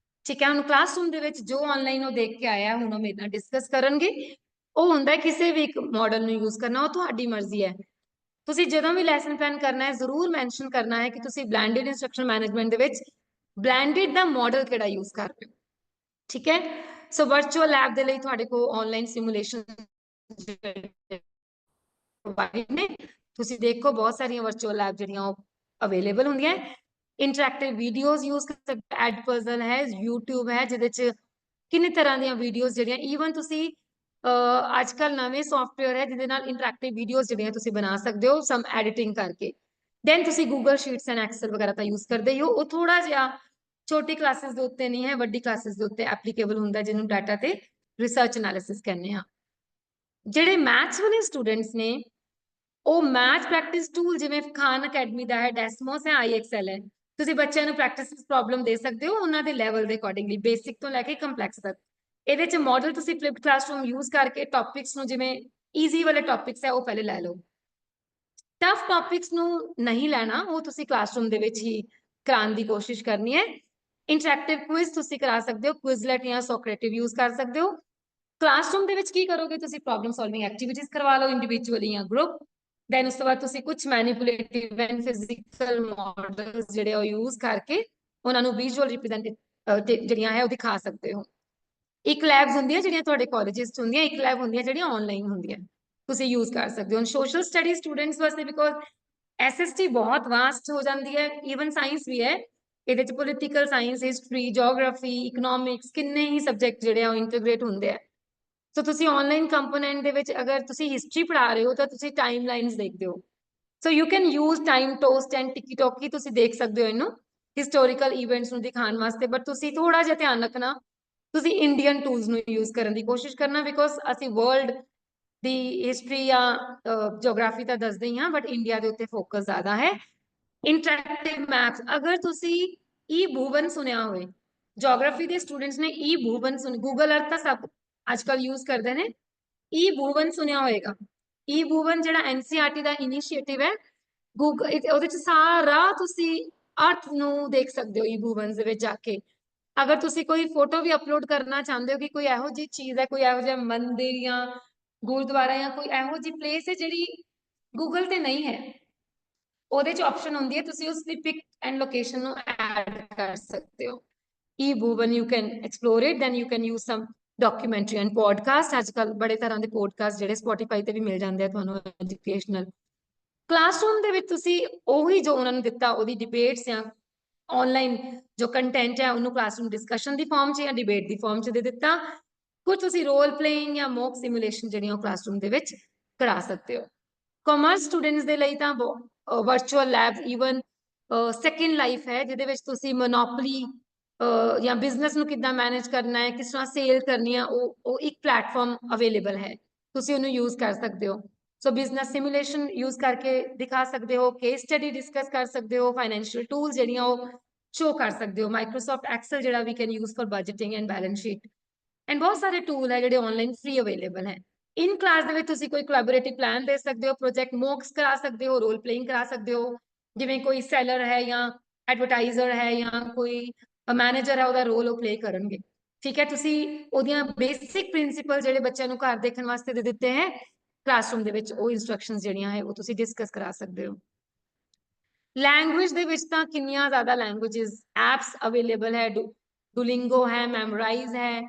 ਠੀਕ ਹੈ, ਹੁਣ ਕਲਾਸਰੂਮ ਦੇ ਵਿੱਚ ਜੋ ਆਨਲਾਈਨ ਉਹ ਦੇਖ ਕੇ ਆਇਆ ਹੁਣ ਉਹ ਮੇਰੇ ਨਾਲ ਡਿਸਕਸ ਕਰਨਗੇ। ਉਹ ਹੁੰਦਾ ਕਿਸੇ ਵੀ ਇੱਕ ਮਾਡਲ ਨੂੰ ਯੂਜ਼ ਕਰਨਾ, ਉਹ ਤੁਹਾਡੀ ਮਰਜ਼ੀ ਹੈ। ਤੁਸੀਂ ਜਦੋਂ ਵੀ ਲੈਸਨ ਪਲਾਨ ਕਰਨਾ ਹੈ ਜ਼ਰੂਰ ਮੈਂਸ਼ਨ ਕਰਨਾ ਹੈ ਕਿ ਤੁਸੀਂ ਬਲੈਂਡਡ ਇੰਸਟਰਕਸ਼ਨ ਮੈਨੇਜਮੈਂਟ ਦੇ ਵਿੱਚ ਬਲੈਂਡਡ ਦਾ ਮਾਡਲ ਕਿਹੜਾ ਯੂਜ਼ ਕਰ ਰਹੇ ਹੋ। ਠੀਕ ਹੈ, ਸੋ ਵਰਚੁਅਲ ਲੈਬ ਦੇ ਲਈ ਤੁਹਾਡੇ ਕੋਲ ਆਨਲਾਈਨ ਸਿਮੂਲੇਸ਼ਨ ਨੇ, ਤੁਸੀਂ ਦੇਖੋ ਬਹੁਤ ਸਾਰੀਆਂ ਵਰਚੁਅਲ ਲੈਬ ਜਿਹੜੀਆਂ ਉਹ ਅਵੇਲੇਬਲ ਹੁੰਦੀਆਂ। ਇੰਟਰੈਕਟਿਵ ਵੀਡੀਓਜ਼ ਯੂਜ਼ ਕਰ ਸਕਦੇ, ਐਡ ਪਜ਼ਲ ਹੈ, YouTube ਹੈ ਜਿਹਦੇ ਚ ਕਿੰਨੇ ਤਰ੍ਹਾਂ ਦੀਆਂ ਵੀਡੀਓਜ਼ ਜਿਹੜੀਆਂ ਈਵਨ ਤੁਸੀਂ ਅੱਜ ਕੱਲ ਨਵੇਂ ਸੌਫਟਵੇਅਰ ਹੈ ਜਿਹਦੇ ਨਾਲ ਇੰਟਰੈਕਟਿਵ ਵੀਡੀਓਜ਼ ਜਿਹੜੀਆਂ ਤੁਸੀਂ ਬਣਾ ਸਕਦੇ ਹੋ ਸਮ ਐਡੀਟਿੰਗ ਕਰਕੇ। ਦੈਨ ਤੁਸੀਂ ਗੂਗਲ ਸ਼ੀਟਸ ਐਂਡ ਐਕਸਲ ਵਗੈਰਾ ਤਾਂ ਯੂਜ਼ ਕਰਦੇ ਹੀ ਹੋ, ਉਹ ਥੋੜਾ ਜਿਹਾ ਛੋਟੀ ਕਲਾਸਿਸ ਦੇ ਉੱਤੇ ਨਹੀਂ ਹੈ, ਵੱਡੀ ਕਲਾਸਿਸ ਦੇ ਉੱਤੇ ਐਪਲੀਕੇਬਲ ਹੁੰਦਾ ਜਿਹਨੂੰ ਡਾਟਾ ਤੇ ਰਿਸਰਚ ਐਨਾਲਿਸਿਸ ਕਹਿੰਦੇ ਆ। ਜਿਹੜੇ ਮੈਥਸ ਵਾਲੇ ਸਟੂਡੈਂਟਸ ਨੇ ਉਹ ਮੈਥ ਪ੍ਰੈਕਟਿਸ ਟੂਲ ਜਿਵੇਂ ਖਾਨ ਅਕੈਡਮੀ ਦਾ ਹੈ, ਡੈਸਮੋਸ ਹੈ, IXL ਹੈ, ਤੁਸੀਂ ਬੱਚਿਆਂ ਨੂੰ ਪ੍ਰੈਕਟਿਸ ਪ੍ਰੋਬਲਮ ਦੇ ਸਕਦੇ ਹੋ ਉਹਨਾਂ ਦੇ ਲੈਵਲ ਦੇ ਅਕੋਰਡਿੰਗਲੀ, ਬੇਸਿਕ ਤੋਂ ਲੈ ਕੇ ਕੰਪਲੈਕਸ ਤੱਕ। ਇਹਦੇ ਚ ਮਾਡਲ ਤੁਸੀਂ ਫਲਿਪਡ ਕਲਾਸਰੂਮ ਯੂਜ਼ ਕਰਕੇ ਟੌਪਿਕਸ ਨੂੰ, ਜਿਵੇਂ ਈਜ਼ੀ ਵਾਲੇ ਟੌਪਿਕਸ ਹੈ ਉਹ ਪਹਿਲੇ ਲੈ ਲਓ, ਟਫ ਟੌਪਿਕਸ ਨੂੰ ਨਹੀਂ ਲੈਣਾ, ਉਹ ਤੁਸੀਂ ਕਲਾਸਰੂਮ ਦੇ ਵਿੱਚ ਹੀ ਕਰਾਉਣ ਦੀ ਕੋਸ਼ਿਸ਼ ਕਰਨੀ ਹੈ। ਇੰਟਰੈਕਟਿਵ ਕੁਇਜ਼ ਤੁਸੀਂ ਕਰਾ ਸਕਦੇ ਹੋ, ਕੁਇਜ਼ਲੈਟ ਜਾਂ ਸੋਕਰੇਟਿਵ ਯੂਜ਼ ਕਰ ਸਕਦੇ ਹੋ। ਕਲਾਸਰੂਮ ਦੇ ਵਿੱਚ ਕੀ ਕਰੋਗੇ, ਤੁਸੀਂ ਪ੍ਰੋਬਲਮ ਸੋਲਵਿੰਗ ਐਕਟੀਵਿਟੀਜ਼ ਕਰਵਾ ਲਓ ਇੰਡੀਵਿਜੂਅਲੀ ਜਾਂ ਗਰੁੱਪ। ਦੈਨ ਉਸ ਤੋਂ ਬਾਅਦ ਤੁਸੀਂ ਕੁਝ ਮੈਨੀਪੂਲੇਟਿਵ ਐਂਡ ਫਿਜ਼ੀਕਲ ਮਾਡਲਸ ਜਿਹੜੇ ਉਹ ਯੂਜ਼ ਕਰਕੇ ਉਹਨਾਂ ਨੂੰ ਵਿਜ਼ੂਅਲ ਰਿਪਰੈਜ਼ੈਂਟ ਜਿਹੜੀਆਂ ਹੈ ਉਹ ਦਿਖਾ ਸਕਦੇ ਹੋ। ਇੱਕ ਲੈਬਸ ਹੁੰਦੀਆਂ ਜਿਹੜੀਆਂ ਤੁਹਾਡੇ ਕਾਲਜਿਸ ਚ ਹੁੰਦੀਆਂ, ਇੱਕ ਲੈਬ ਹੁੰਦੀਆਂ ਜਿਹੜੀਆਂ ਆਨਲਾਈਨ ਹੁੰਦੀਆਂ, ਤੁਸੀਂ ਯੂਜ਼ ਕਰ ਸਕਦੇ ਹੋ। ਸੋਸ਼ਲ ਸਟੱਡੀ ਸਟੂਡੈਂਟਸ ਵਾਸਤੇ ਬਿਕੋਜ਼ SST ਬਹੁਤ ਵਾਸਟ ਹੋ ਜਾਂਦੀ ਹੈ, ਈਵਨ ਸਾਇੰਸ ਵੀ ਹੈ, ਇਹਦੇ ਚ political science, history, geography, economics, ਕਿੰਨੇ ਹੀ ਸਬਜੈਕਟ ਜਿਹੜੇ ਆ ਉਹ ਇੰਟੀਗ੍ਰੇਟ ਹੁੰਦੇ ਆ। ਸੋ ਤੁਸੀਂ ਆਨਲਾਈਨ ਕੰਪੋਨੈਂਟ ਦੇ ਵਿੱਚ ਅਗਰ ਤੁਸੀਂ ਹਿਸਟਰੀ ਪੜ੍ਹਾ ਰਹੇ ਹੋ ਤਾਂ ਤੁਸੀਂ ਟਾਈਮਲਾਈਨਸ ਦੇਖਦੇ ਹੋ, so you can use time toast and ਟਿਕੀ ਟੋਕੀ, ਤੁਸੀਂ ਦੇਖ ਸਕਦੇ ਹੋ ਇਹਨੂੰ ਹਿਸਟੋਰੀਕਲ ਇਵੈਂਟਸ ਨੂੰ ਦਿਖਾਉਣ ਵਾਸਤੇ। ਬਟ ਤੁਸੀਂ ਥੋੜਾ ਜਿਹਾ ਧਿਆਨ ਰੱਖਣਾ, ਤੁਸੀਂ ਇੰਡੀਅਨ ਟੂਲਸ ਨੂੰ ਯੂਜ਼ ਕਰਨ ਦੀ ਕੋਸ਼ਿਸ਼ ਕਰਨਾ, ਬਿਕੋਜ਼ ਅਸੀਂ ਵਰਲਡ ਦੀ ਹਿਸਟਰੀ ਜਾਂ ਜਿਓਗ੍ਰਾਫੀ ਤਾਂ ਦੱਸਦੇ ਹੀ ਹਾਂ, ਬਟ ਇੰਡੀਆ ਦੇ ਉੱਤੇ ਫੋਕਸ ਜ਼ਿਆਦਾ ਹੈ। ਇੰਟਰੈਕਟਿਵ ਮੈਪਸ, ਅਗਰ ਤੁਸੀਂ ਭੂਵਨ ਸੁਣਿਆ ਹੋਵੇ, ਜਿਓਗ੍ਰਾਫੀ ਦੇ ਸਟੂਡੈਂਟਸ ਨੇ ਭੂਵਨ ਸੁਣ, ਗੂਗਲ ਅਰਥ ਤਾਂ ਸਭ ਅੱਜ ਕੱਲ ਯੂਜ਼ ਕਰਦੇ ਨੇ, ਭੂਵਨ ਸੁਣਿਆ ਹੋਏਗਾ। ਭੂਵਨ ਜਿਹੜਾ NCERT ਦਾ ਇਨੀਸ਼ੀਏਟਿਵ ਹੈ, ਗੂਗਲ ਉਹਦੇ ਚ ਸਾਰਾ ਤੁਸੀਂ ਅਰਥ ਨੂੰ ਦੇਖ ਸਕਦੇ ਹੋ ਭੂਵਨ ਦੇ ਵਿੱਚ ਜਾ ਕੇ। ਅਗਰ ਤੁਸੀਂ ਕੋਈ ਫੋਟੋ ਵੀ ਅਪਲੋਡ ਕਰਨਾ ਚਾਹੁੰਦੇ ਹੋ ਕਿ ਕੋਈ ਇਹੋ ਜਿਹੀ ਚੀਜ਼ ਹੈ, ਕੋਈ ਇਹੋ ਜਿਹਾ ਮੰਦਿਰ ਜਾਂ ਗੁਰਦੁਆਰਾ ਜਾਂ ਕੋਈ ਇਹੋ ਜਿਹੀ ਪਲੇਸ ਹੈ ਜਿਹੜੀ ਗੂਗਲ ਤੇ ਨਹੀਂ ਹੈ, ਉਹਦੇ ਚ ਆਪਸ਼ਨ ਹੁੰਦੀ ਹੈ ਤੁਸੀਂ ਉਸ ਦੀ ਪਿਕ ਐਂਡ ਲੋਕੇਸ਼ਨ ਨੂੰ ਐਡ ਕਰ ਸਕਦੇ ਹੋ। Bhuvan you can explore it, then you can use some documentary and podcast. ਅੱਜ ਕੱਲ ਬੜੇ ਤਰ੍ਹਾਂ ਦੇ ਪੋਡਕਾਸਟ ਜਿਹੜੇ Spotify ਤੇ ਵੀ ਮਿਲ ਜਾਂਦੇ ਆ ਤੁਹਾਨੂੰ ਐਜੂਕੇਸ਼ਨਲ। ਕਲਾਸਰੂਮ ਦੇ ਵਿੱਚ ਤੁਸੀਂ ਉਹੀ ਜੋ ਉਹਨਾਂ ਨੂੰ ਦਿੱਤਾ ਉਹਦੀ ਡਿਬੇਟਸ ਜਾਂ ਆਨਲਾਈਨ ਜੋ ਕੰਟੈਂਟ ਹੈ ਉਹਨੂੰ ਕਲਾਸਰੂਮ ਡਿਸਕਸ਼ਨ ਦੀ ਫਾਰਮ 'ਚ ਜਾਂ ਡਿਬੇਟ ਦੀ ਫਾਰਮ 'ਚ ਦੇ ਦਿੱਤਾ। ਕੁਝ ਤੁਸੀਂ ਰੋਲ ਪਲੇਇੰਗ ਜਾਂ ਮੌਕ ਸਿਮੂਲੇਸ਼ਨ ਜਿਹੜੀਆਂ ਉਹ ਕਲਾਸਰੂਮ ਦੇ ਵਿੱਚ ਕਰਾ ਸਕਦੇ ਹੋ। ਕਾਮਰਸ ਸਟੂਡੈਂਟਸ ਦੇ ਲਈ ਤਾਂ virtual lab even second life ਹੈ, ਜਿਹਦੇ ਵਿੱਚ ਤੁਸੀਂ ਮੋਨੋਪਲੀ ਜਾਂ ਬਿਜ਼ਨਸ ਨੂੰ ਕਿੱਦਾਂ ਮੈਨੇਜ ਕਰਨਾ ਹੈ, ਕਿਸ ਤਰ੍ਹਾਂ ਸੇਲ ਕਰਨੀ ਹੈ, ਉਹ ਇੱਕ ਪਲੇਟਫਾਰਮ ਅਵੇਲੇਬਲ ਹੈ, ਤੁਸੀਂ ਉਹਨੂੰ ਯੂਜ਼ ਕਰ ਸਕਦੇ ਹੋ। ਸੋ ਬਿਜ਼ਨਸ ਸਿਮੂਲੇਸ਼ਨ ਯੂਜ਼ ਕਰਕੇ ਦਿਖਾ ਸਕਦੇ ਹੋ, ਕੇਸ ਸਟੱਡੀ ਡਿਸਕਸ ਕਰ ਸਕਦੇ ਹੋ, ਫਾਈਨੈਂਸ਼ੀਅਲ ਟੂਲਸ ਜਿਹੜੀਆਂ ਉਹ ਸ਼ੋ ਕਰ ਸਕਦੇ ਹੋ, ਮਾਈਕਰੋਸੌਫਟ ਐਕਸਲ ਜਿਹੜਾ ਵੀ can use for budgeting and balance sheet, and ਬਹੁਤ ਸਾਰੇ ਟੂਲ ਹੈ ਜਿਹੜੇ ਆਨਲਾਈਨ ਫ੍ਰੀ ਅਵੇਲੇਬਲ ਹੈ। ਇਨ ਕਲਾਸ ਦੇ ਵਿੱਚ ਤੁਸੀਂ ਕੋਈ ਕੋਲੈਬੋਰੇਟਿਵ ਪਲਾਨ ਦੇ ਸਕਦੇ ਹੋ, ਪ੍ਰੋਜੈਕਟ ਮੌਕਸ ਕਰਾ ਸਕਦੇ ਹੋ, ਰੋਲ ਪਲੇਇੰਗ ਕਰਾ ਸਕਦੇ ਹੋ, ਜਿਵੇਂ ਕੋਈ ਸੈਲਰ ਹੈ ਜਾਂ ਐਡਵਰਟਾਈਜ਼ਰ ਹੈ ਜਾਂ ਕੋਈ ਮੈਨੇਜਰ ਹੈ, ਉਹਦਾ ਰੋਲ ਉਹ ਪਲੇ ਕਰਨਗੇ। ਠੀਕ ਹੈ, ਤੁਸੀਂ ਉਹਦੀਆਂ ਬੇਸਿਕ ਪ੍ਰਿੰਸੀਪਲ ਜਿਹੜੇ ਬੱਚਿਆਂ ਨੂੰ ਘਰ ਦੇਖਣ ਵਾਸਤੇ ਦੇ ਦਿੱਤੇ ਹੈ, ਕਲਾਸਰੂਮ ਦੇ ਵਿੱਚ ਉਹ ਇਨਸਟਰਕਸ਼ਨਸ ਜਿਹੜੀਆਂ ਹੈ ਉਹ ਤੁਸੀਂ ਡਿਸਕਸ ਕਰਾ ਸਕਦੇ ਹੋ। ਲੈਂਗੁਏਜ ਦੇ ਵਿੱਚ ਤਾਂ ਕਿੰਨੀਆਂ ਜ਼ਿਆਦਾ ਲੈਂਗੁਏਜਸ ਐਪਸ ਅਵੇਲੇਬਲ ਹੈ, ਡੂਲਿੰਗੋ ਹੈ, ਮੈਮੋਰਾਈਜ਼ ਹੈ,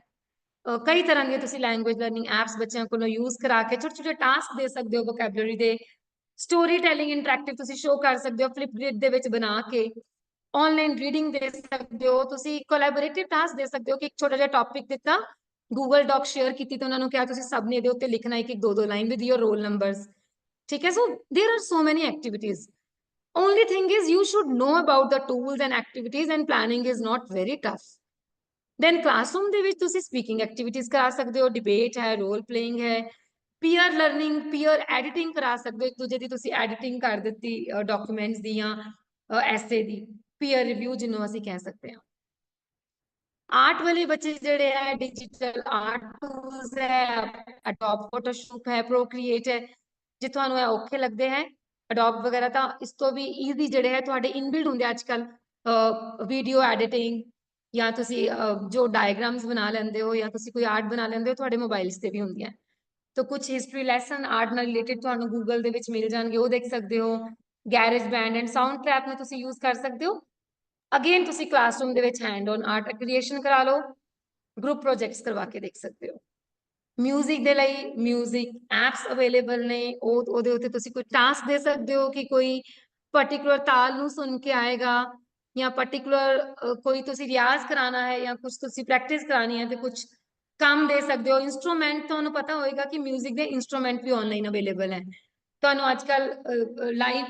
ਕਈ ਤਰ੍ਹਾਂ ਦੀਆਂ ਤੁਸੀਂ ਲੈਂਗੁਏਜ ਲਰਨਿੰਗ ਐਪਸ ਬੱਚਿਆਂ ਕੋਲੋਂ ਯੂਜ਼ ਕਰਾ ਕੇ ਛੋਟੇ ਛੋਟੇ ਟਾਸਕ ਦੇ ਸਕਦੇ ਹੋ ਵੋਕੈਬਲਰੀ ਦੇ। ਸਟੋਰੀ ਟੈਲਿੰਗ ਇੰਟਰੈਕਟਿਵ ਤੁਸੀਂ ਸ਼ੋ ਕਰ ਸਕਦੇ ਹੋ ਫਲਿਪਗ੍ਰਿਡ ਦੇ ਵਿੱਚ ਬਣਾ ਕੇ, ਆਨਲਾਈਨ ਰੀਡਿੰਗ ਦੇ ਸਕਦੇ ਹੋ, ਤੁਸੀਂ ਕੋਲੈਬੋਰੇਟਿਵ ਟਾਸਕ ਦੇ ਸਕਦੇ ਹੋ ਕਿ ਇੱਕ ਛੋਟਾ ਜਿਹਾ ਟੌਪਿਕ ਦਿੱਤਾ ਗੂਗਲ ਡਾਕ ਸ਼ੇਅਰ ਕੀਤੀ ਤੇ ਉਹਨਾਂ ਨੂੰ ਕਿਹਾ ਤੁਸੀਂ ਸਭ ਨੇ ਇਹਦੇ ਉੱਤੇ ਲਿਖਣਾ ਇੱਕ ਇੱਕ ਦੋ ਦੋ line with your roll numbers, ਠੀਕ ਹੈ। So there are so many activities. Only thing is you should know about the tools and activities, and planning is not very tough. Then classroom ਦੇ ਵਿੱਚ ਤੁਸੀਂ speaking activities ਕਰਾ ਸਕਦੇ ਹੋ, debate ਹੈ, role playing ਹੈ, peer learning, peer editing ਕਰਾ ਸਕਦੇ ਹੋ, ਇੱਕ ਦੂਜੇ ਦੀ ਤੁਸੀਂ editing ਕਰ ਦਿੱਤੀ documents ਦੀ ਜਾਂ essay ਦੀ, peer review ਜਿਹਨੂੰ ਅਸੀਂ ਕਹਿ ਸਕਦੇ ਹਾਂ। ਆਰਟ ਵਾਲੇ ਬੱਚੇ ਜਿਹੜੇ ਹੈ ਡਿਜੀਟਲ ਆਰਟ ਟੂਲਸ ਹੈ, ਅਡੋਬ ਫੋਟੋਸ਼ੂਪ ਹੈ, ਪ੍ਰੋਕ੍ਰੀਏਟ ਹੈ, ਜੇ ਤੁਹਾਨੂੰ ਇਹ ਔਖੇ ਲੱਗਦੇ ਹੈ ਅਡੋਬ ਵਗੈਰਾ ਤਾਂ ਇਸ ਤੋਂ ਵੀ ਈਜ਼ੀ ਜਿਹੜੇ ਹੈ ਤੁਹਾਡੇ ਇਨਬਿਲਡ ਹੁੰਦੇ ਅੱਜ ਕੱਲ ਵੀਡੀਓ ਐਡੀਟਿੰਗ, ਜਾਂ ਤੁਸੀਂ ਜੋ ਡਾਇਗਰਾਮਸ ਬਣਾ ਲੈਂਦੇ ਹੋ ਜਾਂ ਤੁਸੀਂ ਕੋਈ ਆਰਟ ਬਣਾ ਲੈਂਦੇ ਹੋ ਤੁਹਾਡੇ ਮੋਬਾਈਲਸ ਤੇ ਵੀ ਹੁੰਦੀਆਂ। ਤਾਂ ਕੁਝ ਹਿਸਟਰੀ ਲੈਸਨ ਆਰਟ ਨਾਲ ਰਿਲੇਟਡ ਤੁਹਾਨੂੰ ਗੂਗਲ ਦੇ ਵਿੱਚ ਮਿਲ ਜਾਣਗੇ, ਉਹ ਦੇਖ ਸਕਦੇ ਹੋ। Garage band and sound trap ਨੂੰ ਤੁਸੀਂ ਯੂਜ਼ ਕਰ ਸਕਦੇ ਹੋ। ਅਗੇਨ ਤੁਸੀਂ ਕਲਾਸਰੂਮ ਦੇ ਵਿੱਚ ਹੈਂਡ ਔਨ ਆਰਟ ਕ੍ਰੀਏਸ਼ਨ ਕਰਾ ਲਓ, ਗਰੁੱਪ ਪ੍ਰੋਜੈਕਟਸ ਕਰਵਾ ਕੇ ਦੇਖ ਸਕਦੇ ਹੋ। ਮਿਊਜ਼ਿਕ ਦੇ ਲਈ ਮਿਊਜ਼ਿਕ ਐਪਸ ਅਵੇਲੇਬਲ ਨੇ, ਉਹਦੇ ਉੱਤੇ ਤੁਸੀਂ ਕੋਈ ਟਾਸਕ ਦੇ ਸਕਦੇ ਹੋ ਕਿ ਕੋਈ ਪਾਰਟਿਕੂਲਰ ਤਾਲ ਨੂੰ ਸੁਣ ਕੇ ਆਏਗਾ ਜਾਂ ਪਾਰਟਿਕੂਲਰ ਕੋਈ ਤੁਸੀਂ ਰਿਆਜ਼ ਕਰਾਉਣਾ ਹੈ ਜਾਂ ਕੁਝ ਤੁਸੀਂ ਪ੍ਰੈਕਟਿਸ ਕਰਾਣੀ ਹੈ ਤੇ ਕੁਝ ਕੰਮ ਦੇ ਸਕਦੇ ਹੋ। ਇੰਸਟਰੂਮੈਂਟ ਤੁਹਾਨੂੰ ਪਤਾ ਹੋਏਗਾ ਕਿ ਮਿਊਜ਼ਿਕ ਦੇ ਇੰਸਟਰੂਮੈਂਟ ਵੀ ਆਨਲਾਈਨ ਅਵੇਲੇਬਲ ਹੈ, ਤੁਹਾਨੂੰ ਅੱਜ ਕੱਲ ਲਾਈਵ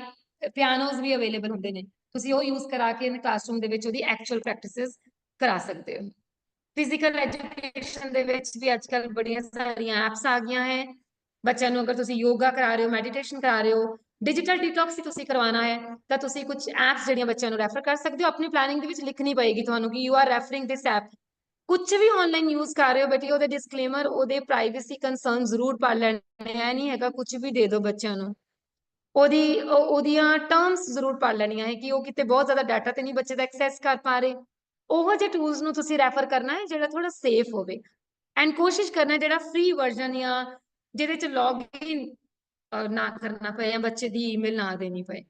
ਪਿਆਨੋਜ਼ ਵੀ ਅਵੇਲੇਬਲ ਹੁੰਦੇ ਨੇ, ਤੁਸੀਂ ਉਹ ਯੂਜ਼ ਕਰਾ ਕੇ ਕਲਾਸਰੂਮ ਦੇ ਵਿੱਚ ਉਹਦੀ ਐਕਚੁਅਲ ਪ੍ਰੈਕਟਿਸਿਸ ਕਰਾ ਸਕਦੇ ਹੋ। ਫਿਜ਼ੀਕਲ ਐਜੂਕੇਸ਼ਨ ਦੇ ਵਿੱਚ ਵੀ ਅੱਜ ਕੱਲ ਬੜੀਆਂ ਸਾਰੀਆਂ ਐਪਸ ਆ ਗਈਆਂ ਹੈ। ਬੱਚਿਆਂ ਨੂੰ ਅਗਰ ਤੁਸੀਂ ਯੋਗਾ ਕਰਾ ਰਹੇ ਹੋ, ਮੈਡੀਟੇਸ਼ਨ ਕਰਾ ਰਹੇ ਹੋ, ਡਿਜੀਟਲ ਡੀਟੌਕਸ ਹੀ ਤੁਸੀਂ ਕਰਵਾਉਣਾ ਹੈ ਤਾਂ ਤੁਸੀਂ ਕੁਝ ਐਪਸ ਜਿਹੜੀਆਂ ਬੱਚਿਆਂ ਨੂੰ ਰੈਫਰ ਕਰ ਸਕਦੇ ਹੋ। ਆਪਣੀ ਪਲੈਨਿੰਗ ਦੇ ਵਿੱਚ ਲਿਖਣੀ ਪਏਗੀ ਤੁਹਾਨੂੰ ਕਿ ਯੂ ਆਰ ਰੈਫਰਿੰਗ ਦਿਸ ਐਪ। ਕੁਝ ਵੀ ਆਨਲਾਈਨ ਯੂਜ਼ ਕਰ ਰਹੇ ਹੋ ਬੇਟੀ ਉਹਦੇ ਡਿਸਕਲੇਮਰ, ਉਹਦੇ ਪ੍ਰਾਈਵੇਸੀ ਕੰਸਰਨ ਜ਼ਰੂਰ ਪੜ੍ਹ ਲੈਣੇ ਹੈ, ਨਹੀਂ ਹੈਗਾ ਕੁਝ ਵੀ ਦੇ ਦਿਓ ਬੱਚਿਆਂ ਨੂੰ, ਉਹਦੀਆਂ ਟਰਮਸ ਜ਼ਰੂਰ ਪੜ੍ਹ ਲੈਣੀਆਂ ਹੈ ਕਿ ਉਹ ਕਿਤੇ ਬਹੁਤ ਜ਼ਿਆਦਾ ਡਾਟਾ ਤੇ ਨਹੀਂ ਬੱਚੇ ਦਾ ਐਕਸੈਸ ਕਰ ਪਾ ਰਹੇ। ਉਹ ਜਿਹੇ ਟੂਲਸ ਨੂੰ ਤੁਸੀਂ ਰੈਫਰ ਕਰਨਾ ਹੈ ਜਿਹੜਾ ਥੋੜਾ ਸੇਫ ਹੋਵੇ, ਐਂਡ ਕੋਸ਼ਿਸ਼ ਕਰਨਾ ਜਿਹੜਾ ਫ੍ਰੀ ਵਰਜ਼ਨ ਜਾਂ ਜਿਹਦੇ ਚ ਲੌਗਇਨ ਨਾ ਕਰਨਾ ਪਏ ਜਾਂ ਬੱਚੇ ਦੀ ਈਮੇਲ ਨਾ ਦੇਣੀ ਪਏ।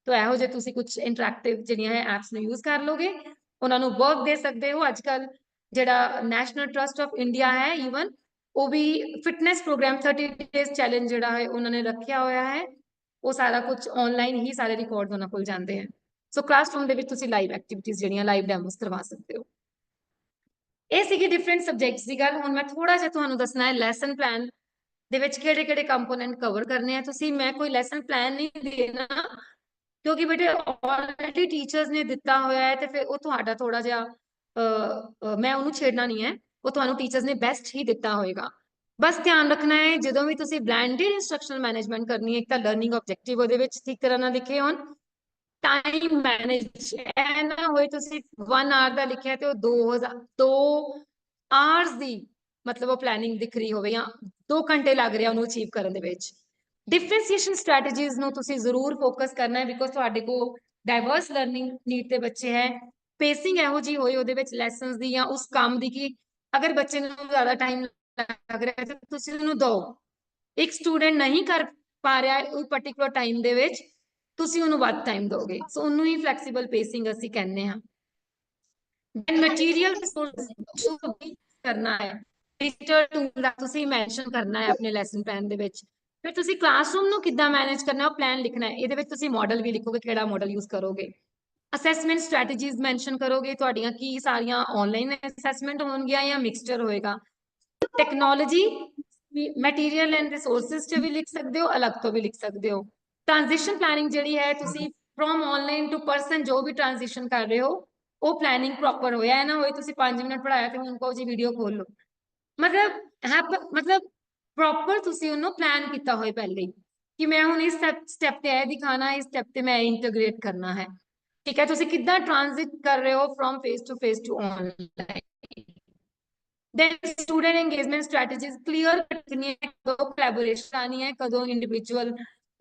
ਤਾਂ ਇਹੋ ਜਿਹੇ ਤੁਸੀਂ ਕੁਝ ਇੰਟਰੈਕਟਿਵ ਜਿਹੜੀਆਂ ਹੈ ਐਪਸ ਨੂੰ ਯੂਜ਼ ਕਰ ਲੋਗੇ, ਉਹਨਾਂ ਨੂੰ ਵਰਕ ਦੇ ਸਕਦੇ ਹੋ। ਅੱਜ ਕੱਲ ਜਿਹੜਾ ਨੈਸ਼ਨਲ ਟਰਸਟ ਆਫ ਇੰਡੀਆ ਹੈ ਈਵਨ ਉਹ ਵੀ ਫਿਟਨੈਸ ਪ੍ਰੋਗਰਾਮ 30 ਡੇਜ਼ ਚੈਲੰਜ ਜਿਹੜਾ ਹੈ ਉਹਨਾਂ ਨੇ ਰੱਖਿਆ ਹੋਇਆ ਹੈ, ਉਹ ਸਾਰਾ ਕੁਝ ਆਨਲਾਈਨ ਹੀ ਸਾਰੇ ਰਿਕਾਰਡ ਉਹਨਾਂ ਕੋਲ ਜਾਂਦੇ ਹਨ। ਸੋ ਕਲਾਸਰੂਮ ਦੇ ਵਿੱਚ ਤੁਸੀਂ ਲਾਈਵ ਐਕਟੀਵਿਟੀਜ਼ ਜਿਹੜੀਆਂ ਲਾਈਵ ਡੈਮੋਸ ਕਰਵਾ ਸਕਦੇ ਹੋ। ਇਹ ਸੀਗੀ ਡਿਫਰੈਂਟ ਸਬਜੈਕਟਸ ਦੀ ਗੱਲ। ਹੁਣ ਮੈਂ ਥੋੜਾ ਜਿਹਾ ਤੁਹਾਨੂੰ ਦੱਸਣਾ ਹੈ ਲੈਸਨ ਪਲਾਨ ਦੇ ਵਿੱਚ ਕਿਹੜੇ ਕਿਹੜੇ ਕੰਪੋਨੈਂਟ ਕਵਰ ਕਰਨੇ ਆ। ਤੁਸੀਂ ਮੈਂ ਕੋਈ ਲੈਸਨ ਪਲਾਨ ਨਹੀਂ ਦੇਣਾ ਕਿਉਂਕਿ ਬੇਟੇ ਆਲਰੇਡੀ ਟੀਚਰਸ ਨੇ ਦਿੱਤਾ ਹੋਇਆ ਹੈ ਤੇ ਫਿਰ ਉਹ ਤੁਹਾਡਾ ਥੋੜਾ ਜਿਹਾ ਮੈਂ ਉਹਨੂੰ ਛੇੜਨਾ ਨਹੀਂ ਹੈ, ਉਹ ਤੁਹਾਨੂੰ ਟੀਚਰਸ ਨੇ ਬੈਸਟ ਹੀ ਦਿੱਤਾ ਹੋਏਗਾ। ਬਸ ਧਿਆਨ ਰੱਖਣਾ ਹੈ ਜਦੋਂ ਵੀ ਤੁਸੀਂ ਬਲੈਂਡਡ ਇੰਸਟਰਕਸ਼ਨਲ ਮੈਨੇਜਮੈਂਟ ਕਰਨੀ ਹੈ, ਇੱਕ ਤਾਂ ਲਰਨਿੰਗ ਆਬਜੈਕਟਿਵ ਉਹਦੇ ਵਿੱਚ ਠੀਕ ਤਰ੍ਹਾਂ ਨਾਲ ਲਿਖੇ ਹੋਣ, ਟਾਈਮ ਮੈਨੇਜ ਇਹ ਨਾ ਹੋਏ ਤੁਸੀਂ 1 ਆਵਰ ਦਾ ਲਿਖਿਆ ਤੇ ਉਹ 2 ਆਵਰਸ ਦੀ ਮਤਲਬ ਉਹ ਪਲੈਨਿੰਗ ਦਿਖ ਰਹੀ ਹੋਵੇ ਜਾਂ 2 ਘੰਟੇ ਲੱਗ ਰਿਹਾ ਉਹਨੂੰ ਅਚੀਵ ਕਰਨ ਦੇ ਵਿੱਚ। ਡਿਫਰੈਂਸ਼ੀਏਸ਼ਨ ਸਟ੍ਰੈਟੇਜੀਜ਼ ਨੂੰ ਤੁਸੀਂ ਜ਼ਰੂਰ ਫੋਕਸ ਕਰਨਾ ਹੈ ਬਿਕੋਜ਼ ਤੁਹਾਡੇ ਕੋਲ ਡਾਈਵਰਸ ਲਰਨਿੰਗ ਨੀਡ ਦੇ ਬੱਚੇ ਹੈ। ਪੇਸਿੰਗ ਇਹੋ ਜਿਹੀ ਹੋਏ ਉਹਦੇ ਵਿੱਚ ਲੈਸਨਸ ਦੀ ਜਾਂ ਉਸ ਕੰਮ ਦੀ ਕਿ ਅਗਰ ਬੱਚੇ ਨੂੰ ਜ਼ਿਆਦਾ ਟਾਈਮ ਲੱਗ ਰਿਹਾ ਤਾਂ ਤੁਸੀਂ ਉਹਨੂੰ ਦਿਓ। ਇੱਕ ਸਟੂਡੈਂਟ ਨਹੀਂ ਕਰ ਪਾ ਰਿਹਾ ਉਹ ਪਾਰਟਿਕੂਲਰ ਟਾਈਮ ਦੇ ਵਿੱਚ, ਤੁਸੀਂ ਉਹਨੂੰ ਵੱਧ ਟਾਈਮ ਦੋਗੇ, ਸੋ ਉਹਨੂੰ ਹੀ ਫਲੈਕਸੀਬਲ ਪੇਸਿੰਗ ਅਸੀਂ ਕਹਿੰਦੇ ਹਾਂ। ਦੈਨ ਮਟੀਰੀਅਲ ਕਰਨਾ ਹੈ, ਡਿਜੀਟਲ ਟੂਲ ਦਾ ਤੁਸੀਂ ਮੈਂਸ਼ਨ ਕਰਨਾ ਹੈ ਆਪਣੇ ਲੈਸਨ ਪਲਾਨ ਦੇ ਵਿੱਚ। ਫਿਰ ਤੁਸੀਂ ਕਲਾਸਰੂਮ ਨੂੰ ਕਿੱਦਾਂ ਮੈਨੇਜ ਕਰਨਾ ਉਹ ਪਲਾਨ ਲਿਖਣਾ ਹੈ। ਇਹਦੇ ਵਿੱਚ ਤੁਸੀਂ ਮਾਡਲ ਵੀ ਲਿਖੋਗੇ, ਕਿਹੜਾ ਮਾਡਲ ਯੂਜ਼ ਕਰੋਗੇ। ਅਸੈਸਮੈਂਟ ਸਟ੍ਰੈਟੇਜੀਜ਼ ਮੈਂਸ਼ਨ ਕਰੋਗੇ, ਤੁਹਾਡੀਆਂ ਕੀ ਸਾਰੀਆਂ ਆਨਲਾਈਨ ਅਸੈਸਮੈਂਟ ਹੋਣਗੀਆਂ ਜਾਂ ਮਿਕਸਚਰ ਹੋਏਗਾ। ਟੈਕਨੋਲੋਜੀ ਮਟੀਰੀਅਲ ਐਂਡ ਰਿਸੋਰਸਿਸ ਚ ਵੀ ਲਿਖ ਸਕਦੇ ਹੋ, ਅਲੱਗ ਤੋਂ ਵੀ ਲਿਖ ਸਕਦੇ ਹੋ। ਟ੍ਰਾਂਜੀਸ਼ਨ ਪਲੈਨਿੰਗ ਜਿਹੜੀ ਹੈ ਤੁਸੀਂ ਫਰੋਮ ਆਨਲਾਈਨ ਟੂ ਪਰਸਨ ਜੋ ਵੀ ਟ੍ਰਾਂਜੀਸ਼ਨ ਕਰ ਰਹੇ ਹੋ ਉਹ ਪਲੈਨਿੰਗ ਪ੍ਰੋਪਰ ਹੋਇਆ ਹੈ ਨਾ ਹੋਏ ਤੁਸੀਂ 5 ਮਿੰਟ ਪੜਾਇਆ ਤੇ ਹੁਣ ਕਹੋ ਜੀ ਵੀਡੀਓ ਖੋਲ ਲਓ। ਮਤਲਬ ਪ੍ਰੋਪਰ ਤੁਸੀਂ ਉਹਨੂੰ ਪਲਾਨ ਕੀਤਾ ਹੋਏ ਪਹਿਲੇ ਹੀ ਕਿ ਮੈਂ ਹੁਣ ਇਸ ਸਟੈਪ ਤੇ ਇਹ ਦਿਖਾਣਾ, ਇਸ ਸਟੈਪ ਤੇ ਮੈਂ ਇੰਟੀਗ੍ਰੇਟ ਕਰਨਾ ਹੈ। ਠੀਕ ਹੈ, ਤੁਸੀਂ ਕਿੱਦਾਂ ਟ੍ਰਾਂਜ਼ਿਟ ਕਰ ਰਹੇ ਹੋ from face to online. then student engagement strategies clear ਕਰਨੀ ਹੈ, ਕਦੋਂ collaboration ਆਣੀ ਹੈ, ਕਦੋਂ individual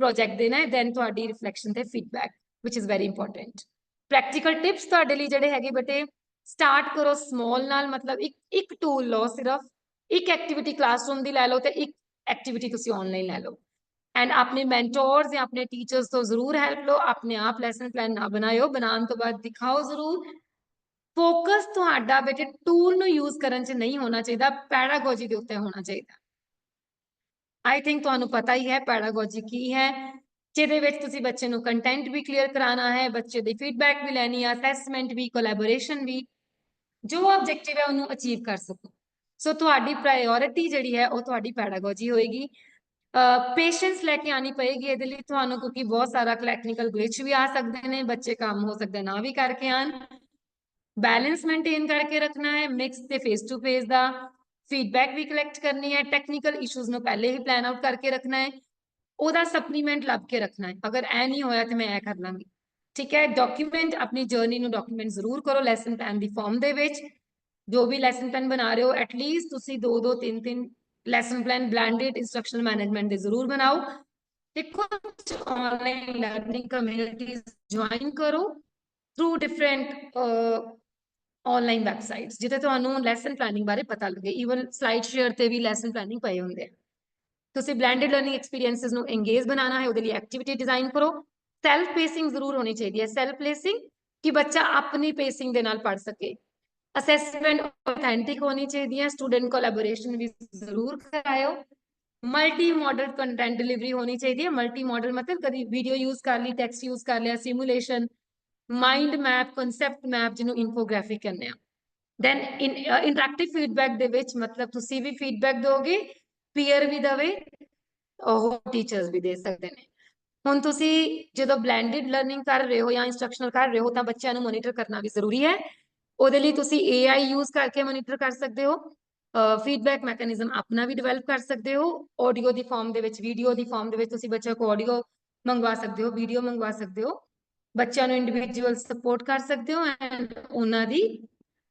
project ਦੇਣਾ ਹੈ, then ਤੁਹਾਡੀ reflection ਤੇ feedback which is very important। practical tips ਤੁਹਾਡੇ ਲਈ ਜਿਹੜੇ ਹੈਗੇ ਬੇਟੇ ਸਟਾਰਟ ਕਰੋ small ਨਾਲ, ਮਤਲਬ ਇੱਕ ਟੂਲ ਲਓ, ਸਿਰਫ ਇੱਕ ਐਕਟੀਵਿਟੀ ਕਲਾਸਰੂਮ ਦੀ ਲੈ ਲਓ ਤੇ ਇੱਕ ਐਕਟੀਵਿਟੀ ਤੁਸੀਂ ਆਨਲਾਈਨ ਲੈ ਲਓ ਐਂਡ ਆਪਣੇ ਮੈਂਟੋਰਸ ਜਾਂ ਆਪਣੇ ਟੀਚਰਸ ਤੋਂ ਜ਼ਰੂਰ ਹੈਲਪ ਲਓ। ਆਪਣੇ ਆਪ ਲੈਸਨ ਪਲਾਨ ਨਾ ਬਣਾਇਓ, ਬਣਾਉਣ ਤੋਂ ਬਾਅਦ ਦਿਖਾਓ ਜ਼ਰੂਰ। ਫੋਕਸ ਤੁਹਾਡਾ ਬੇਟੇ ਟੂਲ ਨੂੰ ਯੂਜ਼ ਕਰਨ 'ਚ ਨਹੀਂ ਹੋਣਾ ਚਾਹੀਦਾ, ਪੈਡਾਗੋਜੀ ਦੇ ਉੱਤੇ ਹੋਣਾ ਚਾਹੀਦਾ। ਆਈ ਥਿੰਕ ਤੁਹਾਨੂੰ ਪਤਾ ਹੀ ਹੈ ਪੈਡਾਗੋਜੀ ਕੀ ਹੈ, ਜਿਹਦੇ ਵਿੱਚ ਤੁਸੀਂ ਬੱਚੇ ਨੂੰ ਕੰਟੈਂਟ ਵੀ ਕਲੀਅਰ ਕਰਾਉਣਾ ਹੈ, ਬੱਚੇ ਦੀ ਫੀਡਬੈਕ ਵੀ ਲੈਣੀ ਹੈ, ਅਸੈਸਮੈਂਟ ਵੀ, ਕੋਲੈਬੋਰੇਸ਼ਨ ਵੀ, ਜੋ ਆਬਜੈਕਟਿਵ ਹੈ ਉਹਨੂੰ ਅਚੀਵ ਕਰ ਸਕੋ। ਸੋ ਤੁਹਾਡੀ ਪ੍ਰਾਇੋਰਿਟੀ ਜਿਹੜੀ ਹੈ ਉਹ ਤੁਹਾਡੀ ਪੈਡਾਗੋਜੀ ਹੋਏਗੀ। ਪੇਸ਼ੈਂਸ ਲੈ ਕੇ ਆਣੀ ਪਏਗੀ ਇਹਦੇ ਲਈ ਤੁਹਾਨੂੰ, ਕਿਉਂਕਿ ਬਹੁਤ ਸਾਰਾ ਟੈਕਨੀਕਲ ਗਲਿਚ ਵੀ ਆ ਸਕਦੇ ਨੇ, ਬੱਚੇ ਕੰਮ ਹੋ ਸਕਦਾ ਨਾ ਵੀ ਕਰਕੇ ਆਣ। बैलेंस मेंटेन करके रखना है, मिक्स ते फेस टू फेस दा फीडबैक भी कलैक्ट करनी है, टेक्निकल इशूज नो पहले ही प्लान आउट करके रखना है, ओदा सप्लीमेंट लभ के रखना है, अगर ऐ नहीं होया तो मैं ऐ कर लांगी। ठीक है, डॉक्यूमेंट अपनी जर्नी नो डॉक्यूमेंट जरूर करो लैसन प्लान दी फॉर्म दे विच। जो भी लैसन प्लान बना रहे हो एटलीस्ट तुसी 2-2 3-3 lesson plan blended instructional management दे जरूर बनाओ। देखो ऑनलाइन लर्निंग कम्युनिटीज ज्वाइन करो थ्रू डिफरेंट ऑनलाइन वैबसाइट्स जिथे तुहानू लैसन प्लानिंग बारे पता लगे। ईवन स्लाइड शेयर ते भी लैसन प्लानिंग पए हुंदे आ। तुसी ब्लेंडेड लर्निंग एक्सपीरियंसेस नु एंगेज बनाना है, उहदे लिए एक्टिविटी डिजाइन करो। सेल्फ पेसिंग जरूर होनी चाहिए है, सेल्फ पेसिंग कि बच्चा अपनी पेसिंग दे नाल पढ़ सके। असेसमेंट ऑथेंटिक होनी चाहिए है, स्टूडेंट कोलैबोरेशन भी जरूर कराओ। मल्टी मॉडल कंटेंट डिलीवरी होनी चाहिए है। मल्टी मॉडल मतलब कभी वीडियो यूज कर ली, टेक्स्ट यूज कर लिया, simulation, mind map, concept map जिन्हों इन्फोग्राफिक करने हैं। देन इंटरैक्टिव फीडबैक दे विच मतलब तुसी भी फीडबैक दोगे, पीयर भी दवे और टीचर्स भी दे सकते हैं। हुण तुसी जदों ब्लेंडेड लर्निंग कर रहे हो या इंस्ट्रक्शनल कर रहे हो तो बच्चों को मोनीटर करना भी जरूरी है। ਉਹਦੇ ਲਈ ਤੁਸੀਂ AI यूज करके मोनीटर कर सकते हो, फीडबैक मैकेनिज्म अपना भी डिवेलप कर सकते हो। ऑडियो की फॉर्म दे विच, वीडियो की फॉर्म दे विच तुसी बच्चों को ऑडियो मंगवा सकते हो, वीडियो मंगवा सकते हो, बच्चों को इंडिविजुअल सपोर्ट कर सकते हो एंड उन्हां दी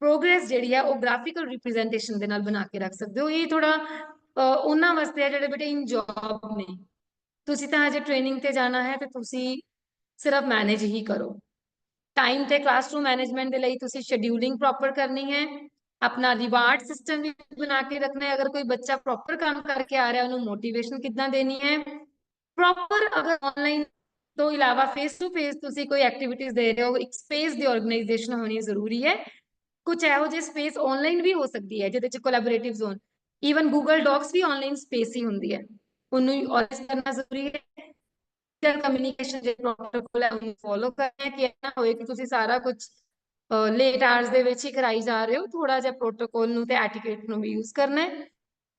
प्रोग्रेस जिहड़ी है वो ग्राफिकल रिप्रेजेंटेशन दे नाल बना के रख सकते हो। ये थोड़ा उन्हां वास्ते है जिहड़े बेटे इन जॉब ने, तुसी तां अजे ट्रेनिंग ते जाना है तो तुसी सिर्फ मैनेज ही करो। टाइम ते क्लासरूम मैनेजमेंट के लिए तुसी शेड्यूलिंग प्रॉपर करनी है, अपना रिवार्ड सिस्टम भी बना के रखना है। अगर कोई बच्चा प्रॉपर काम करके आ रहा है उन्होंने मोटिवेशन कितना देनी है प्रॉपर। अगर ऑनलाइन तो इलावा फेस टू फेस तुसी कोई एक्टिविटीज दे रहे हो, एक स्पेस दी ऑर्गेनाइजेशन होनी जरूरी है। कुछ ਇਹੋ ਜਿਹੇ स्पेस ऑनलाइन भी हो सकती है जिहदे च collaborative zone, even Google Docs भी ऑनलाइन स्पेस ही होंदी है, उन्होंने ऑर्गेनाइज करना जरूरी है। कम्युनिकेशन जो प्रोटोकॉल है उन्हें फॉलो करना है कि ऐसा होए कि तुसी सारा कुछ लेट आवर्स दे विच ही कराई जा रहे हो। थोड़ा जिहा प्रोटोकॉल नूं ते एटिकेट नूं भी यूज करना है,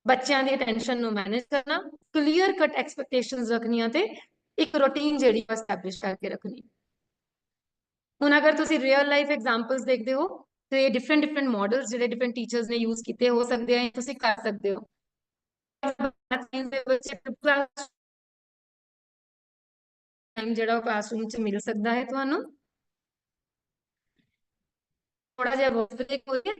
बच्चों की अटेंशन नूं मैनेज करना, क्लीयर कट एक्सपेक्टेशंस रखनियां ते एक रूटीन जिहड़ी एस्टैबलिश करके रखनी। हुण अगर तुसी रियल लाइफ एग्जांपल्स देखदे हो तो ये डिफरेंट डिफरेंट मॉडल्स जिहड़े डिफरेंट टीचर्स ने यूज किए हो सकते हैं, तुसी कर सकते हो। टाइम जिहड़ा क्लासरूम च मिल सकता है तुहानू, थोड़ा जिहा ब्रेक हो गया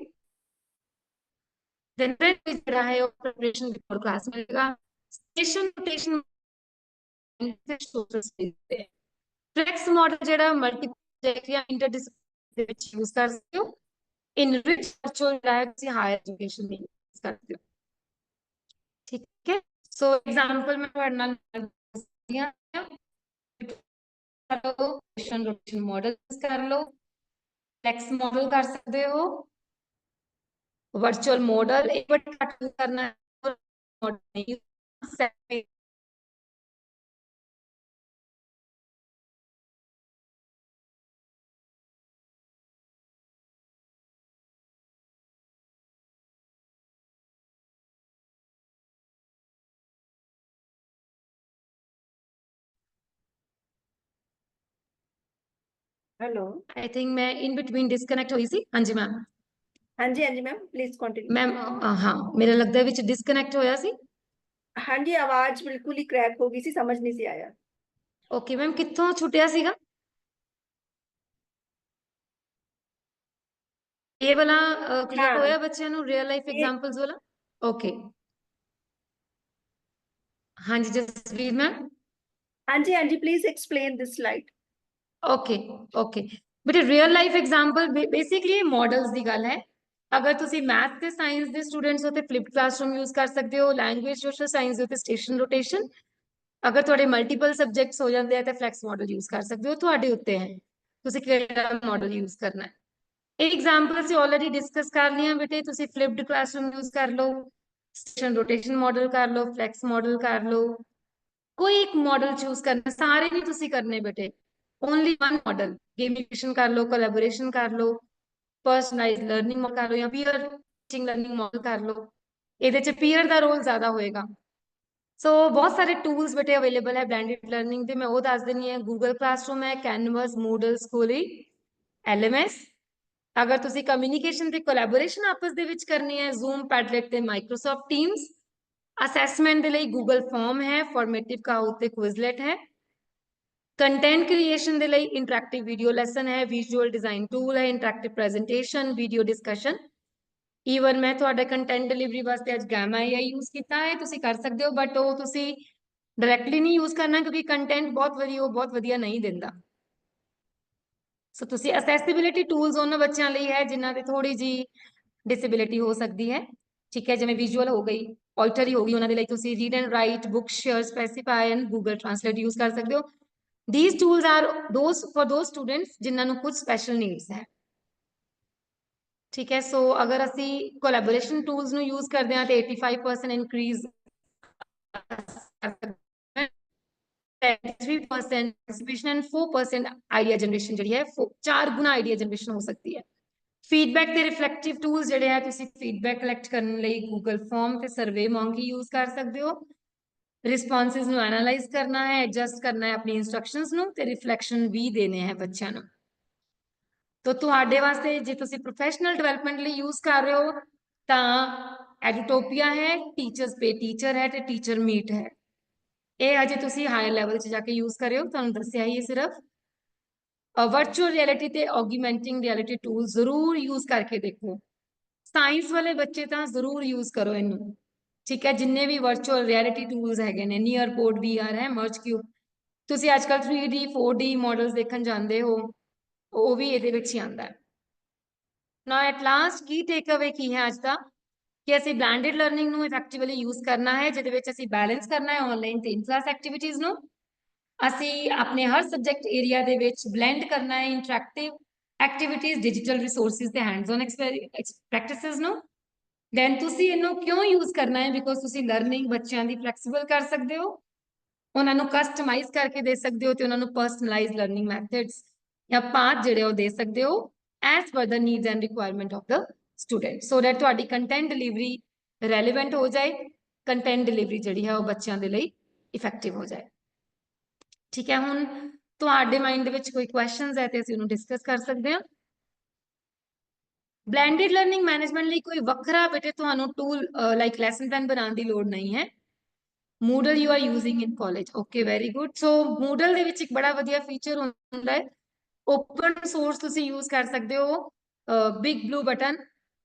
देन जिहड़ा है प्रिपरेशन बिफोर क्लास मिलेगा। स्टेशन रोटेशन फ्लेक्स मॉडल जिहड़ा मल्टीपल प्रोजेक्ट या इंटरडिसिप्लिनरी दे विच यूज कर सकते हो। इनरिच वर्चुअल जिहड़ा है तुसी हायर एजुकेशन में यूज कर सकते हो। ठीक है, सो एग्जांपल मैं तुहाडे नाल दस्सदी हां, रोटेशन मॉडल कर लो, फ्लेक्स मॉडल कर सकते हो, वर्चुअल मॉडल एक बार करना है, मॉडल नहीं हेलो। आई थिंक मैं इन बिटवीन डिस्कनेक्ट हुई सी। हाँ जी मैम। हाँ जी मैम, प्लीज कंटिन्यू। मैम हाँ मेरा लगता है विच डिस्कनेक्ट होया सी। हाँ जी, आवाज बिल्कुल ही क्रैक हो गई सी, समझ नहीं सी आया। ओके मैम, कित्थों छुटिया सीगा ये वाला? क्लियर हाँ, होया बच्चों नू रियल लाइफ एग्जांपल्स वाला? ओके हाँ जी जसवीर मैम। हाँ जी, please explain this slide. Okay okay बेटे real life example basically models दी गल है। अगर तुसी मैथ ते साइंस दे स्टूडेंट्स हो ते फ्लिप्ड क्लासरूम यूज कर सकते हो, लैंग्वेज सोशल साइंस हो ते स्टेशन रोटेशन, अगर थोड़े मल्टीपल सब्जेक्ट्स हो जाते हैं तो फ्लैक्स मॉडल यूज कर सकते हो। थोड़े उत्ते है तुसी केड़ा मॉडल यूज करना है। एग्जांपल से ऑलरेडी डिस्कस कर लिया बेटे, तुसी फ्लिप्ड क्लासरूम यूज कर लो, स्टेशन रोटेशन मॉडल कर लो, फ्लैक्स मॉडल कर लो, कोई एक मॉडल चूज करना, सारे नहीं तुसी करने बेटे, ओनली वन मॉडल। गेमिफिकेशन कर लो, कोलैबोरेशन कर लो, पर्सनलाइज्ड लर्निंग मॉडल कर लो या पीयर टीचिंग लर्निंग मॉडल कर लो, ਇਹਦੇ ਚ ਪੀਅਰ ਦਾ ਰੋਲ ਜ਼ਿਆਦਾ ਹੋਏਗਾ। ਸੋ ਬਹੁਤ ਸਾਰੇ ਟੂਲਸ ਬੇਟੇ ਅਵੇਲੇਬਲ ਹੈ ਬਲੈਂਡਡ ਲਰਨਿੰਗ ਦੇ, ਮੈਂ ਉਹ ਦੱਸ ਦਿੰਦੀ ਹਾਂ। ਗੂਗਲ ਕਲਾਸਰੂਮ ਹੈ, ਕੈਨਵਸ, ਮੂਡਲ, ਸਕੂਲੀ, LMS। ਅਗਰ ਤੁਸੀਂ ਕਮਿਊਨੀਕੇਸ਼ਨ ਤੇ ਕੋਲੈਬੋਰੇਸ਼ਨ ਆਪਸ ਦੇ ਵਿੱਚ ਕਰਨੀ ਹੈ, ਜ਼ੂਮ, ਪੈਡਲੇਟ ਤੇ ਮਾਈਕਰੋਸੌਫਟ ਟੀਮਸ। ਅਸੈਸਮੈਂਟ ਦੇ ਲਈ ਗੂਗਲ ਫਾਰਮ ਹੈ, ਫਾਰਮੇਟਿਵ ਕਾਊਟ ਤੇ ਕੁਇਜ਼ਲੇਟ ਹੈ। ਕੰਟੈਂਟ ਕ੍ਰੀਏਸ਼ਨ ਦੇ ਲਈ ਇੰਟਰੈਕਟਿਵ ਵੀਡੀਓ ਲੈਸਨ ਹੈ, ਵਿਜ਼ੂਅਲ ਡਿਜ਼ਾਈਨ ਟੂਲ ਹੈ, interactive presentation, video discussion. Even ਮੈਂ ਤੁਹਾਡਾ ਕੰਟੈਂਟ ਡਿਲੀਵਰੀ ਵਾਸਤੇ ਅੱਜ ਗੈਮਾ AI ਯੂਜ਼ ਕੀਤਾ ਹੈ, ਤੁਸੀਂ ਕਰ ਸਕਦੇ ਹੋ, ਬਟ ਉਹ ਤੁਸੀਂ ਡਾਇਰੈਕਟਲੀ ਨਹੀਂ ਯੂਜ਼ ਕਰਨਾ ਕਿਉਂਕਿ ਕੰਟੈਂਟ ਬਹੁਤ ਵਧੀਆ ਨਹੀਂ ਦਿੰਦਾ। ਸੋ ਤੁਸੀਂ ਅਸੈਸਿਬਿਲਿਟੀ ਟੂਲਸ ਉਹਨਾਂ ਬੱਚਿਆਂ ਲਈ ਹੈ ਜਿਨ੍ਹਾਂ ਦੇ ਥੋੜੀ ਜੀ ਡਿਸੇਬਿਲਿਟੀ ਹੋ ਸਕਦੀ ਹੈ, ਠੀਕ ਹੈ, ਜਿਵੇਂ ਵਿਜ਼ੂਅਲ ਹੋ ਗਈ, ਆਲਟਰੀ ਹੋ ਗਈ, ਉਹਨਾਂ ਦੇ ਲਈ ਤੁਸੀਂ read and right, book share, specify and Google translate use ਕਰ ਸਕਦੇ ਹੋ। These tools are for those students ਜਿਨ੍ਹਾਂ ਨੂੰ ਕੁਝ ਸਪੈਸ਼ਲ ਨੀਡਸ ਹੈ, ਠੀਕ ਹੈ। ਸੋ ਅਗਰ ਅਸੀਂ ਕੋਲੈਬੋਰੇਸ਼ਨ ਟੂਲਸ ਨੂੰ ਯੂਜ਼ ਕਰਦੇ ਹਾਂ ਤੇ 85% increase 3% participation and 4% idea generation ਜਿਹੜੀ ਹੈ 4 ਗੁਣਾ ਆਈਡੀਆ ਜਨਰੇਸ਼ਨ ਹੋ ਸਕਦੀ ਹੈ। ਫੀਡਬੈਕ ਤੇ ਰਿਫਲੈਕਟਿਵ ਟੂਲਸ ਜਿਹੜੇ ਆ ਤੁਸੀਂ ਫੀਡਬੈਕ ਕਲੈਕਟ ਕਰਨ ਲਈ ਗੂਗਲ ਫਾਰਮ ਤੇ ਸਰਵੇ ਮੌਂਕੀ ਯੂਜ਼ ਕਰ ਸਕਦੇ ਹੋ। ਰਿਸਪੌਂਸਿਸ ਨੂੰ ਐਨਾਲਾਈਜ਼ ਕਰਨਾ ਹੈ, ਐਡਜਸਟ ਕਰਨਾ ਹੈ ਆਪਣੀ ਇੰਸਟਰਕਸ਼ਨਸ ਨੂੰ ਤੇ ਰਿਫਲੈਕਸ਼ਨ ਵੀ ਦੇਣੇ ਹੈ ਬੱਚਿਆਂ ਨੂੰ। ਤਾਂ ਤੁਹਾਡੇ ਵਾਸਤੇ ਜੇ ਤੁਸੀਂ ਪ੍ਰੋਫੈਸ਼ਨਲ ਡਿਵੈਲਪਮੈਂਟ ਲਈ ਯੂਜ਼ ਕਰ ਰਹੇ ਹੋ ਤਾਂ ਐਡੂਟੋਪੀਆ ਹੈ, ਟੀਚਰਸ ਪੇ ਟੀਚਰ ਹੈ ਤੇ ਟੀਚਰ ਮੀਟ ਹੈ। ਇਹ ਅਜੇ ਤੁਸੀਂ ਹਾਇਰ ਲੈਵਲ 'ਚ ਜਾ ਕੇ ਯੂਜ਼ ਕਰਿਓ, ਤੁਹਾਨੂੰ ਦੱਸਿਆ ਹੀ ਸਿਰਫ। ਵਰਚੁਅਲ ਰਿਐਲਿਟੀ ਤੇ ਔਗਮੈਂਟਿੰਗ ਰਿਐਲਿਟੀ ਟੂਲ ਜ਼ਰੂਰ ਯੂਜ਼ ਕਰਕੇ ਦੇਖੋ। ਸਾਇੰਸ ਵਾਲੇ ਬੱਚੇ ਤਾਂ ਜ਼ਰੂਰ ਯੂਜ਼ ਕਰੋ ਇਹਨੂੰ, ਠੀਕ ਹੈ। ਜਿੰਨੇ ਵੀ ਵਰਚੁਅਲ ਰਿਐਲਿਟੀ ਟੂਲਸ ਹੈਗੇ ਨੇ, ਨੀਅਰ ਪੋਰਟ VR ਹੈ, ਮਰਜ ਕਿਊਬ, ਤੁਸੀਂ ਅੱਜ ਕੱਲ੍ਹ 3D 4D ਮਾਡਲਸ ਦੇਖਣ ਜਾਂਦੇ ਹੋ, ਉਹ ਵੀ ਇਹਦੇ ਵਿੱਚ ਹੀ ਆਉਂਦਾ ਹੈ। ਨਾ ਐਟ ਲਾਸਟ ਕੀ ਟੇਕ ਅਵੇ ਕੀ ਹੈ ਅੱਜ ਦਾ, ਕਿ ਅਸੀਂ ਬਲੈਂਡਡ ਲਰਨਿੰਗ ਨੂੰ ਇਫੈਕਟਿਵਲੀ ਯੂਜ਼ ਕਰਨਾ ਹੈ, ਜਿਹਦੇ ਵਿੱਚ ਅਸੀਂ ਬੈਲੈਂਸ ਕਰਨਾ ਹੈ ਆਨਲਾਈਨ ਤੇ ਇਨ ਕਲਾਸ ਐਕਟੀਵਿਟੀਜ਼ ਨੂੰ। ਅਸੀਂ ਆਪਣੇ ਹਰ ਸਬਜੈਕਟ ਏਰੀਆ ਦੇ ਵਿੱਚ ਬਲੈਂਡ ਕਰਨਾ ਹੈ ਇੰਟਰੈਕਟਿਵ ਐਕਟੀਵਿਟੀਜ਼, ਡਿਜੀਟਲ ਰਿਸੋਰਸਿਸ ਤੇ ਹੈਂਡਸ ਔਨ ਪ੍ਰੈਕਟਿਸਿਸ ਨੂੰ। ਦੈਨ ਤੁਸੀਂ ਇਹਨੂੰ ਕਿਉਂ ਯੂਜ਼ ਕਰਨਾ ਹੈ, ਬਿਕੋਜ਼ ਤੁਸੀਂ ਲਰਨਿੰਗ ਬੱਚਿਆਂ ਦੀ ਫਲੈਕਸੀਬਲ ਕਰ ਸਕਦੇ ਹੋ, ਉਹਨਾਂ ਨੂੰ ਕਸਟਮਾਈਜ਼ ਕਰਕੇ ਦੇ ਸਕਦੇ ਹੋ ਤੇ ਉਹਨਾਂ ਨੂੰ ਪਰਸਨਲਾਈਜ਼ ਲਰਨਿੰਗ ਮੈਥਡਸ ਜਾਂ ਪਾਥ ਜਿਹੜੇ ਉਹ ਦੇ ਸਕਦੇ ਹੋ as per the needs and requirement of the student, so that ਤੁਹਾਡੀ ਕੰਟੈਂਟ ਡਿਲੀਵਰੀ ਰੈਲੇਵੈਂਟ ਹੋ ਜਾਏ, ਕੰਟੈਂਟ ਡਿਲੀਵਰੀ ਜਿਹੜੀ ਹੈ ਉਹ ਬੱਚਿਆਂ ਦੇ ਲਈ ਇਫੈਕਟਿਵ ਹੋ ਜਾਏ, ਠੀਕ ਹੈ। ਹੁਣ ਤੁਹਾਡੇ ਮਾਈਂਡ ਦੇ ਵਿੱਚ ਕੋਈ ਕੁਐਸਚਨਸ ਹੈ ਤੇ ਅਸੀਂ ਉਹਨੂੰ ਡਿਸਕਸ ਕਰ ਸਕਦੇ ਹਾਂ। ਬਲੈਂਡਡ ਲਰਨਿੰਗ ਮੈਨੇਜਮੈਂਟ ਲਈ ਕੋਈ ਵੱਖਰਾ ਬੇਟੇ ਤੁਹਾਨੂੰ ਟੂਲ ਲਾਈਕ ਲੈਸਨ ਪਲਾਨ ਬਣਾਉਣ ਦੀ ਲੋੜ ਨਹੀਂ ਹੈ। Moodle you are using in college, okay, very good. So Moodle ਦੇ ਵਿੱਚ ਇੱਕ ਬੜਾ ਵਧੀਆ ਫੀਚਰ ਹੁੰਦਾ ਹੈ, ਓਪਨ ਸੋਰਸ ਤੁਸੀਂ ਯੂਜ਼ ਕਰ ਸਕਦੇ ਹੋ ਬਿਗ ਬਲੂ ਬਟਨ,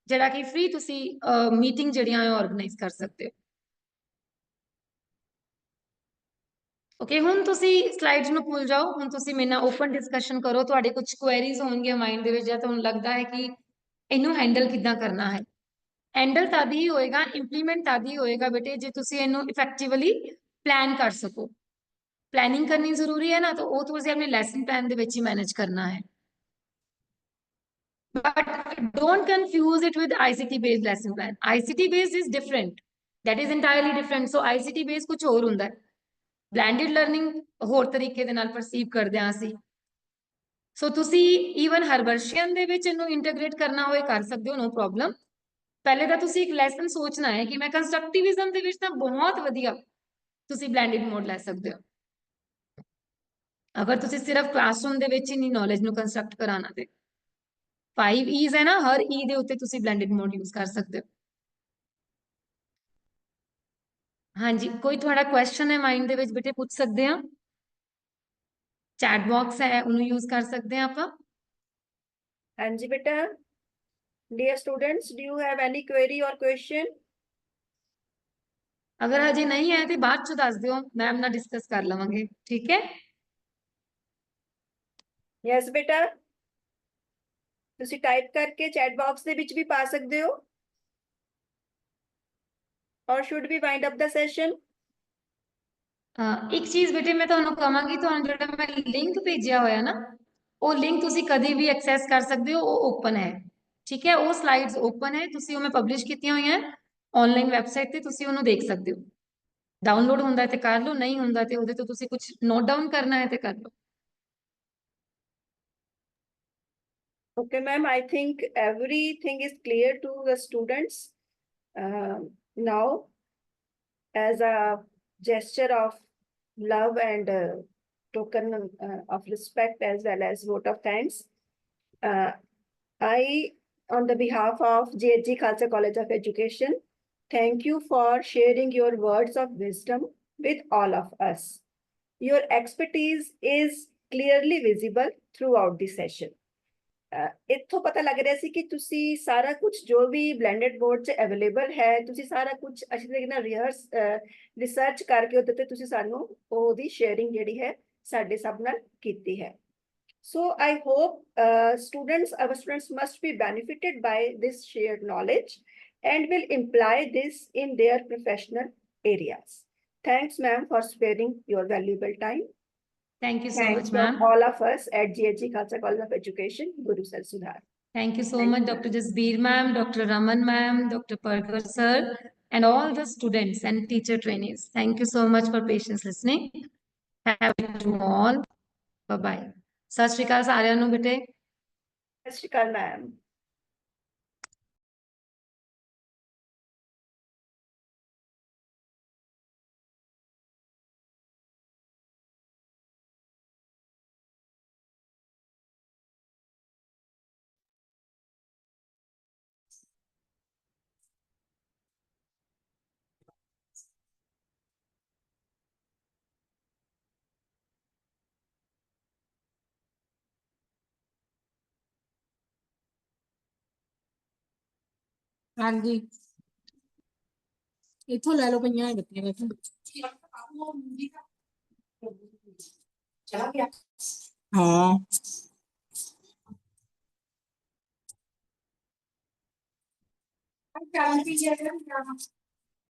ਜਿਹੜਾ ਕਿ ਫ੍ਰੀ ਤੁਸੀਂ ਮੀਟਿੰਗ ਜਿਹੜੀਆਂ ਆਰਗੇਨਾਈਜ਼ ਕਰ ਸਕਦੇ ਹੋ। ਓਕੇ, ਹੁਣ ਤੁਸੀਂ ਸਲਾਈਡਸ ਨੂੰ ਭੁੱਲ ਜਾਓ, ਹੁਣ ਤੁਸੀਂ ਮੇਰੇ ਨਾਲ ਓਪਨ ਡਿਸਕਸ਼ਨ ਕਰੋ। ਤੁਹਾਡੇ ਕੁਝ ਕੁਐਰੀਜ਼ ਹੋਣਗੀਆਂ ਮਾਈਂਡ ਦੇ ਵਿੱਚ ਜਾਂ ਤੁਹਾਨੂੰ ਲੱਗਦਾ ਹੈ ਕਿ ਇਹਨੂੰ ਹੈਂਡਲ ਕਿੱਦਾਂ ਕਰਨਾ ਹੈ। ਹੈਂਡਲ ਤਦ ਹੀ ਹੋਏਗਾ, ਇੰਪਲੀਮੈਂਟ ਤਦ ਹੀ ਹੋਏਗਾ ਬੇਟੇ ਜੇ ਤੁਸੀਂ ਇਹਨੂੰ ਇਫੈਕਟਿਵਲੀ ਪਲਾਨ ਕਰ ਸਕੋ। ਪਲੈਨਿੰਗ ਕਰਨੀ ਜ਼ਰੂਰੀ ਹੈ ਨਾ, ਤਾਂ ਉਹ ਤੁਸੀਂ ਆਪਣੇ ਲੈਸਨ ਪਲਾਨ ਦੇ ਵਿੱਚ ਹੀ ਮੈਨੇਜ ਕਰਨਾ ਹੈ। But don't confuse it with ICT based lesson plan. ICT based is different. That is entirely different. So ICT based ਕੁਝ ਹੋਰ ਹੁੰਦਾ ਹੈ, ਬਲੈਂਡਡ ਲਰਨਿੰਗ ਹੋਰ ਤਰੀਕੇ ਦੇ ਨਾਲ ਪਰਸੀਵ ਕਰਦੇ ਹਾਂ ਅਸੀਂ। ਸੋ ਤੁਸੀਂ ਈਵਨ ਹਰਬਰਸ਼ੀਅਨ ਦੇ ਵਿੱਚ ਇਹਨੂੰ ਇੰਟੀਗ੍ਰੇਟ ਕਰਨਾ ਹੋਏ ਕਰ ਸਕਦੇ ਹੋ, ਨੋ ਪ੍ਰੋਬਲਮ। ਪਹਿਲੇ ਤਾਂ ਤੁਸੀਂ ਇੱਕ ਲੈਸਨ ਸੋਚਣਾ ਹੈ ਕਿ ਮੈਂ ਕੰਸਟਰਕਟਿਵਿਜ਼ਮ ਦੇ ਵਿੱਚ ਤਾਂ ਬਹੁਤ ਵਧੀਆ ਤੁਸੀਂ ਬਲੈਂਡਡ ਮੋਡ ਲੈ ਸਕਦੇ ਹੋ। ਅਗਰ ਤੁਸੀਂ ਸਿਰਫ ਕਲਾਸਰੂਮ ਦੇ ਵਿੱਚ ਹੀ ਨਹੀਂ ਨੌਲੇਜ ਨੂੰ ਕੰਸਟਰਕਟ ਕਰਾਉਣਾ ਤੇ 5 E's ਹੈ ਨਾ, ਹਰ E ਦੇ ਉੱਤੇ ਤੁਸੀਂ ਬਲੈਂਡਡ ਮੋਡ ਯੂਜ਼ ਕਰ ਸਕਦੇ ਹੋ। ਹਾਂਜੀ, ਕੋਈ ਤੁਹਾਡਾ ਕੁਐਸਚਨ ਹੈ ਮਾਈਂਡ ਦੇ ਵਿੱਚ ਬੇਟੇ ਪੁੱਛ ਸਕਦੇ ਹਾਂ। ਚੈਟ ਬਾਕਸ ਹੈ, ਉਹਨੂੰ ਯੂਜ਼ ਕਰ ਸਕਦੇ ਹਾਂ ਆਪਾਂ। ਹਾਂਜੀ ਬੇਟਾ, dear students, do you have any query or question? ਅਗਰ ਹਜੇ ਨਹੀਂ ਹੈ ਤੇ ਬਾਅਦ ਚ ਦੱਸ ਦਿਓ, ਮੈਮ ਨਾਲ ਡਿਸਕਸ ਕਰ ਲਵਾਂਗੇ, ਠੀਕ ਹੈ। Yes ਬੇਟਾ, ਤੁਸੀਂ ਟਾਈਪ ਕਰਕੇ ਚੈਟ ਬਾਕਸ ਦੇ ਵਿੱਚ ਵੀ ਪਾ ਸਕਦੇ ਹੋ। Or should we wind up the session? ਇੱਕ ਚੀਜ਼ ਬੇਟੇ ਮੈਂ ਤੁਹਾਨੂੰ ਕਹਾਂਗੀ, ਤੁਹਾਨੂੰ ਜਿਹੜਾ ਮੈਂ ਲਿੰਕ ਭੇਜਿਆ ਹੋਇਆ ਨਾ, ਉਹ ਲਿੰਕ ਤੁਸੀਂ ਕਦੇ ਵੀ ਐਕਸੈਸ ਕਰ ਸਕਦੇ ਹੋ, ਉਹ ਓਪਨ ਹੈ, ਠੀਕ ਹੈ। ਉਹ ਸਲਾਈਡਸ ਓਪਨ ਹੈ, ਤੁਸੀਂ ਉਹ ਮੈਂ ਪਬਲਿਸ਼ ਕੀਤੀਆਂ ਹੋਈਆਂ ਆਨਲਾਈਨ ਵੈਬਸਾਈਟ ਤੇ, ਤੁਸੀਂ ਉਹਨੂੰ ਦੇਖ ਸਕਦੇ ਹੋ। ਡਾਊਨਲੋਡ ਹੁੰਦਾ ਤੇ ਕਰ ਲਓ, ਨਹੀਂ ਹੁੰਦਾ ਤੇ ਉਹਦੇ ਤੋਂ ਤੁਸੀਂ ਕੁਝ ਨੋਟ ਡਾਊਨ ਕਰਨਾ ਹੈ ਤੇ ਕਰ ਲਓ। Okay, ma'am, I think everything is clear to the students. Now, as a gesture of love and token of respect as well as vote of thanks, I, on the behalf of JHG Khalsa College of Education, thank you for sharing your words of wisdom with all of us. Your expertise is clearly visible throughout the session. ਇੱਥੋਂ ਪਤਾ ਲੱਗ ਰਿਹਾ ਸੀ ਕਿ ਤੁਸੀਂ ਸਾਰਾ ਕੁਝ ਜੋ ਵੀ blended board 'ਚ ਅਵੇਲੇਬਲ ਹੈ ਤੁਸੀਂ ਸਾਰਾ ਕੁਝ ਅੱਛੀ ਤਰੀਕੇ ਨਾਲ ਰਿਸਰਚ ਕਰਕੇ ਉਹਦੇ ਤੇ ਤੁਸੀਂ ਸਾਨੂੰ ਉਹਦੀ ਸ਼ੇਅਰਿੰਗ ਜਿਹੜੀ ਹੈ ਸਾਡੇ ਸਭ ਨਾਲ ਕੀਤੀ ਹੈ So I hope our students must be benefited by this shared knowledge and will imply this in their professional areas. Thanks, ma'am, for sparing your valuable time. Thank you so Thanks much, ma'am. from all of us at GHG Khalsa College of Education, Guru Sir Sudhar. Thank you so Thank much, you. Dr. Jasbir ma'am, Dr. Raman ma'am, Dr. Parkar sir, and all the students and teacher trainees. Thank you so much for patience listening. Have a good to all. Bye-bye. ਸਤਿ ਸ਼੍ਰੀ ਅਕਾਲ ਸਾਰਿਆਂ ਨੂੰ ਬੇਟੇ Sat Shri Akal, ma'am. ਹਾਂਜੀ ਇੱਥੋਂ ਲੈ ਲਓ ਪਈਆਂ ਹੈ ਬੱਤੀਆਂ ਹਾਂ